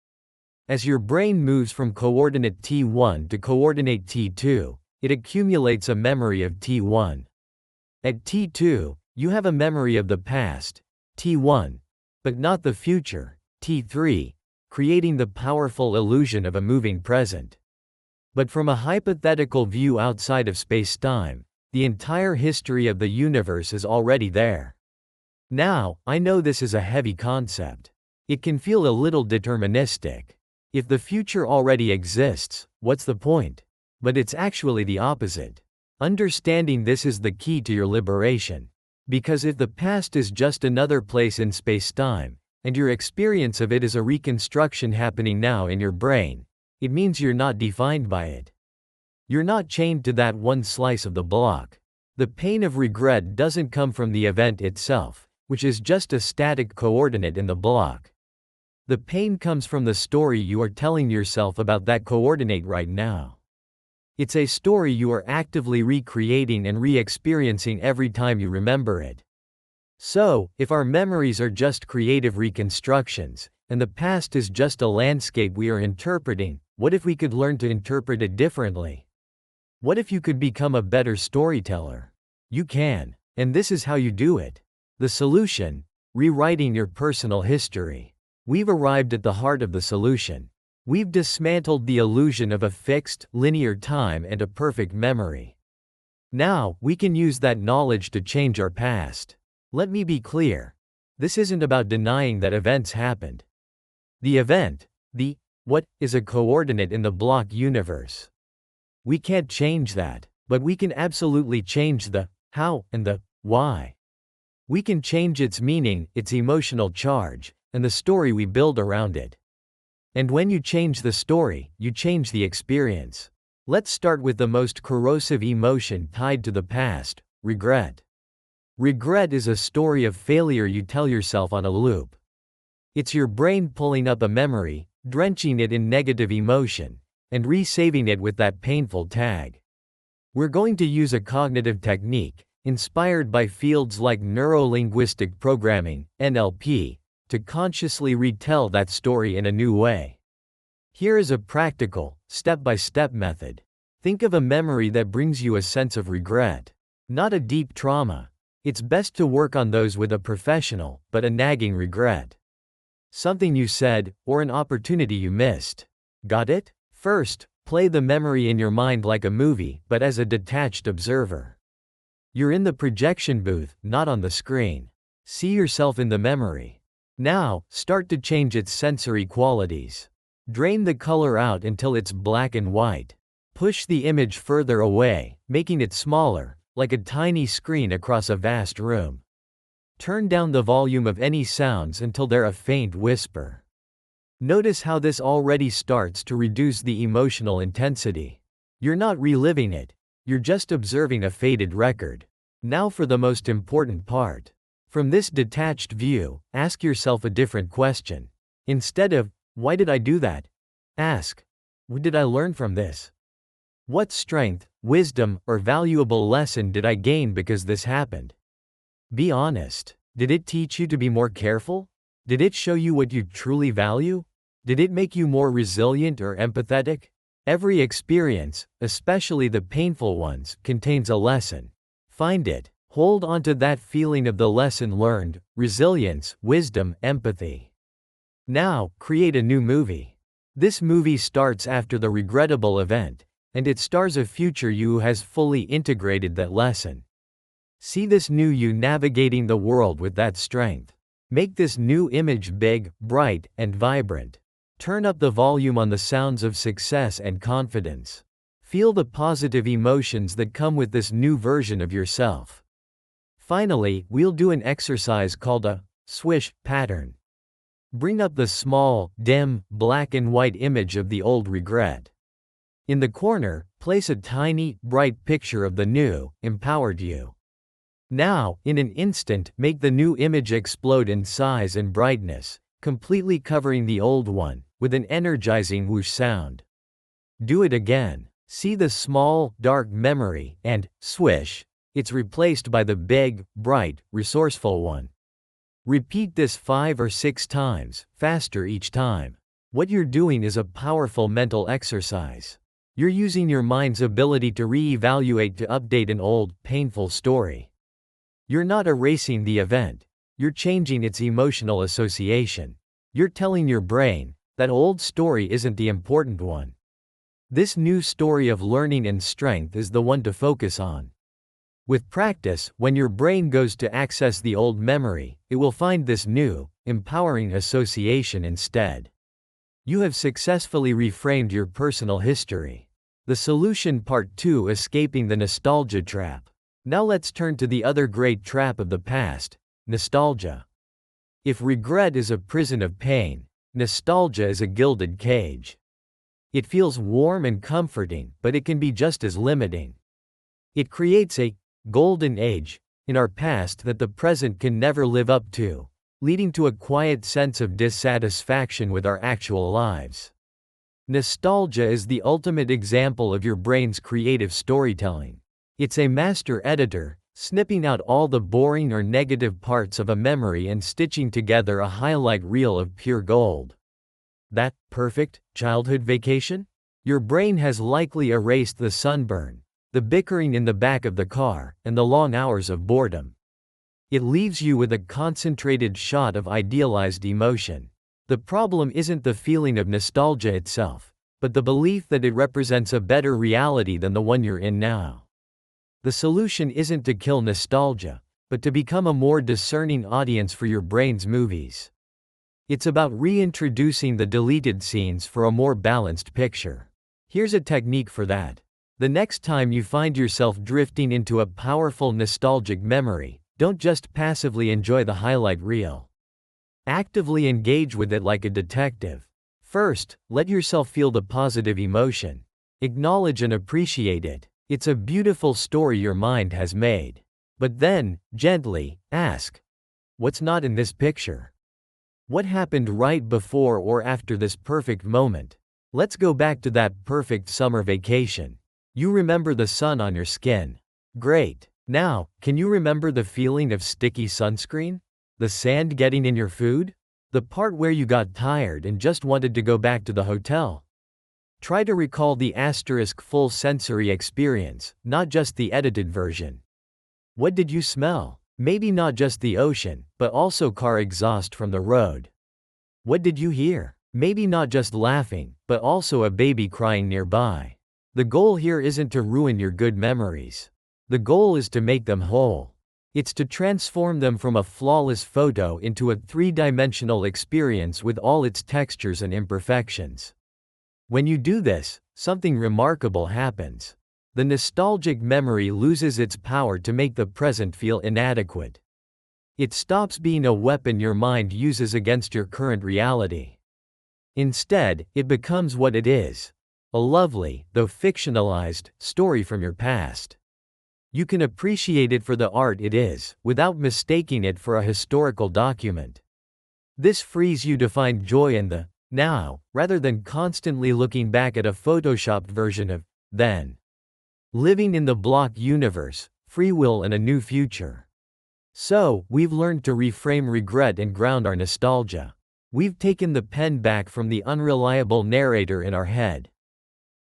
As your brain moves from coordinate T1 to coordinate T2, it accumulates a memory of T1. At T2, you have a memory of the past, T1, but not the future, T3, creating the powerful illusion of a moving present. But from a hypothetical view outside of spacetime, the entire history of the universe is already there. Now, I know this is a heavy concept. It can feel a little deterministic. If the future already exists, what's the point? But it's actually the opposite. Understanding this is the key to your liberation. Because if the past is just another place in spacetime, and your experience of it is a reconstruction happening now in your brain, it means you're not defined by it. You're not chained to that one slice of the block. The pain of regret doesn't come from the event itself, which is just a static coordinate in the block. The pain comes from the story you are telling yourself about that coordinate right now. It's a story you are actively recreating and re-experiencing every time you remember it. So, if our memories are just creative reconstructions, and the past is just a landscape we are interpreting, what if we could learn to interpret it differently? What if you could become a better storyteller? You can, and this is how you do it. The solution: rewriting your personal history. We've arrived at the heart of the solution. We've dismantled the illusion of a fixed, linear time and a perfect memory. Now, we can use that knowledge to change our past. Let me be clear. This isn't about denying that events happened. The event, the what, is a coordinate in the block universe. We can't change that, but we can absolutely change the how and the why. We can change its meaning, its emotional charge, and the story we build around it. And when you change the story, you change the experience. Let's start with the most corrosive emotion tied to the past: regret. Regret is a story of failure you tell yourself on a loop. It's your brain pulling up a memory, drenching it in negative emotion, and resaving it with that painful tag. We're going to use a cognitive technique, inspired by fields like neuro-linguistic programming, NLP, to consciously retell that story in a new way. Here is a practical, step-by-step method. Think of a memory that brings you a sense of regret. Not a deep trauma. It's best to work on those with a professional, but a nagging regret. Something you said, or an opportunity you missed. Got it? First, play the memory in your mind like a movie, but as a detached observer. You're in the projection booth, not on the screen. See yourself in the memory. Now, start to change its sensory qualities. Drain the color out until it's black and white. Push the image further away, making it smaller, like a tiny screen across a vast room. Turn down the volume of any sounds until they're a faint whisper. Notice how this already starts to reduce the emotional intensity. You're not reliving it, you're just observing a faded record. Now for the most important part. From this detached view, ask yourself a different question. Instead of, "Why did I do that?" ask, "What did I learn from this? What strength, wisdom, or valuable lesson did I gain because this happened?" Be honest. Did it teach you to be more careful? Did it show you what you truly value? Did it make you more resilient or empathetic? Every experience, especially the painful ones, contains a lesson. Find it. Hold on to that feeling of the lesson learned: resilience, wisdom, empathy. Now, create a new movie. This movie starts after the regrettable event, and it stars a future you who has fully integrated that lesson. See this new you navigating the world with that strength. Make this new image big, bright, and vibrant. Turn up the volume on the sounds of success and confidence. Feel the positive emotions that come with this new version of yourself. Finally, we'll do an exercise called a swish pattern. Bring up the small, dim, black and white image of the old regret. In the corner, place a tiny, bright picture of the new, empowered you. Now, in an instant, make the new image explode in size and brightness, completely covering the old one, with an energizing whoosh sound. Do it again. See the small, dark memory, and swish, it's replaced by the big, bright, resourceful one. Repeat this 5 or 6 times, faster each time. What you're doing is a powerful mental exercise. You're using your mind's ability to re-evaluate to update an old, painful story. You're not erasing the event. You're changing its emotional association. You're telling your brain, that old story isn't the important one. This new story of learning and strength is the one to focus on. With practice, when your brain goes to access the old memory, it will find this new, empowering association instead. You have successfully reframed your personal history. The solution part 2: escaping the nostalgia trap. Now let's turn to the other great trap of the past, nostalgia. If regret is a prison of pain, nostalgia is a gilded cage. It feels warm and comforting, but it can be just as limiting. It creates a golden age in our past that the present can never live up to, leading to a quiet sense of dissatisfaction with our actual lives. Nostalgia is the ultimate example of your brain's creative storytelling. It's a master editor, snipping out all the boring or negative parts of a memory and stitching together a highlight reel of pure gold. That perfect childhood vacation? Your brain has likely erased the sunburn, the bickering in the back of the car, and the long hours of boredom. It leaves you with a concentrated shot of idealized emotion. The problem isn't the feeling of nostalgia itself, but the belief that it represents a better reality than the one you're in now. The solution isn't to kill nostalgia, but to become a more discerning audience for your brain's movies. It's about reintroducing the deleted scenes for a more balanced picture. Here's a technique for that. The next time you find yourself drifting into a powerful nostalgic memory, don't just passively enjoy the highlight reel. Actively engage with it like a detective. First, let yourself feel the positive emotion. Acknowledge and appreciate it. It's a beautiful story your mind has made. But then, gently, ask, what's not in this picture? What happened right before or after this perfect moment? Let's go back to that perfect summer vacation. You remember the sun on your skin. Great. Now, can you remember the feeling of sticky sunscreen? The sand getting in your food? The part where you got tired and just wanted to go back to the hotel? Try to recall the full sensory experience, not just the edited version. What did you smell? Maybe not just the ocean, but also car exhaust from the road. What did you hear? Maybe not just laughing, but also a baby crying nearby. The goal here isn't to ruin your good memories. The goal is to make them whole. It's to transform them from a flawless photo into a 3-dimensional experience with all its textures and imperfections. When you do this, something remarkable happens. The nostalgic memory loses its power to make the present feel inadequate. It stops being a weapon your mind uses against your current reality. Instead, it becomes what it is: a lovely, though fictionalized, story from your past. You can appreciate it for the art it is, without mistaking it for a historical document. This frees you to find joy in the now, rather than constantly looking back at a photoshopped version of then. Living in the block universe, free will and a new future. So, we've learned to reframe regret and ground our nostalgia. We've taken the pen back from the unreliable narrator in our head.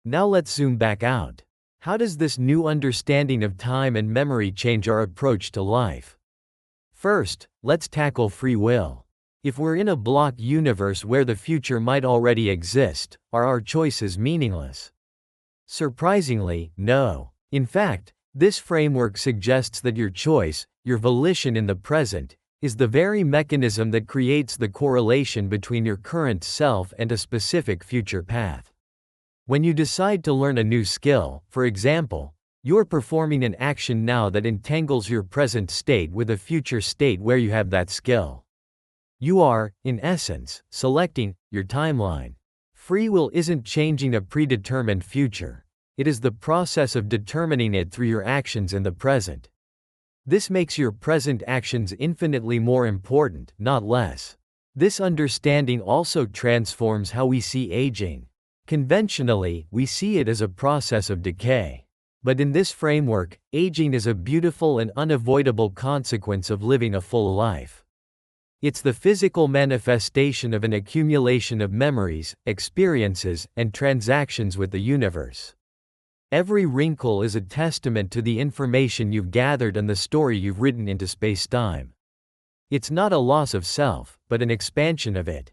Now let's zoom back out. How does this new understanding of time and memory change our approach to life? First, let's tackle free will. If we're in a block universe where the future might already exist, are our choices meaningless? Surprisingly, no. In fact, This framework suggests that your choice, your volition in the present, is the very mechanism that creates the correlation between your current self and a specific future path. When you decide to learn a new skill, for example, you're performing an action now that entangles your present state with a future state where you have that skill. You are, in essence, selecting your timeline. Free will isn't changing a predetermined future. It is the process of determining it through your actions in the present. This makes your present actions infinitely more important, not less. This understanding also transforms how we see aging. Conventionally, we see it as a process of decay. But in this framework, aging is a beautiful and unavoidable consequence of living a full life. It's the physical manifestation of an accumulation of memories, experiences, and transactions with the universe. Every wrinkle is a testament to the information you've gathered and the story you've written into spacetime. It's not a loss of self, but an expansion of it.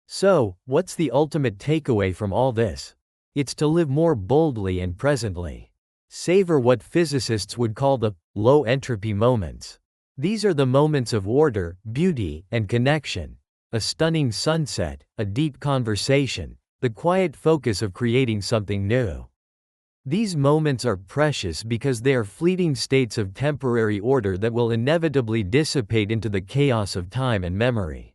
So, what's the ultimate takeaway from all this? It's to live more boldly and presently. Savor what physicists would call the low-entropy moments. These are the moments of order, beauty, and connection. A stunning sunset, a deep conversation, the quiet focus of creating something new. These moments are precious because they are fleeting states of temporary order that will inevitably dissipate into the chaos of time and memory.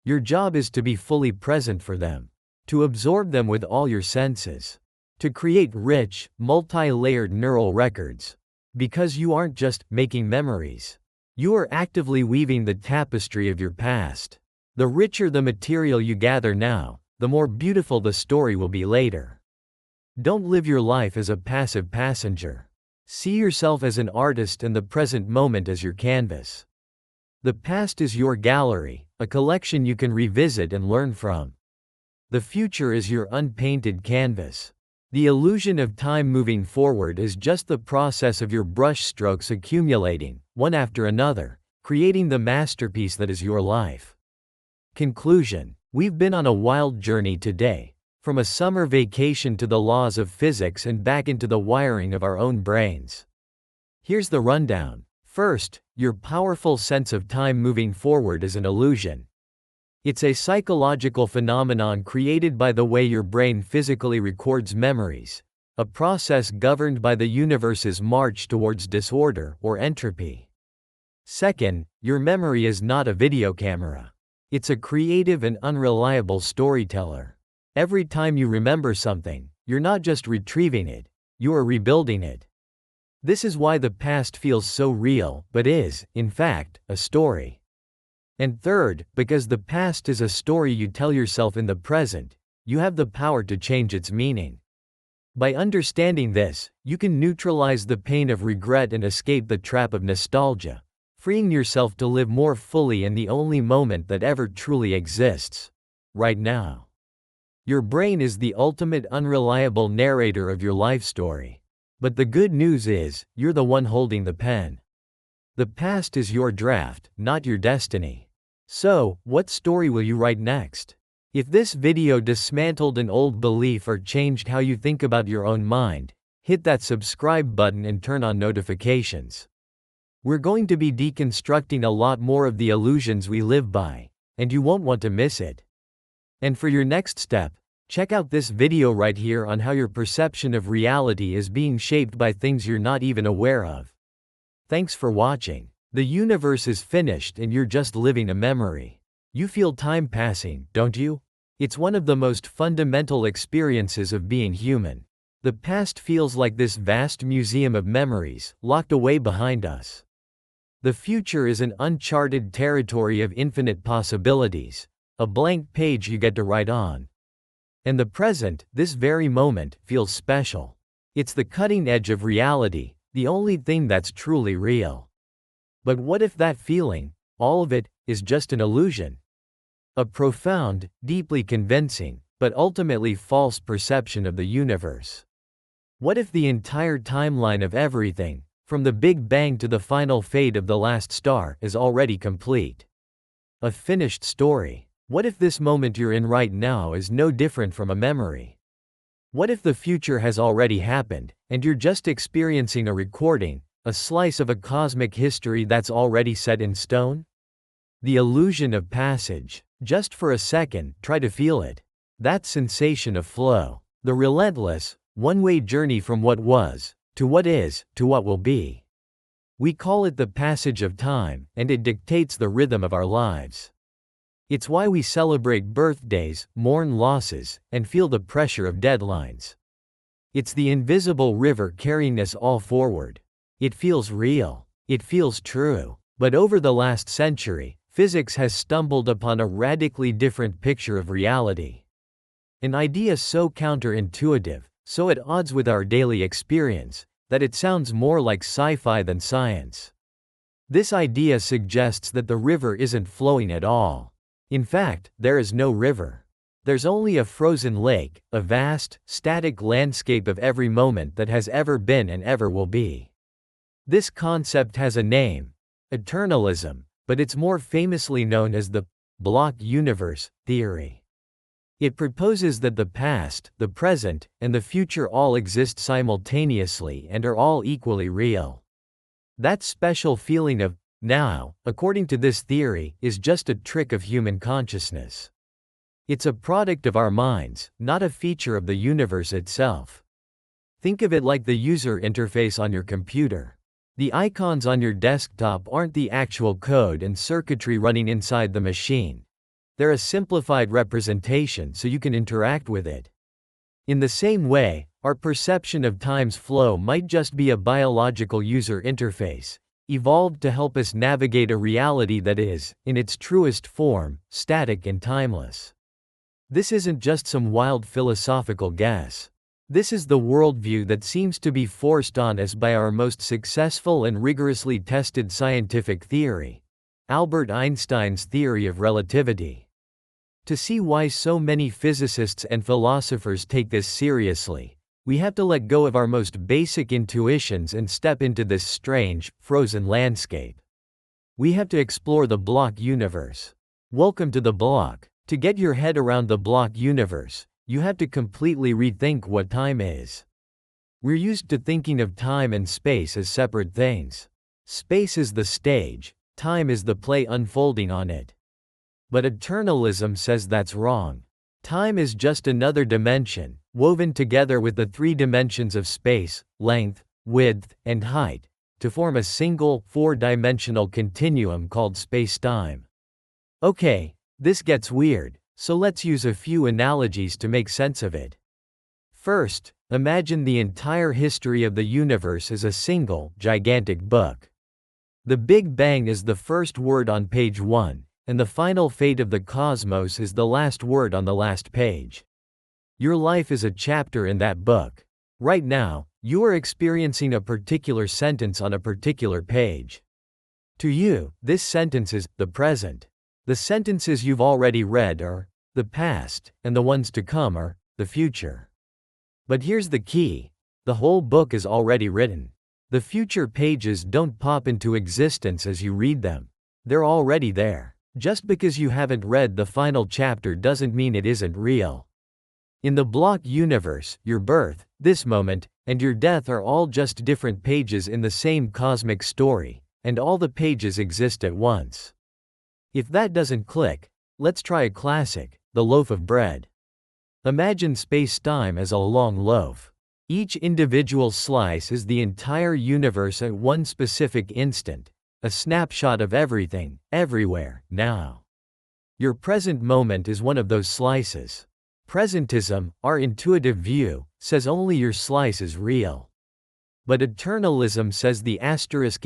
Your job is to be fully present for them, to absorb them with all your senses, to create rich, multi-layered neural records. Because you aren't just making memories. You are actively weaving the tapestry of your past. The richer the material you gather now, the more beautiful the story will be later. Don't live your life as a passive passenger. See yourself as an artist and the present moment as your canvas. The past is your gallery, a collection you can revisit and learn from. The future is your unpainted canvas. The illusion of time moving forward is just the process of your brushstrokes accumulating, one after another, creating the masterpiece that is your life. Conclusion: we've been on a wild journey today. From a summer vacation to the laws of physics and back into the wiring of our own brains. Here's the rundown. First, your powerful sense of time moving forward is an illusion. It's a psychological phenomenon created by the way your brain physically records memories, a process governed by the universe's march towards disorder or entropy. Second, your memory is not a video camera. It's a creative and unreliable storyteller. Every time you remember something, you're not just retrieving it, you are rebuilding it. This is why the past feels so real, but is, in fact, a story. And third, because the past is a story you tell yourself in the present, you have the power to change its meaning. By understanding this, you can neutralize the pain of regret and escape the trap of nostalgia, freeing yourself to live more fully in the only moment that ever truly exists, right now. Your brain is the ultimate unreliable narrator of your life story. But the good news is, you're the one holding the pen. The past is your draft, not your destiny. So, what story will you write next? If this video dismantled an old belief or changed how you think about your own mind, hit that subscribe button and turn on notifications. We're going to be deconstructing a lot more of the illusions we live by, and you won't want to miss it. And for your next step, check out this video right here on how your perception of reality is being shaped by things you're not even aware of. Thanks for watching. The universe is finished and you're just living a memory. You feel time passing, don't you? It's one of the most fundamental experiences of being human. The past feels like this vast museum of memories, locked away behind us. The future is an uncharted territory of infinite possibilities, a blank page you get to write on. And the present, this very moment, feels special. It's the cutting edge of reality, the only thing that's truly real. But what if that feeling, all of it, is just an illusion? A profound, deeply convincing, but ultimately false perception of the universe. What if the entire timeline of everything, from the Big Bang to the final fade of the last star, is already complete? A finished story. What if this moment you're in right now is no different from a memory? What if the future has already happened, and you're just experiencing a recording, a slice of a cosmic history that's already set in stone? The illusion of passage. Just for a second, try to feel it. That sensation of flow. The relentless, one-way journey from what was, to what is, to what will be. We call it the passage of time, and it dictates the rhythm of our lives. It's why we celebrate birthdays, mourn losses, and feel the pressure of deadlines. It's the invisible river carrying us all forward. It feels real. It feels true. But over the last century, physics has stumbled upon a radically different picture of reality. An idea so counterintuitive, so at odds with our daily experience, that it sounds more like sci-fi than science. This idea suggests that the river isn't flowing at all. In fact, there is no river. There's only a frozen lake, a vast, static landscape of every moment that has ever been and ever will be. This concept has a name, eternalism, but it's more famously known as the block universe theory. It proposes that the past, the present, and the future all exist simultaneously and are all equally real. That special feeling of now, according to this theory, is just a trick of human consciousness. It's a product of our minds, not a feature of the universe itself. Think of it like the user interface on your computer. The icons on your desktop aren't the actual code and circuitry running inside the machine. They're a simplified representation so you can interact with it. In the same way, our perception of time's flow might just be a biological user interface, evolved to help us navigate a reality that is, in its truest form, static and timeless. This isn't just some wild philosophical guess. This is the worldview that seems to be forced on us by our most successful and rigorously tested scientific theory, Albert Einstein's theory of relativity. To see why so many physicists and philosophers take this seriously, we have to let go of our most basic intuitions and step into this strange, frozen landscape. We have to explore the block universe. Welcome to the block. To get your head around the block universe, you have to completely rethink what time is. We're used to thinking of time and space as separate things. Space is the stage, time is the play unfolding on it. But eternalism says that's wrong. Time is just another dimension, woven together with the three dimensions of space, length, width, and height, to form a single, four-dimensional continuum called spacetime. Okay, this gets weird, so let's use a few analogies to make sense of it. First, imagine the entire history of the universe as a single, gigantic book. The Big Bang is the first word on page 1, and the final fate of the cosmos is the last word on the last page. Your life is a chapter in that book. Right now, you are experiencing a particular sentence on a particular page. To you, this sentence is the present. The sentences you've already read are the past, and the ones to come are the future. But here's the key: the whole book is already written. The future pages don't pop into existence as you read them. They're already there. Just because you haven't read the final chapter doesn't mean it isn't real. In the block universe, your birth, this moment, and your death are all just different pages in the same cosmic story, and all the pages exist at once. If that doesn't click, let's try a classic, the loaf of bread. Imagine space-time as a long loaf. Each individual slice is the entire universe at one specific instant, a snapshot of everything, everywhere, now. Your present moment is one of those slices. Presentism, our intuitive view, says only your slice is real. But eternalism says the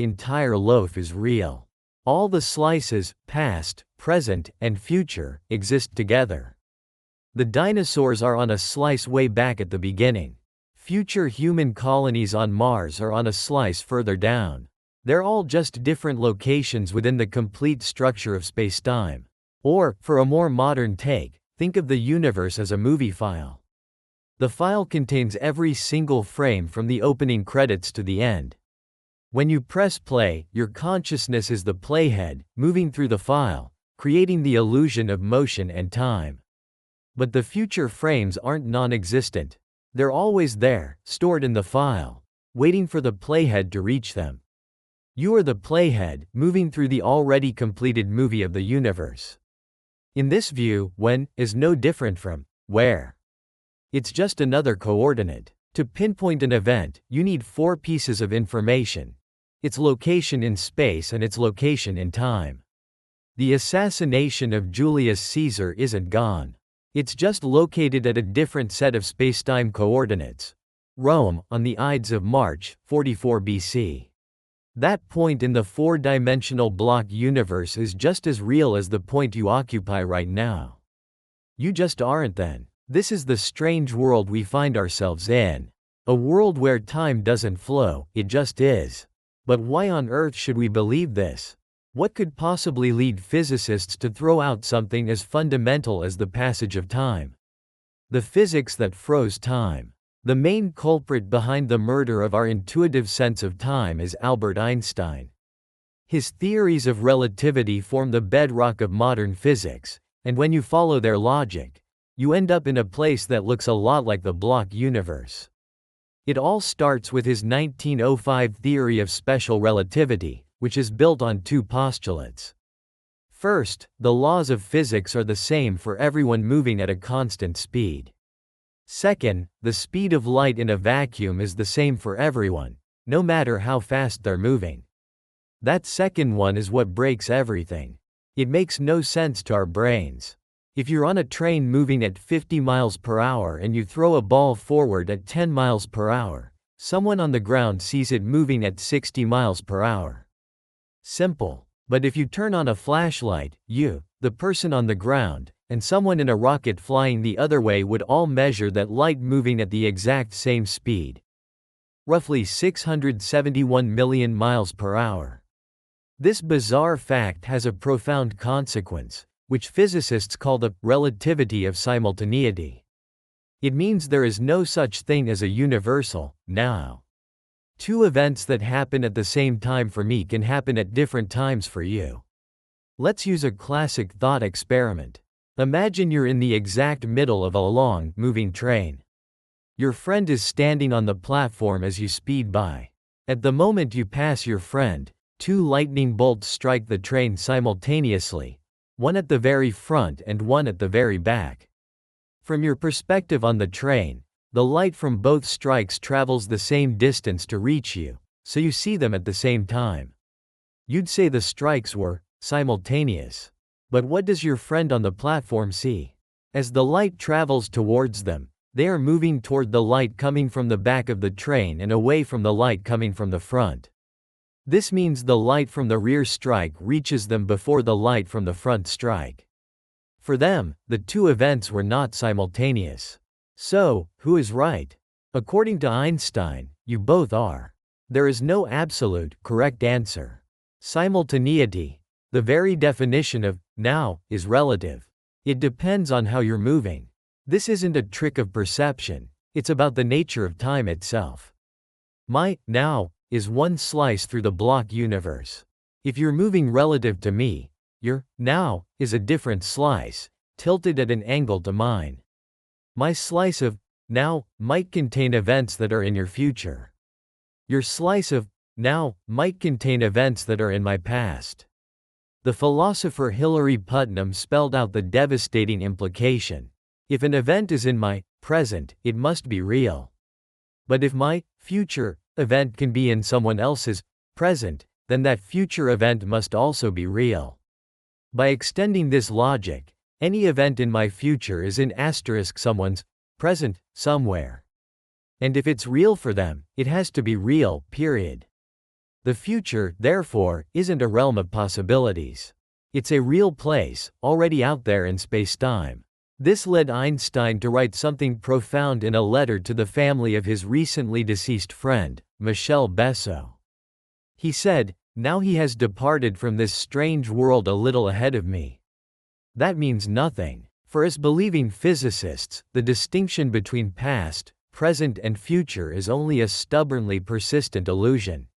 entire loaf is real. All the slices, past, present, and future, exist together. The dinosaurs are on a slice way back at the beginning. Future human colonies on Mars are on a slice further down. They're all just different locations within the complete structure of spacetime. Or, for a more modern take, think of the universe as a movie file. The file contains every single frame from the opening credits to the end. When you press play, your consciousness is the playhead, moving through the file, creating the illusion of motion and time. But the future frames aren't non-existent. They're always there, stored in the file, waiting for the playhead to reach them. You are the playhead, moving through the already completed movie of the universe. In this view, when is no different from where. It's just another coordinate. To pinpoint an event, you need 4 pieces of information: its location in space and its location in time. The assassination of Julius Caesar isn't gone. It's just located at a different set of spacetime coordinates. Rome, on the Ides of March, 44 BC. That point in the 4-dimensional block universe is just as real as the point you occupy right now. You just aren't then. This is the strange world we find ourselves in. A world where time doesn't flow, it just is. But why on earth should we believe this? What could possibly lead physicists to throw out something as fundamental as the passage of time? The physics that froze time. The main culprit behind the murder of our intuitive sense of time is Albert Einstein. His theories of relativity form the bedrock of modern physics, and when you follow their logic, you end up in a place that looks a lot like the block universe. It all starts with his 1905 theory of special relativity, which is built on 2 postulates. First, the laws of physics are the same for everyone moving at a constant speed. Second, the speed of light in a vacuum is the same for everyone, no matter how fast they're moving. That second one is what breaks everything. It makes no sense to our brains. If you're on a train moving at 50 miles per hour and you throw a ball forward at 10 miles per hour, someone on the ground sees it moving at 60 miles per hour. Simple. But if you turn on a flashlight, you, the person on the ground, and someone in a rocket flying the other way would all measure that light moving at the exact same speed. Roughly 671 million miles per hour. This bizarre fact has a profound consequence, which physicists call the relativity of simultaneity. It means there is no such thing as a universal now. 2 events that happen at the same time for me can happen at different times for you. Let's use a classic thought experiment. Imagine you're in the exact middle of a long, moving train. Your friend is standing on the platform as you speed by. At the moment you pass your friend, 2 lightning bolts strike the train simultaneously, one at the very front and one at the very back. From your perspective on the train, the light from both strikes travels the same distance to reach you, so you see them at the same time. You'd say the strikes were simultaneous. But what does your friend on the platform see? As the light travels towards them, they are moving toward the light coming from the back of the train and away from the light coming from the front. This means the light from the rear strike reaches them before the light from the front strike. For them, the 2 events were not simultaneous. So, who is right? According to Einstein, you both are. There is no absolute, correct answer. Simultaneity, the very definition of now, is relative. It depends on how you're moving. This isn't a trick of perception, it's about the nature of time itself. My now is one slice through the block universe. If you're moving relative to me, your now is a different slice, tilted at an angle to mine. My slice of now might contain events that are in your future. Your slice of now might contain events that are in my past. The philosopher Hilary Putnam spelled out the devastating implication. If an event is in my present, it must be real. But if my future event can be in someone else's present, then that future event must also be real. By extending this logic, any event in my future is in asterisk someone's present somewhere. And if it's real for them, it has to be real, period. The future, therefore, isn't a realm of possibilities. It's a real place, already out there in space-time. This led Einstein to write something profound in a letter to the family of his recently deceased friend, Michel Besso. He said, "Now he has departed from this strange world a little ahead of me." That means nothing. For us believing physicists, the distinction between past, present and future is only a stubbornly persistent illusion.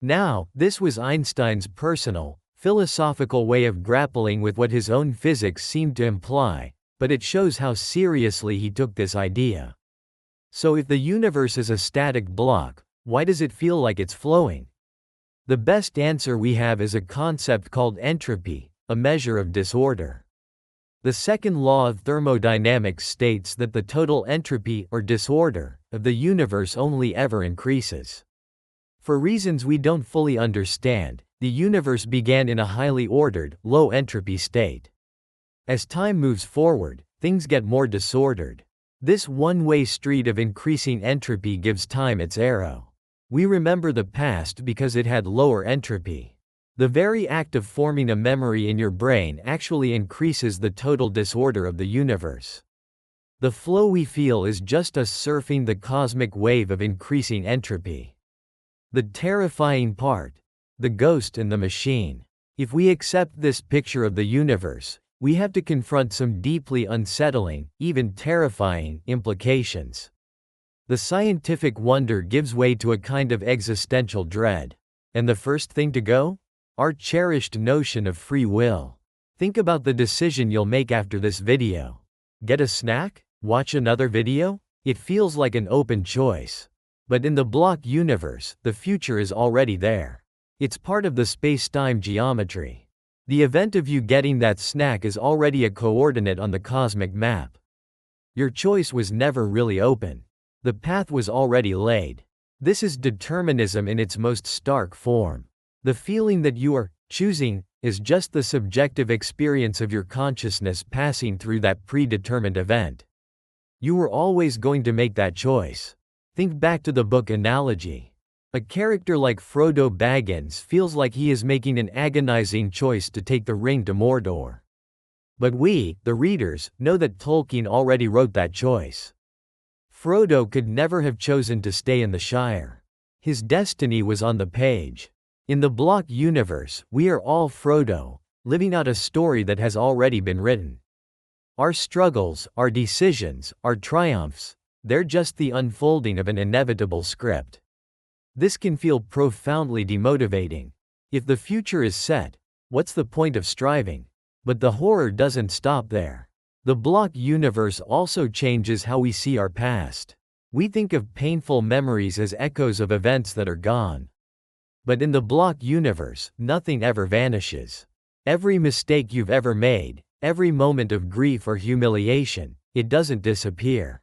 Now, this was Einstein's personal, philosophical way of grappling with what his own physics seemed to imply, but it shows how seriously he took this idea. So if the universe is a static block, why does it feel like it's flowing? The best answer we have is a concept called entropy, a measure of disorder. The second law of thermodynamics states that the total entropy or disorder of the universe only ever increases. For reasons we don't fully understand, the universe began in a highly ordered, low entropy state. As time moves forward, things get more disordered. This one-way street of increasing entropy gives time its arrow. We remember the past because it had lower entropy. The very act of forming a memory in your brain actually increases the total disorder of the universe. The flow we feel is just us surfing the cosmic wave of increasing entropy. The terrifying part: the ghost in the machine. If we accept this picture of the universe, we have to confront some deeply unsettling, even terrifying, implications. The scientific wonder gives way to a kind of existential dread. And the first thing to go? Our cherished notion of free will. Think about the decision you'll make after this video. Get a snack? Watch another video? It feels like an open choice. But in the block universe, the future is already there. It's part of the space-time geometry. The event of you getting that snack is already a coordinate on the cosmic map. Your choice was never really open. The path was already laid. This is determinism in its most stark form. The feeling that you are choosing is just the subjective experience of your consciousness passing through that predetermined event. You were always going to make that choice. Think back to the book analogy. A character like Frodo Baggins feels like he is making an agonizing choice to take the ring to Mordor. But we, the readers, know that Tolkien already wrote that choice. Frodo could never have chosen to stay in the Shire. His destiny was on the page. In the block universe, we are all Frodo, living out a story that has already been written. Our struggles, our decisions, our triumphs, they're just the unfolding of an inevitable script. This can feel profoundly demotivating. If the future is set, what's the point of striving? But the horror doesn't stop there. The block universe also changes how we see our past. We think of painful memories as echoes of events that are gone. But in the block universe, nothing ever vanishes. Every mistake you've ever made, every moment of grief or humiliation, it doesn't disappear.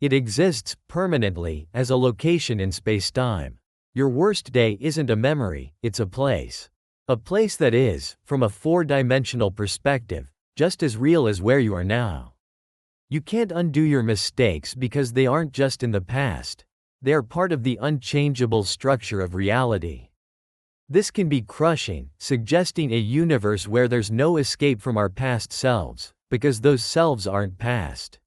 It exists, permanently, as a location in space-time. Your worst day isn't a memory, it's a place. A place that is, from a four-dimensional perspective, just as real as where you are now. You can't undo your mistakes because they aren't just in the past. They are part of the unchangeable structure of reality. This can be crushing, suggesting a universe where there's no escape from our past selves, because those selves aren't past.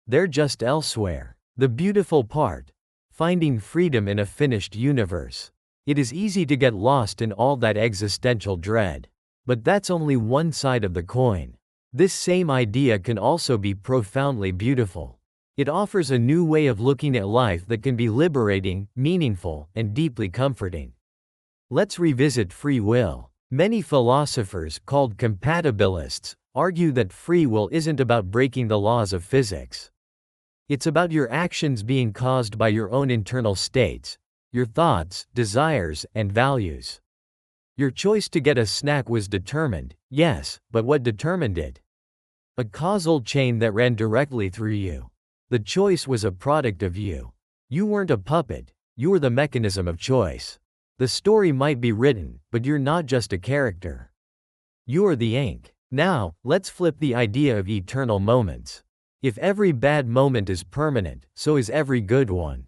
They're just elsewhere. The beautiful part: finding freedom in a finished universe. It is easy to get lost in all that existential dread. But that's only one side of the coin. This same idea can also be profoundly beautiful. It offers a new way of looking at life that can be liberating, meaningful, and deeply comforting. Let's revisit free will. Many philosophers, called compatibilists, argue that free will isn't about breaking the laws of physics. It's about your actions being caused by your own internal states, your thoughts, desires, and values. Your choice to get a snack was determined, yes, but what determined it? A causal chain that ran directly through you. The choice was a product of you. You weren't a puppet, you were the mechanism of choice. The story might be written, but you're not just a character. You're the ink. Now, let's flip the idea of eternal moments. If every bad moment is permanent, so is every good one.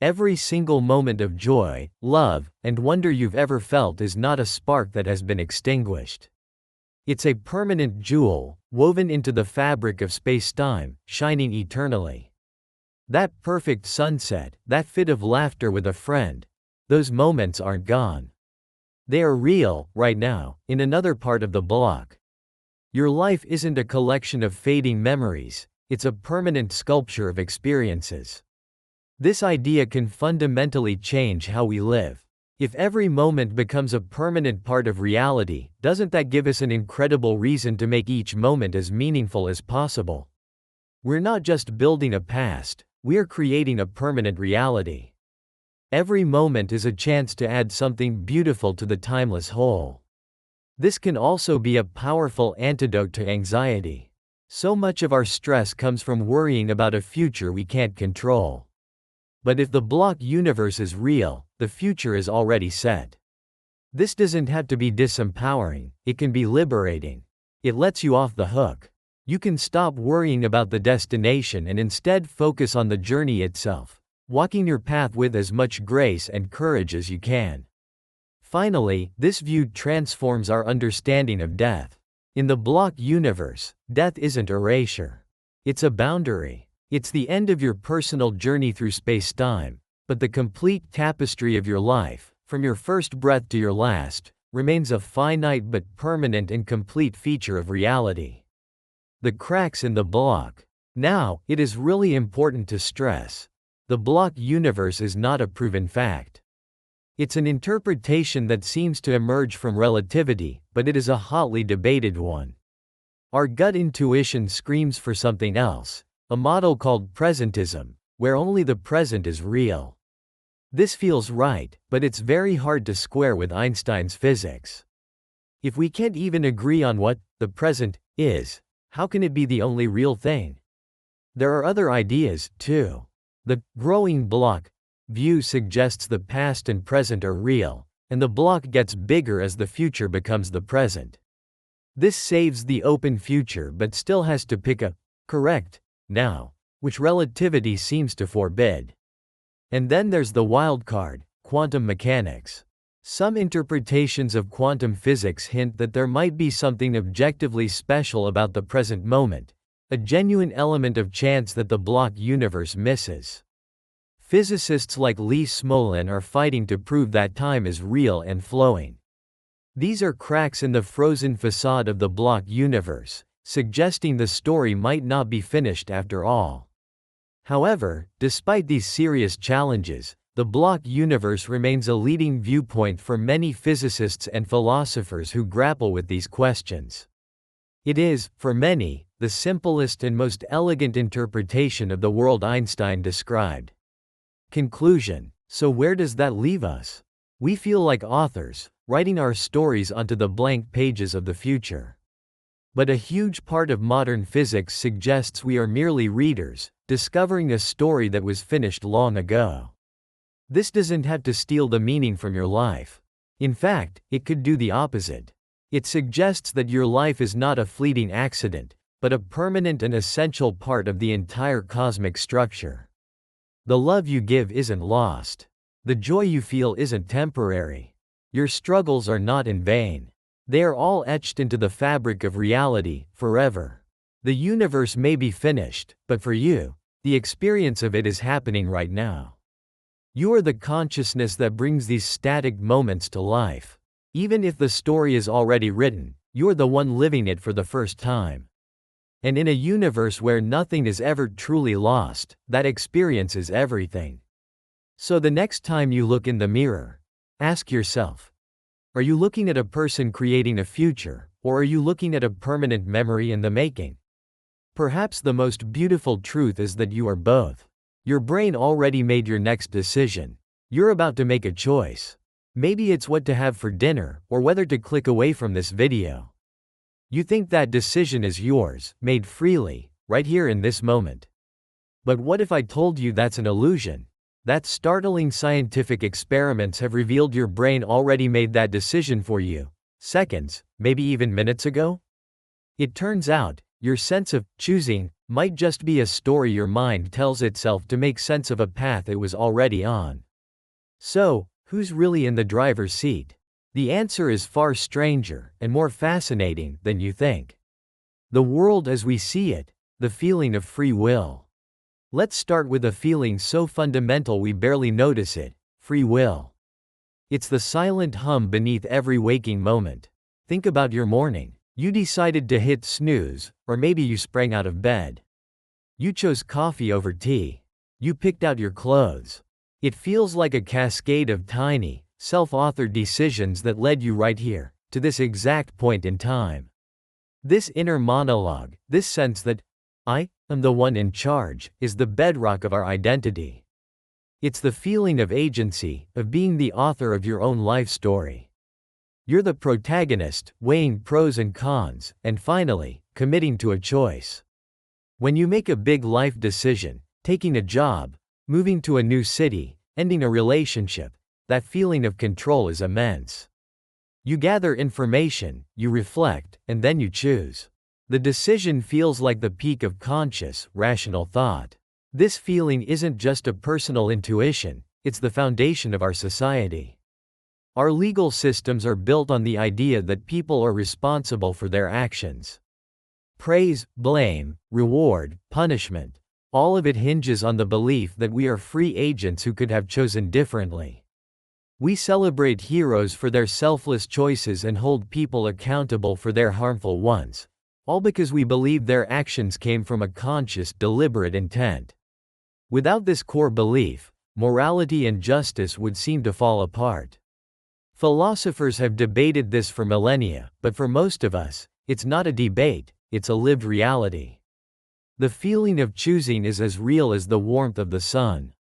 Every single moment of joy, love, and wonder you've ever felt is not a spark that has been extinguished. It's a permanent jewel, woven into the fabric of space-time, shining eternally. That perfect sunset, that fit of laughter with a friend, those moments aren't gone. They are real, right now, in another part of the block. Your life isn't a collection of fading memories, it's a permanent sculpture of experiences. This idea can fundamentally change how we live. If every moment becomes a permanent part of reality, doesn't that give us an incredible reason to make each moment as meaningful as possible? We're not just building a past, We are creating a permanent reality. Every moment is a chance to add something beautiful to the timeless whole. This can also be a powerful antidote to anxiety. So much of our stress comes from worrying about a future we can't control. But if the block universe is real, the future is already set. This doesn't have to be disempowering, it can be liberating. It lets you off the hook. You can stop worrying about the destination and instead focus on the journey itself, walking your path with as much grace and courage as you can. Finally, this view transforms our understanding of death. In the block universe, death isn't erasure. It's a boundary. It's the end of your personal journey through spacetime, but the complete tapestry of your life, from your first breath to your last, remains a finite but permanent and complete feature of reality. The cracks in the block. Now, it is really important to stress. The block universe is not a proven fact. It's an interpretation that seems to emerge from relativity, but it is a hotly debated one. Our gut intuition screams for something else, a model called presentism, where only the present is real. This feels right, but it's very hard to square with Einstein's physics. If we can't even agree on what the present is, how can it be the only real thing? There are other ideas, too. The growing block view suggests the past and present are real, and the block gets bigger as the future becomes the present. This saves the open future but still has to pick a correct now, which relativity seems to forbid. And then there's the wild card, quantum mechanics. Some interpretations of quantum physics hint that there might be something objectively special about the present moment, a genuine element of chance that the block universe misses. Physicists like Lee Smolin are fighting to prove that time is real and flowing. These are cracks in the frozen facade of the block universe, suggesting the story might not be finished after all. However, despite these serious challenges, the block universe remains a leading viewpoint for many physicists and philosophers who grapple with these questions. It is, for many, the simplest and most elegant interpretation of the world Einstein described. Conclusion. So where does that leave us? We feel like authors, writing our stories onto the blank pages of the future. But a huge part of modern physics suggests we are merely readers, discovering a story that was finished long ago. This doesn't have to steal the meaning from your life. In fact, it could do the opposite. It suggests that your life is not a fleeting accident, but a permanent and essential part of the entire cosmic structure. The love you give isn't lost. The joy you feel isn't temporary. Your struggles are not in vain. They are all etched into the fabric of reality, forever. The universe may be finished, but for you, the experience of it is happening right now. You are the consciousness that brings these static moments to life. Even if the story is already written, you're the one living it for the first time. And in a universe where nothing is ever truly lost, that experience is everything. So the next time you look in the mirror, ask yourself, are you looking at a person creating a future, or are you looking at a permanent memory in the making? Perhaps the most beautiful truth is that you are both. Your brain already made your next decision. You're about to make a choice. Maybe it's what to have for dinner, or whether to click away from this video. You think that decision is yours, made freely, right here in this moment. But what if I told you that's an illusion? That startling scientific experiments have revealed your brain already made that decision for you, seconds, maybe even minutes ago? It turns out, your sense of choosing might just be a story your mind tells itself to make sense of a path it was already on. So, who's really in the driver's seat? The answer is far stranger and more fascinating than you think. The world as we see it, the feeling of free will. Let's start with a feeling so fundamental we barely notice it, free will. It's the silent hum beneath every waking moment. Think about your morning. You decided to hit snooze, or maybe you sprang out of bed. You chose coffee over tea. You picked out your clothes. It feels like a cascade of tiny, self-authored decisions that led you right here, to this exact point in time. This inner monologue, this sense that, I I'm the one in charge, is the bedrock of our identity. It's the feeling of agency, of being the author of your own life story. You're the protagonist, weighing pros and cons, and finally, committing to a choice. When you make a big life decision, taking a job, moving to a new city, ending a relationship, that feeling of control is immense. You gather information, you reflect, and then you choose. The decision feels like the peak of conscious, rational thought. This feeling isn't just a personal intuition, it's the foundation of our society. Our legal systems are built on the idea that people are responsible for their actions. Praise, blame, reward, punishment, all of it hinges on the belief that we are free agents who could have chosen differently. We celebrate heroes for their selfless choices and hold people accountable for their harmful ones, all because we believe their actions came from a conscious, deliberate intent. Without this core belief, morality and justice would seem to fall apart. Philosophers have debated this for millennia, but for most of us, it's not a debate, it's a lived reality. The feeling of choosing is as real as the warmth of the sun.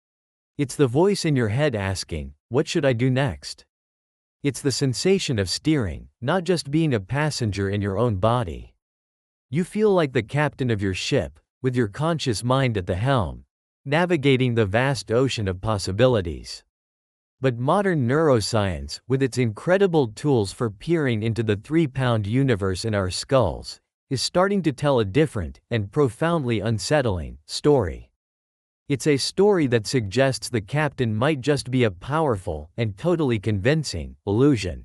It's the voice in your head asking, "What should I do next?" It's the sensation of steering, not just being a passenger in your own body. You feel like the captain of your ship, with your conscious mind at the helm, navigating the vast ocean of possibilities. But modern neuroscience, with its incredible tools for peering into the 3-pound universe in our skulls, is starting to tell a different, and profoundly unsettling, story. It's a story that suggests the captain might just be a powerful, and totally convincing, illusion.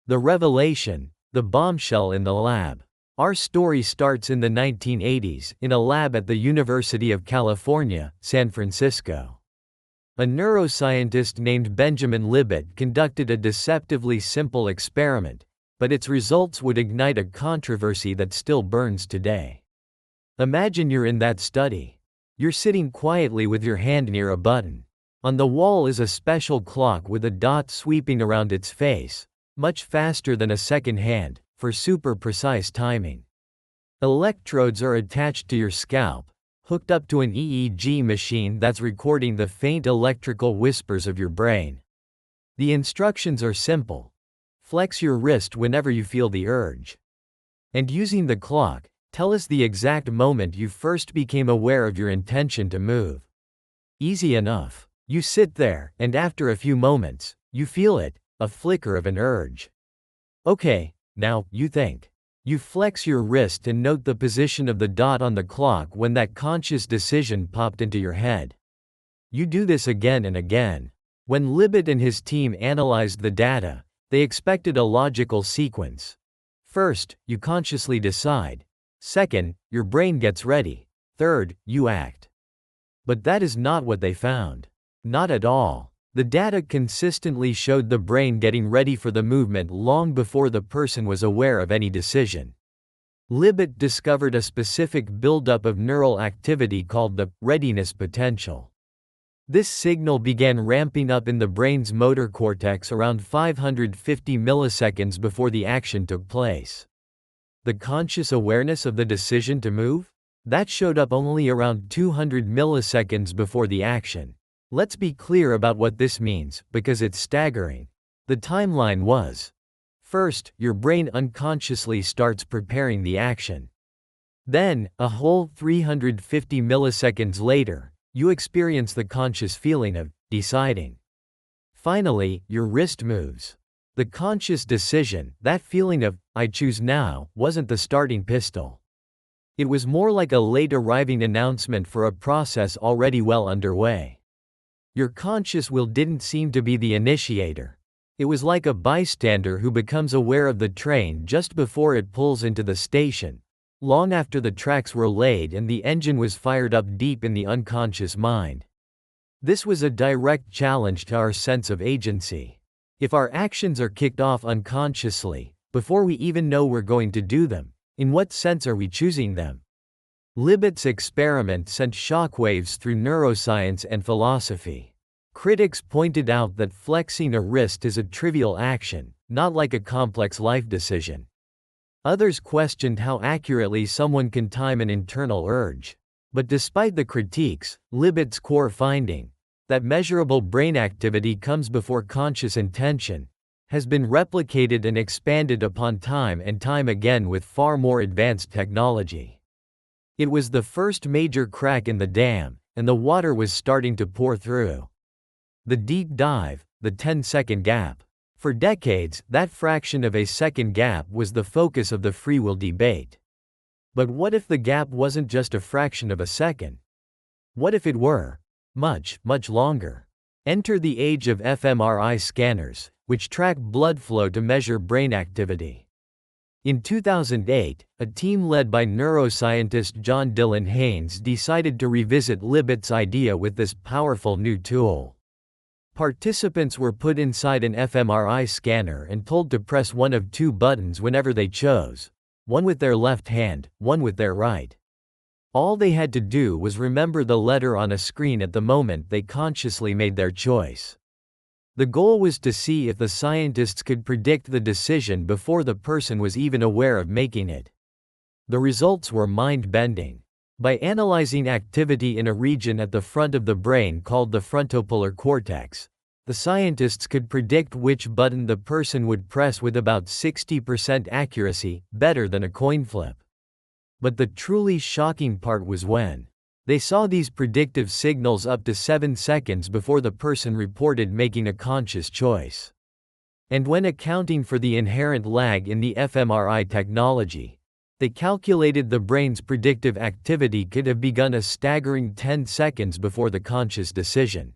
The revelation, the bombshell in the lab. Our story starts in the 1980s, in a lab at the University of California, San Francisco. A neuroscientist named Benjamin Libet conducted a deceptively simple experiment, but its results would ignite a controversy that still burns today. Imagine you're in that study. You're sitting quietly with your hand near a button. On the wall is a special clock with a dot sweeping around its face, much faster than a second hand, for super precise timing. Electrodes are attached to your scalp, hooked up to an EEG machine that's recording the faint electrical whispers of your brain. The instructions are simple. Flex your wrist whenever you feel the urge. And using the clock, tell us the exact moment you first became aware of your intention to move. Easy enough. You sit there, and after a few moments, you feel it, a flicker of an urge. Okay, now, you think. You flex your wrist and note the position of the dot on the clock when that conscious decision popped into your head. You do this again and again. When Libet and his team analyzed the data, they expected a logical sequence. First, you consciously decide. Second, your brain gets ready. Third, you act. But that is not what they found. Not at all. The data consistently showed the brain getting ready for the movement long before the person was aware of any decision. Libet discovered a specific buildup of neural activity called the readiness potential. This signal began ramping up in the brain's motor cortex around 550 milliseconds before the action took place. The conscious awareness of the decision to move? That showed up only around 200 milliseconds before the action. Let's be clear about what this means, because it's staggering. The timeline was: first, your brain unconsciously starts preparing the action. Then, a whole 350 milliseconds later, you experience the conscious feeling of deciding. Finally, your wrist moves. The conscious decision, that feeling of "I choose now," wasn't the starting pistol. It was more like a late arriving announcement for a process already well underway. Your conscious will didn't seem to be the initiator. It was like a bystander who becomes aware of the train just before it pulls into the station, long after the tracks were laid and the engine was fired up deep in the unconscious mind. This was a direct challenge to our sense of agency. If our actions are kicked off unconsciously, before we even know we're going to do them, in what sense are we choosing them? Libet's experiment sent shockwaves through neuroscience and philosophy. Critics pointed out that flexing a wrist is a trivial action, not like a complex life decision. Others questioned how accurately someone can time an internal urge. But despite the critiques, Libet's core finding, that measurable brain activity comes before conscious intention, has been replicated and expanded upon time and time again with far more advanced technology. It was the first major crack in the dam, and the water was starting to pour through. The deep dive, the 10-second gap. For decades, that fraction of a second gap was the focus of the free will debate. But what if the gap wasn't just a fraction of a second? What if it were much, much longer? Enter the age of fMRI scanners, which track blood flow to measure brain activity. In 2008, a team led by neuroscientist John Dylan Haynes decided to revisit Libet's idea with this powerful new tool. Participants were put inside an fMRI scanner and told to press one of two buttons whenever they chose, one with their left hand, one with their right. All they had to do was remember the letter on a screen at the moment they consciously made their choice. The goal was to see if the scientists could predict the decision before the person was even aware of making it. The results were mind-bending. By analyzing activity in a region at the front of the brain called the frontopolar cortex, the scientists could predict which button the person would press with about 60% accuracy, better than a coin flip. But the truly shocking part was when they saw these predictive signals up to 7 seconds before the person reported making a conscious choice. And when accounting for the inherent lag in the fMRI technology, they calculated the brain's predictive activity could have begun a staggering 10 seconds before the conscious decision.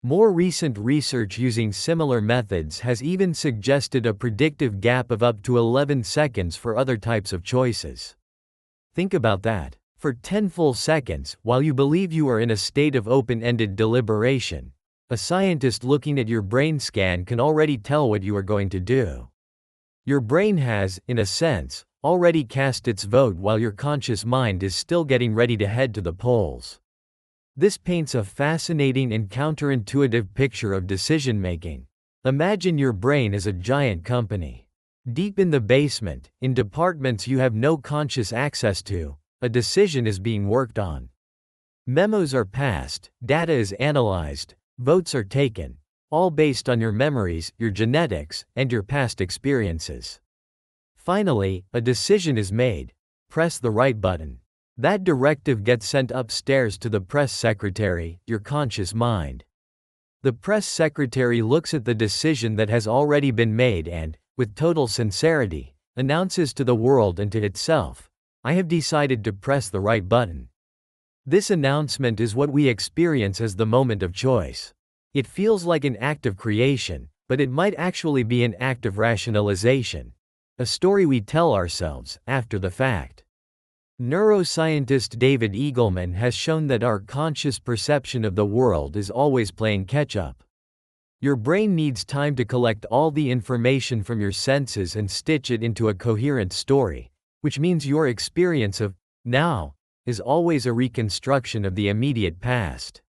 More recent research using similar methods has even suggested a predictive gap of up to 11 seconds for other types of choices. Think about that. For 10 full seconds, while you believe you are in a state of open-ended deliberation, a scientist looking at your brain scan can already tell what you are going to do. Your brain has, in a sense, already cast its vote while your conscious mind is still getting ready to head to the polls. This paints a fascinating and counterintuitive picture of decision-making. Imagine your brain as a giant company. Deep in the basement, in departments you have no conscious access to, a decision is being worked on. Memos are passed, data is analyzed, votes are taken, all based on your memories, your genetics, and your past experiences. Finally, a decision is made. Press the right button. That directive gets sent upstairs to the press secretary, your conscious mind. The press secretary looks at the decision that has already been made and, with total sincerity, announces to the world and to itself, "I have decided to press the right button." This announcement is what we experience as the moment of choice. It feels like an act of creation, but it might actually be an act of rationalization. A story we tell ourselves, after the fact. Neuroscientist David Eagleman has shown that our conscious perception of the world is always playing catch-up. Your brain needs time to collect all the information from your senses and stitch it into a coherent story, which means your experience of now is always a reconstruction of the immediate past.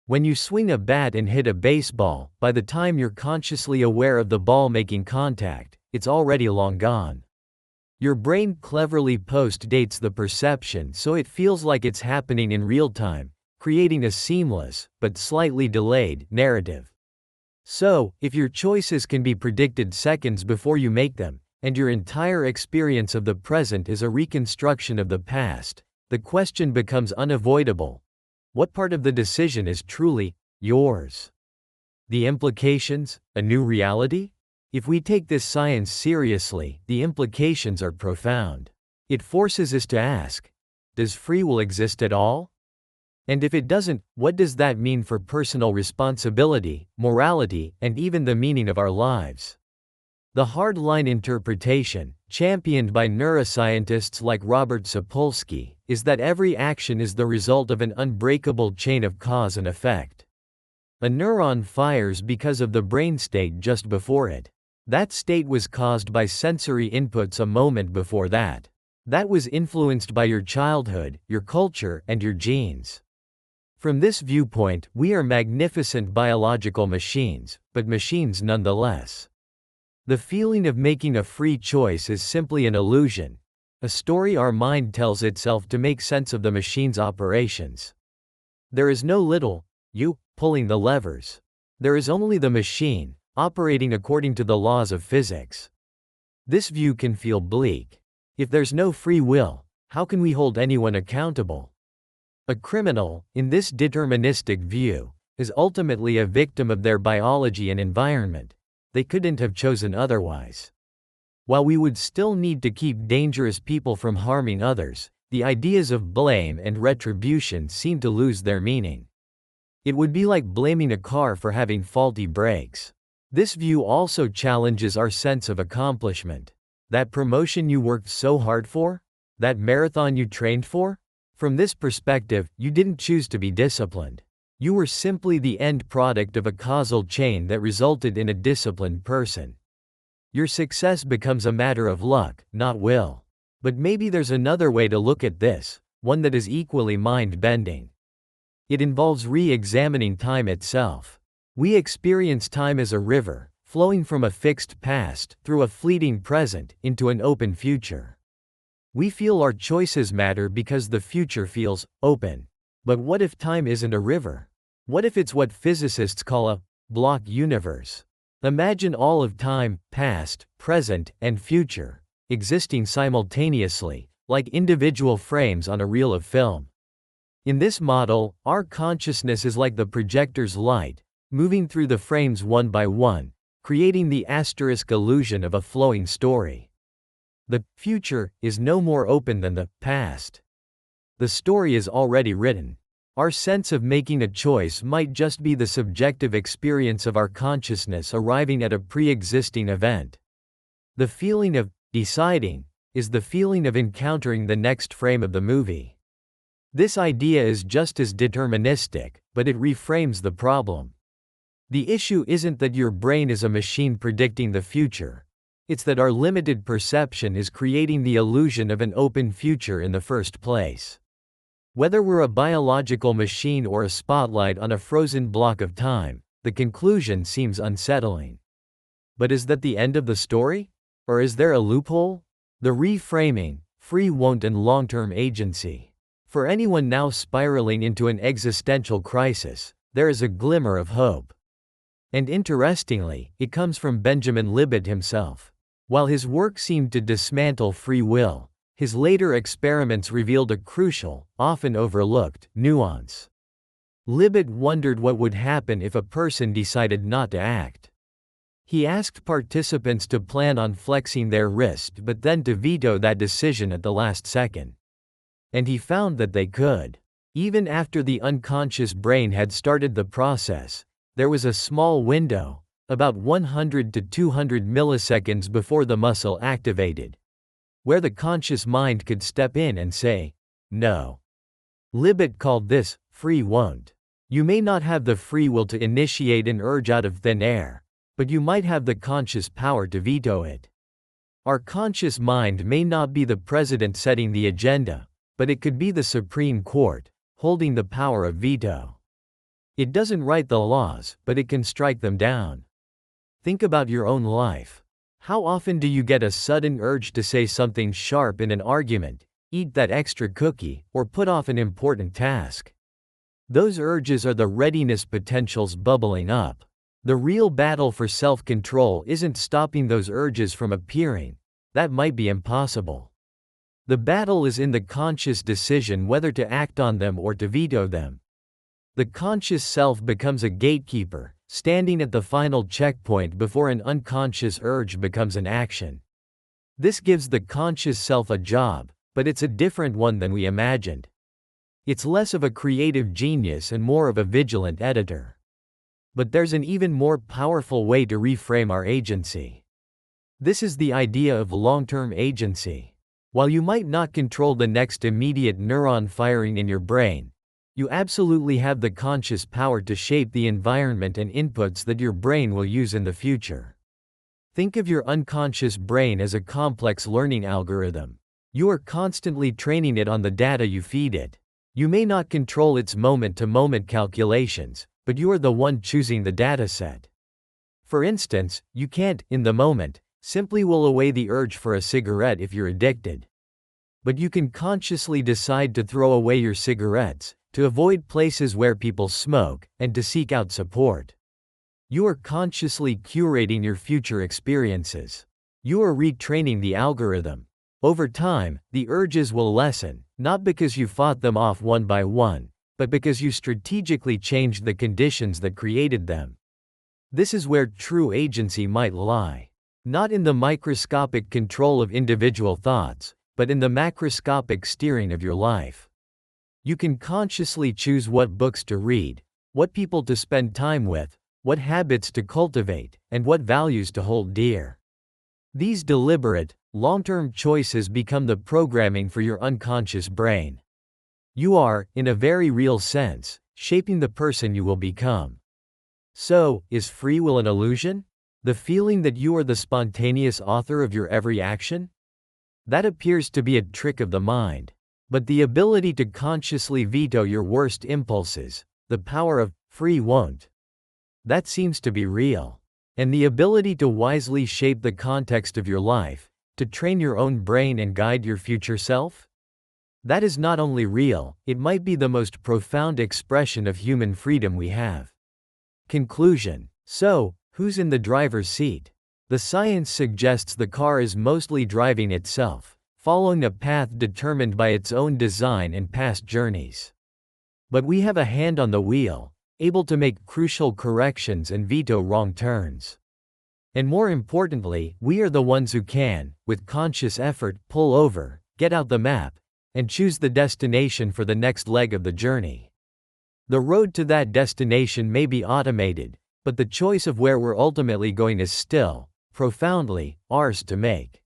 When you swing a bat and hit a baseball, by the time you're consciously aware of the ball making contact, it's already long gone. Your brain cleverly post-dates the perception so it feels like it's happening in real time, creating a seamless, but slightly delayed, narrative. So, if your choices can be predicted seconds before you make them, and your entire experience of the present is a reconstruction of the past, the question becomes unavoidable. What part of the decision is truly yours? The implications, a new reality? If we take this science seriously, the implications are profound. It forces us to ask, does free will exist at all? And if it doesn't, what does that mean for personal responsibility, morality, and even the meaning of our lives? The hard-line interpretation, championed by neuroscientists like Robert Sapolsky, is that every action is the result of an unbreakable chain of cause and effect. A neuron fires because of the brain state just before it. That state was caused by sensory inputs a moment before that. That was influenced by your childhood, your culture, and your genes. From this viewpoint, we are magnificent biological machines, but machines nonetheless. The feeling of making a free choice is simply an illusion. a story our mind tells itself to make sense of the machine's operations. There is no little you pulling the levers. There is only the machine, operating according to the laws of physics. This view can feel bleak. If there's no free will, how can we hold anyone accountable? A criminal, in this deterministic view, is ultimately a victim of their biology and environment. They couldn't have chosen otherwise. While we would still need to keep dangerous people from harming others, the ideas of blame and retribution seem to lose their meaning. It would be like blaming a car for having faulty brakes. This view also challenges our sense of accomplishment. That promotion you worked so hard for? That marathon you trained for? From this perspective, you didn't choose to be disciplined. You were simply the end product of a causal chain that resulted in a disciplined person. Your success becomes a matter of luck, not will. But maybe there's another way to look at this, one that is equally mind-bending. It involves re-examining time itself. We experience time as a river, flowing from a fixed past, through a fleeting present, into an open future. We feel our choices matter because the future feels open. But what if time isn't a river? What if it's what physicists call a block universe? Imagine all of time, past, present, and future, existing simultaneously, like individual frames on a reel of film. In this model, our consciousness is like the projector's light, moving through the frames one by one, creating the asterisk illusion of a flowing story. The future is no more open than the past. The story is already written. Our sense of making a choice might just be the subjective experience of our consciousness arriving at a pre-existing event. The feeling of deciding is the feeling of encountering the next frame of the movie. This idea is just as deterministic, but it reframes the problem. The issue isn't that your brain is a machine predicting the future. It's that our limited perception is creating the illusion of an open future in the first place. Whether we're a biological machine or a spotlight on a frozen block of time, the conclusion seems unsettling. But is that the end of the story? Or is there a loophole? The reframing, free won't and long-term agency. For anyone now spiraling into an existential crisis, there is a glimmer of hope. And interestingly, it comes from Benjamin Libet himself. While his work seemed to dismantle free will, his later experiments revealed a crucial, often overlooked, nuance. Libet wondered what would happen if a person decided not to act. He asked participants to plan on flexing their wrist but then to veto that decision at the last second. And he found that they could. Even after the unconscious brain had started the process, there was a small window, about 100 to 200 milliseconds before the muscle activated, where the conscious mind could step in and say, no. Libet called this, free won't. You may not have the free will to initiate an urge out of thin air, but you might have the conscious power to veto it. Our conscious mind may not be the president setting the agenda, but it could be the Supreme Court, holding the power of veto. It doesn't write the laws, but it can strike them down. Think about your own life. How often do you get a sudden urge to say something sharp in an argument, eat that extra cookie, or put off an important task? Those urges are the readiness potentials bubbling up. The real battle for self-control isn't stopping those urges from appearing. That might be impossible. The battle is in the conscious decision whether to act on them or to veto them. The conscious self becomes a gatekeeper, standing at the final checkpoint before an unconscious urge becomes an action. This gives the conscious self a job, but it's a different one than we imagined. It's less of a creative genius and more of a vigilant editor. But there's an even more powerful way to reframe our agency. This is the idea of long-term agency. While you might not control the next immediate neuron firing in your brain, you absolutely have the conscious power to shape the environment and inputs that your brain will use in the future. Think of your unconscious brain as a complex learning algorithm. You are constantly training it on the data you feed it. You may not control its moment-to-moment calculations, but you are the one choosing the dataset. For instance, you can't, in the moment, simply will away the urge for a cigarette if you're addicted. But you can consciously decide to throw away your cigarettes, to avoid places where people smoke, and to seek out support. You are consciously curating your future experiences. You are retraining the algorithm. Over time, the urges will lessen, not because you fought them off one by one, but because you strategically changed the conditions that created them. This is where true agency might lie. Not in the microscopic control of individual thoughts, but in the macroscopic steering of your life. You can consciously choose what books to read, what people to spend time with, what habits to cultivate, and what values to hold dear. These deliberate, long-term choices become the programming for your unconscious brain. You are, in a very real sense, shaping the person you will become. So, is free will an illusion? The feeling that you are the spontaneous author of your every action? That appears to be a trick of the mind. But the ability to consciously veto your worst impulses, the power of free won't, that seems to be real. And the ability to wisely shape the context of your life, to train your own brain and guide your future self? That is not only real, it might be the most profound expression of human freedom we have. Conclusion. So, who's in the driver's seat? The science suggests the car is mostly driving itself, following a path determined by its own design and past journeys. But we have a hand on the wheel, able to make crucial corrections and veto wrong turns. And more importantly, we are the ones who can, with conscious effort, pull over, get out the map, and choose the destination for the next leg of the journey. The road to that destination may be automated, but the choice of where we're ultimately going is still, profoundly, ours to make.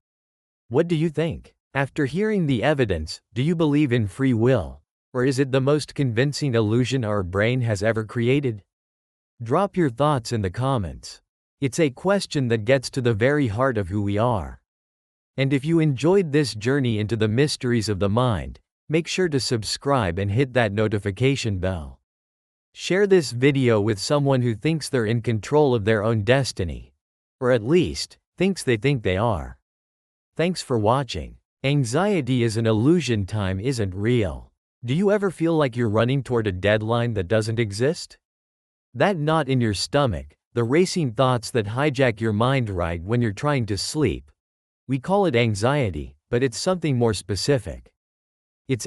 What do you think? After hearing the evidence, do you believe in free will? Or is it the most convincing illusion our brain has ever created? Drop your thoughts in the comments. It's a question that gets to the very heart of who we are. And if you enjoyed this journey into the mysteries of the mind, make sure to subscribe and hit that notification bell. Share this video with someone who thinks they're in control of their own destiny. Or at least, thinks they think they are. Thanks for watching. Anxiety is an illusion. Time isn't real. Do you ever feel like you're running toward a deadline that doesn't exist? That knot in your stomach, the racing thoughts that hijack your mind right when you're trying to sleep. We call it anxiety, but it's something more specific. It's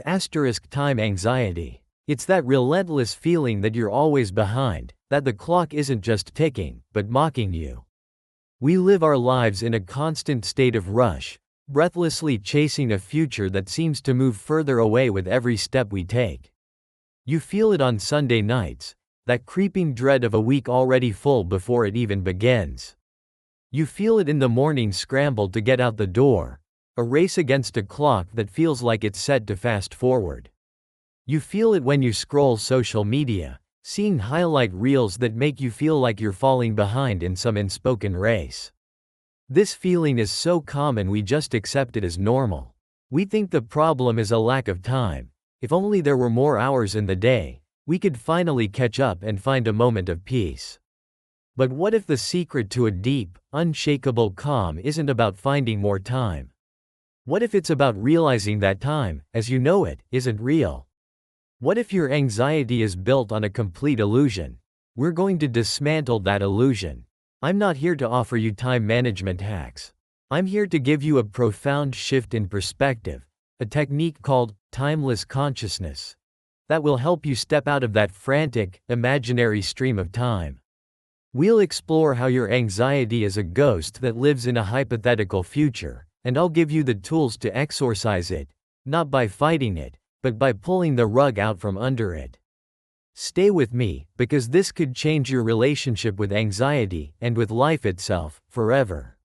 time anxiety. It's that relentless feeling that you're always behind, that the clock isn't just ticking, but mocking you. We live our lives in a constant state of rush, breathlessly chasing a future that seems to move further away with every step we take. You feel it on Sunday nights, that creeping dread of a week already full before it even begins. You feel it in the morning scramble to get out the door, a race against a clock that feels like it's set to fast forward. You feel it when you scroll social media, seeing highlight reels that make you feel like you're falling behind in some unspoken race. This feeling is so common we just accept it as normal. We think the problem is a lack of time. If only there were more hours in the day, we could finally catch up and find a moment of peace. But what if the secret to a deep, unshakable calm isn't about finding more time? What if it's about realizing that time, as you know it, isn't real? What if your anxiety is built on a complete illusion? We're going to dismantle that illusion. I'm not here to offer you time management hacks. I'm here to give you a profound shift in perspective, a technique called timeless consciousness, that will help you step out of that frantic, imaginary stream of time. We'll explore how your anxiety is a ghost that lives in a hypothetical future, and I'll give you the tools to exorcise it, not by fighting it, but by pulling the rug out from under it. Stay with me, because this could change your relationship with anxiety, and with life itself, forever.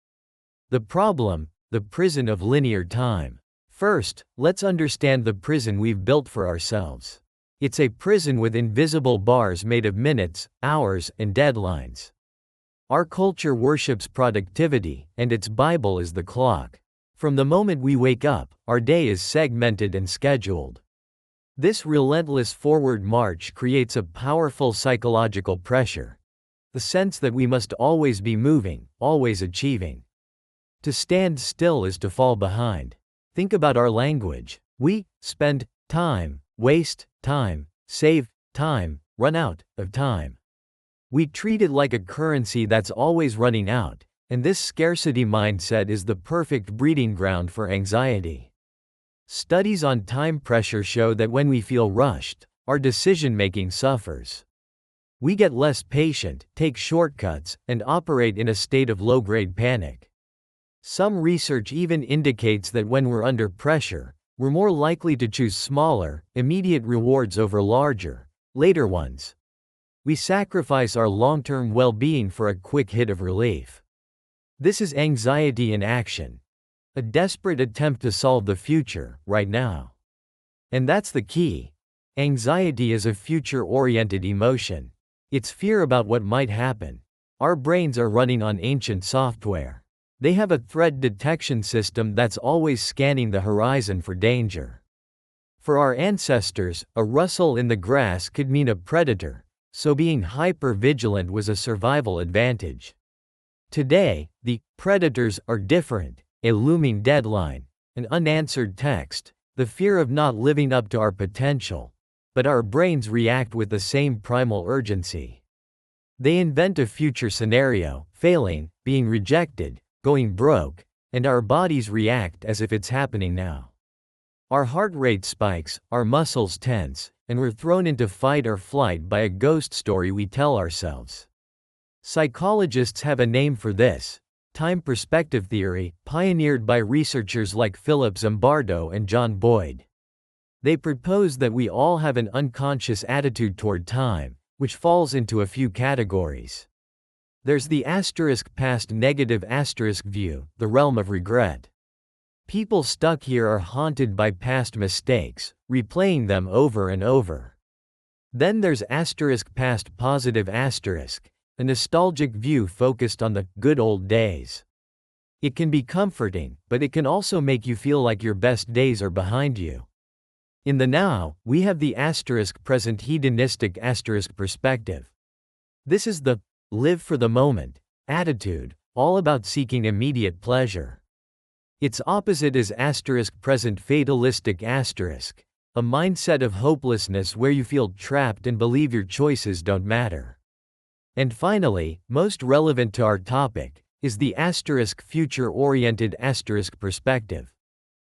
The problem, the prison of linear time. First, let's understand the prison we've built for ourselves. It's a prison with invisible bars made of minutes, hours, and deadlines. Our culture worships productivity, and its Bible is the clock. From the moment we wake up, our day is segmented and scheduled. This relentless forward march creates a powerful psychological pressure. The sense that we must always be moving, always achieving. To stand still is to fall behind. Think about our language. We spend time, waste time, save time, run out of time. We treat it like a currency that's always running out, and this scarcity mindset is the perfect breeding ground for anxiety. Studies on time pressure show that when we feel rushed, our decision-making suffers. We get less patient, take shortcuts, and operate in a state of low-grade panic. Some research even indicates that when we're under pressure, we're more likely to choose smaller, immediate rewards over larger, later ones. We sacrifice our long-term well-being for a quick hit of relief. This is anxiety in action. A desperate attempt to solve the future, right now. And that's the key. Anxiety is a future-oriented emotion. It's fear about what might happen. Our brains are running on ancient software. They have a threat detection system that's always scanning the horizon for danger. For our ancestors, a rustle in the grass could mean a predator, so being hyper-vigilant was a survival advantage. Today, the predators are different: a looming deadline, an unanswered text, the fear of not living up to our potential. But our brains react with the same primal urgency. They invent a future scenario, failing, being rejected, going broke, and our bodies react as if it's happening now. Our heart rate spikes, our muscles tense, and we're thrown into fight or flight by a ghost story we tell ourselves. Psychologists have a name for this: time perspective theory, pioneered by researchers like Philip Zimbardo and John Boyd. They propose that we all have an unconscious attitude toward time, which falls into a few categories. There's the past negative view, the realm of regret. People stuck here are haunted by past mistakes, replaying them over and over. Then there's past positive, a nostalgic view focused on the good old days. It can be comforting, but it can also make you feel like your best days are behind you. In the now, we have the present hedonistic perspective. This is the live for the moment attitude, all about seeking immediate pleasure. Its opposite is present fatalistic a mindset of hopelessness where you feel trapped and believe your choices don't matter. And finally, most relevant to our topic, is the future-oriented perspective.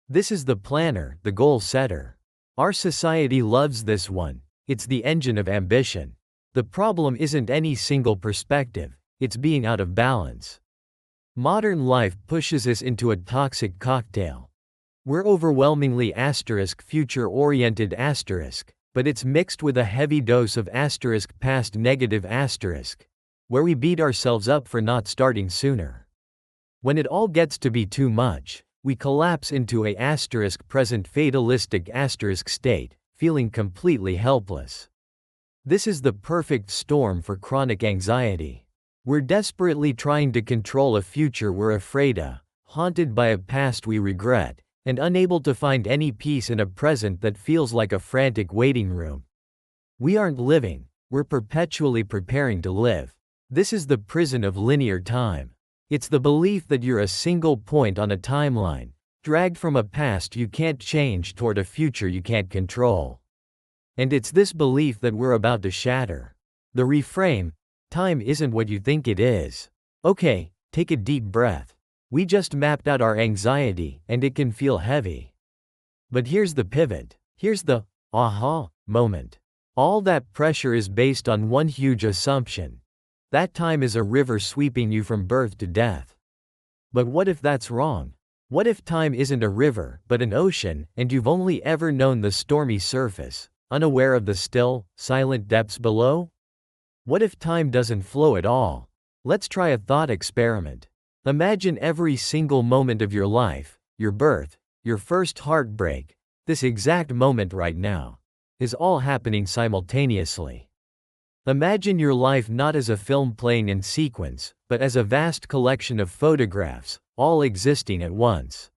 This is the planner, the goal setter. Our society loves this one. It's the engine of ambition. The problem isn't any single perspective, it's being out of balance. Modern life pushes us into a toxic cocktail. We're overwhelmingly future-oriented but it's mixed with a heavy dose of past negative where we beat ourselves up for not starting sooner. When it all gets to be too much, we collapse into a present fatalistic state, feeling completely helpless. This is the perfect storm for chronic anxiety. We're desperately trying to control a future we're afraid of, haunted by a past we regret, and unable to find any peace in a present that feels like a frantic waiting room. We aren't living, we're perpetually preparing to live. This is the prison of linear time. It's the belief that you're a single point on a timeline, dragged from a past you can't change toward a future you can't control. And it's this belief that we're about to shatter. The reframe: time isn't what you think it is. Okay, take a deep breath. We just mapped out our anxiety, and it can feel heavy. But here's the pivot. Here's the aha moment. All that pressure is based on one huge assumption: that time is a river sweeping you from birth to death. But what if that's wrong? What if time isn't a river, but an ocean, and you've only ever known the stormy surface, unaware of the still, silent depths below? What if time doesn't flow at all? Let's try a thought experiment. Imagine every single moment of your life, your birth, your first heartbreak, this exact moment right now, is all happening simultaneously. Imagine your life not as a film playing in sequence, but as a vast collection of photographs, all existing at once.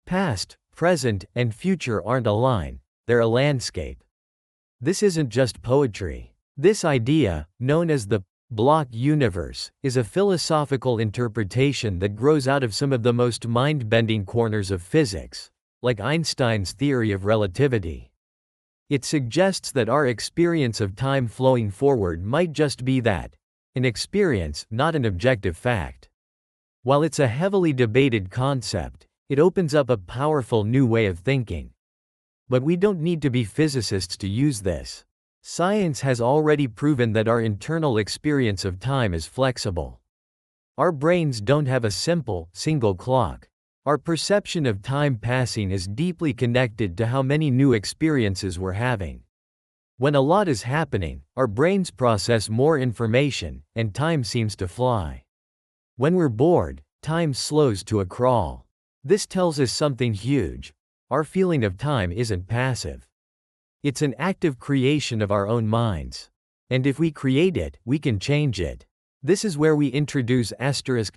Past, present, and future aren't a line, they're a landscape. This isn't just poetry. This idea, known as the block universe, is a philosophical interpretation that grows out of some of the most mind-bending corners of physics, like Einstein's theory of relativity. It suggests that our experience of time flowing forward might just be that, an experience, not an objective fact. While it's a heavily debated concept, it opens up a powerful new way of thinking. But we don't need to be physicists to use this. Science has already proven that our internal experience of time is flexible. Our brains don't have a simple, single clock. Our perception of time passing is deeply connected to how many new experiences we're having. When a lot is happening, our brains process more information, and time seems to fly. When we're bored, time slows to a crawl. This tells us something huge. Our feeling of time isn't passive. It's an active creation of our own minds. And if we create it, we can change it. This is where we introduce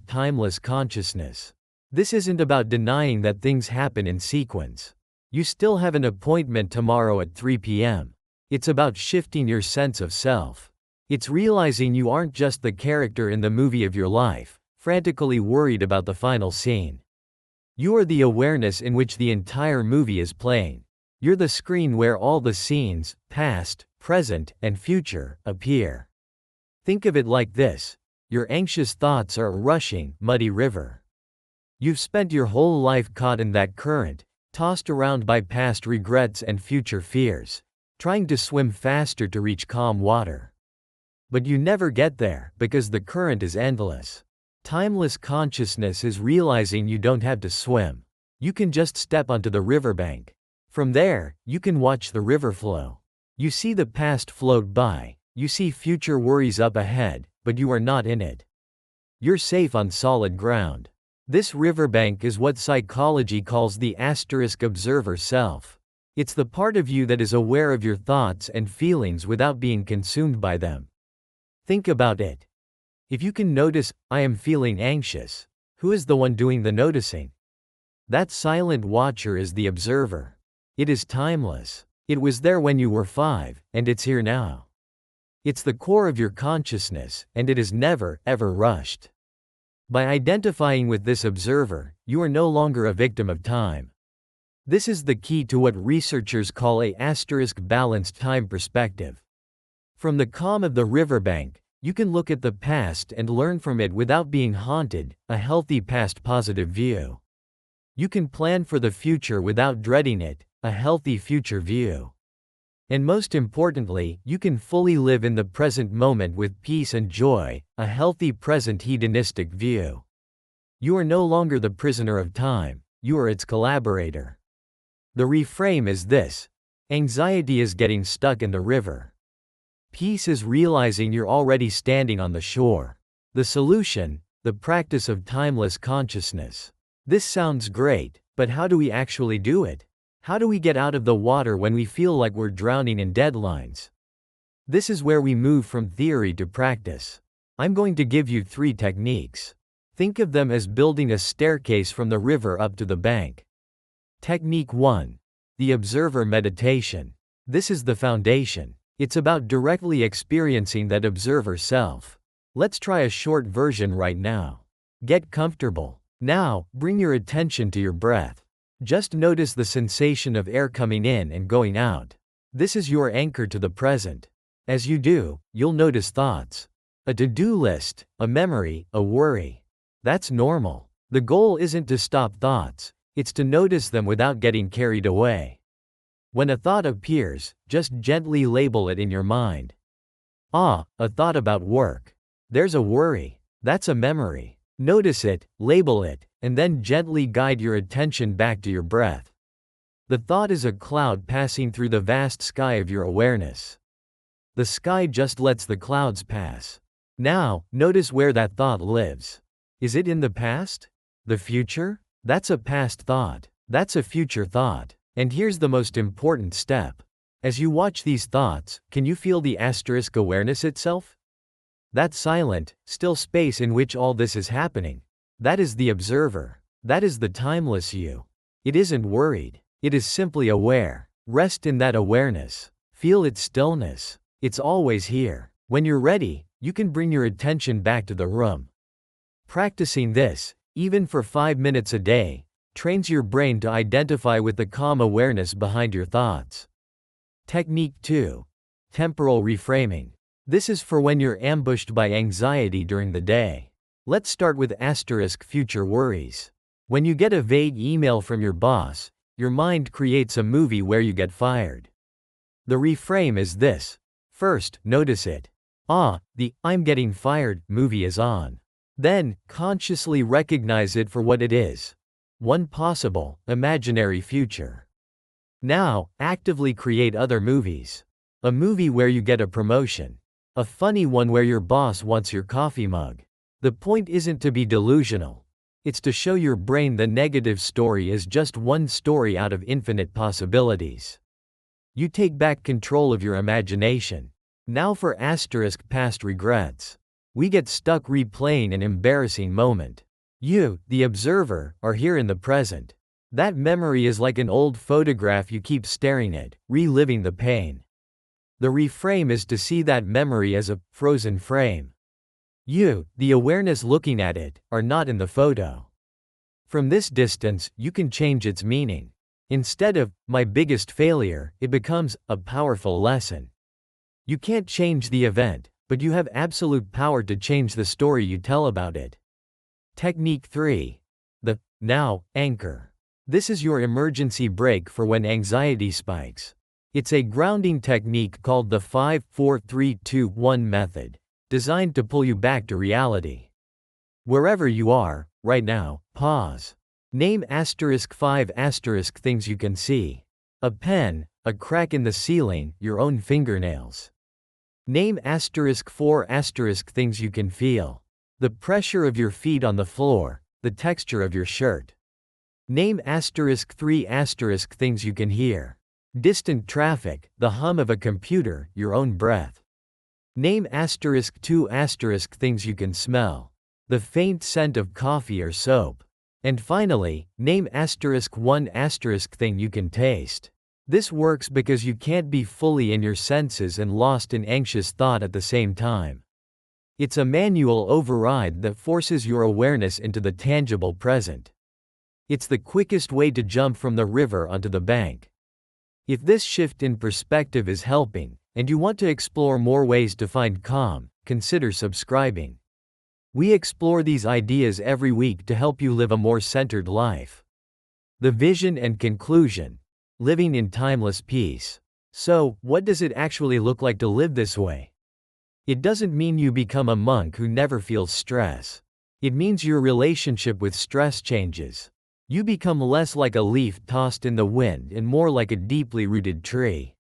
timeless consciousness. This isn't about denying that things happen in sequence. You still have an appointment tomorrow at 3 p.m. It's about shifting your sense of self. It's realizing you aren't just the character in the movie of your life, frantically worried about the final scene. You are the awareness in which the entire movie is playing. You're the screen where all the scenes, past, present, and future, appear. Think of it like this. Your anxious thoughts are a rushing, muddy river. You've spent your whole life caught in that current, tossed around by past regrets and future fears, trying to swim faster to reach calm water. But you never get there, because the current is endless. Timeless consciousness is realizing you don't have to swim. You can just step onto the riverbank. From there, you can watch the river flow. You see the past float by, you see future worries up ahead, but you are not in it. You're safe on solid ground. This riverbank is what psychology calls the observer self. It's the part of you that is aware of your thoughts and feelings without being consumed by them. Think about it. If you can notice, I am feeling anxious, who is the one doing the noticing? That silent watcher is the observer. It is timeless. It was there when you were 5, and it's here now. It's the core of your consciousness, and it is never, ever rushed. By identifying with this observer, you are no longer a victim of time. This is the key to what researchers call a balanced time perspective. From the calm of the riverbank, you can look at the past and learn from it without being haunted, a healthy past positive view. You can plan for the future without dreading it, a healthy future view. And most importantly, you can fully live in the present moment with peace and joy, a healthy present hedonistic view. You are no longer the prisoner of time, you are its collaborator. The reframe is this: anxiety is getting stuck in the river. Peace is realizing you're already standing on the shore. The solution, the practice of timeless consciousness. This sounds great, but how do we actually do it? How do we get out of the water when we feel like we're drowning in deadlines? This is where we move from theory to practice. I'm going to give you 3 techniques. Think of them as building a staircase from the river up to the bank. Technique 1. The observer meditation. This is the foundation. It's about directly experiencing that observer self. Let's try a short version right now. Get comfortable. Now, bring your attention to your breath. Just notice the sensation of air coming in and going out. This is your anchor to the present. As you do, you'll notice thoughts. A to-do list, a memory, a worry. That's normal. The goal isn't to stop thoughts, it's to notice them without getting carried away. When a thought appears, just gently label it in your mind. A thought about work. There's a worry. That's a memory. Notice it, label it, and then gently guide your attention back to your breath. The thought is a cloud passing through the vast sky of your awareness. The sky just lets the clouds pass. Now, notice where that thought lives. Is it in the past? The future? That's a past thought. That's a future thought. And here's the most important step. As you watch these thoughts, can you feel the awareness itself? That silent, still space in which all this is happening. That is the observer. That is the timeless you. It isn't worried. It is simply aware. Rest in that awareness. Feel its stillness. It's always here. When you're ready, you can bring your attention back to the room. Practicing this, even for 5 minutes a day, trains your brain to identify with the calm awareness behind your thoughts. Technique 2. Temporal reframing. This is for when you're ambushed by anxiety during the day. Let's start with future worries. When you get a vague email from your boss, your mind creates a movie where you get fired. The reframe is this. First, notice it. The "I'm getting fired" movie is on. Then, consciously recognize it for what it is. One possible, imaginary future. Now, actively create other movies. A movie where you get a promotion. A funny one where your boss wants your coffee mug. The point isn't to be delusional. It's to show your brain the negative story is just one story out of infinite possibilities. You take back control of your imagination. Now for past regrets. We get stuck replaying an embarrassing moment. You, the observer, are here in the present. That memory is like an old photograph you keep staring at, reliving the pain. The reframe is to see that memory as a frozen frame. You, the awareness looking at it, are not in the photo. From this distance, you can change its meaning. Instead of "my biggest failure," it becomes a powerful lesson. You can't change the event, but you have absolute power to change the story you tell about it. Technique 3. The now anchor. This is your emergency brake for when anxiety spikes. It's a grounding technique called the 5-4-3-2-1 method, designed to pull you back to reality. Wherever you are, right now, pause. Name *5 things you can see. A pen, a crack in the ceiling, your own fingernails. Name *4 things you can feel. The pressure of your feet on the floor, the texture of your shirt. Name *3 things you can hear. Distant traffic, the hum of a computer, your own breath. Name *2 things you can smell. The faint scent of coffee or soap. And finally, name *1 thing you can taste. This works because you can't be fully in your senses and lost in anxious thought at the same time. It's a manual override that forces your awareness into the tangible present. It's the quickest way to jump from the river onto the bank. If this shift in perspective is helping, and you want to explore more ways to find calm, consider subscribing. We explore these ideas every week to help you live a more centered life. The vision and conclusion: living in timeless peace. So, what does it actually look like to live this way? It doesn't mean you become a monk who never feels stress. It means your relationship with stress changes. You become less like a leaf tossed in the wind and more like a deeply rooted tree.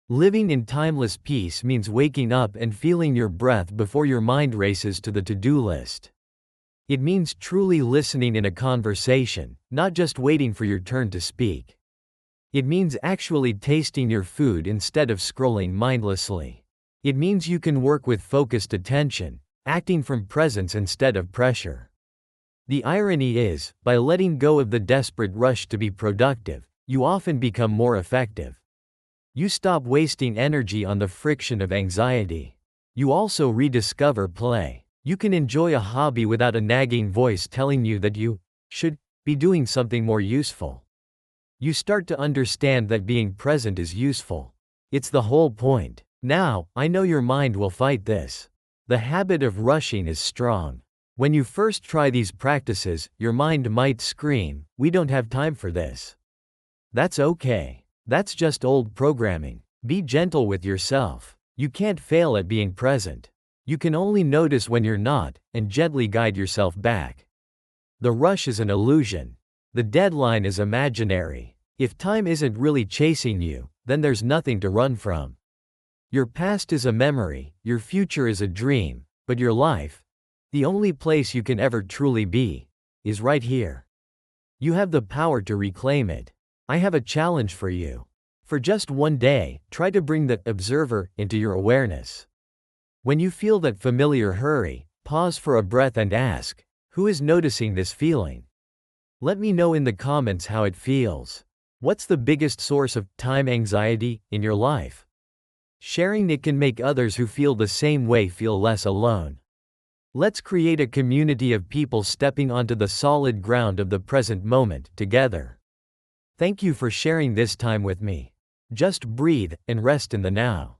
Living in timeless peace means waking up and feeling your breath before your mind races to the to-do list. It means truly listening in a conversation, not just waiting for your turn to speak. It means actually tasting your food instead of scrolling mindlessly. It means you can work with focused attention, acting from presence instead of pressure. The irony is, by letting go of the desperate rush to be productive, you often become more effective. You stop wasting energy on the friction of anxiety. You also rediscover play. You can enjoy a hobby without a nagging voice telling you that you should be doing something more useful. You start to understand that being present is useful. It's the whole point. Now, I know your mind will fight this. The habit of rushing is strong. When you first try these practices, your mind might scream, "We don't have time for this." That's okay. That's just old programming. Be gentle with yourself. You can't fail at being present. You can only notice when you're not, and gently guide yourself back. The rush is an illusion. The deadline is imaginary. If time isn't really chasing you, then there's nothing to run from. Your past is a memory, your future is a dream, but your life, the only place you can ever truly be, is right here. You have the power to reclaim it. I have a challenge for you. For just one day, try to bring the observer into your awareness. When you feel that familiar hurry, pause for a breath and ask, who is noticing this feeling? Let me know in the comments how it feels. What's the biggest source of time anxiety in your life? Sharing it can make others who feel the same way feel less alone. Let's create a community of people stepping onto the solid ground of the present moment together. Thank you for sharing this time with me. Just breathe and rest in the now.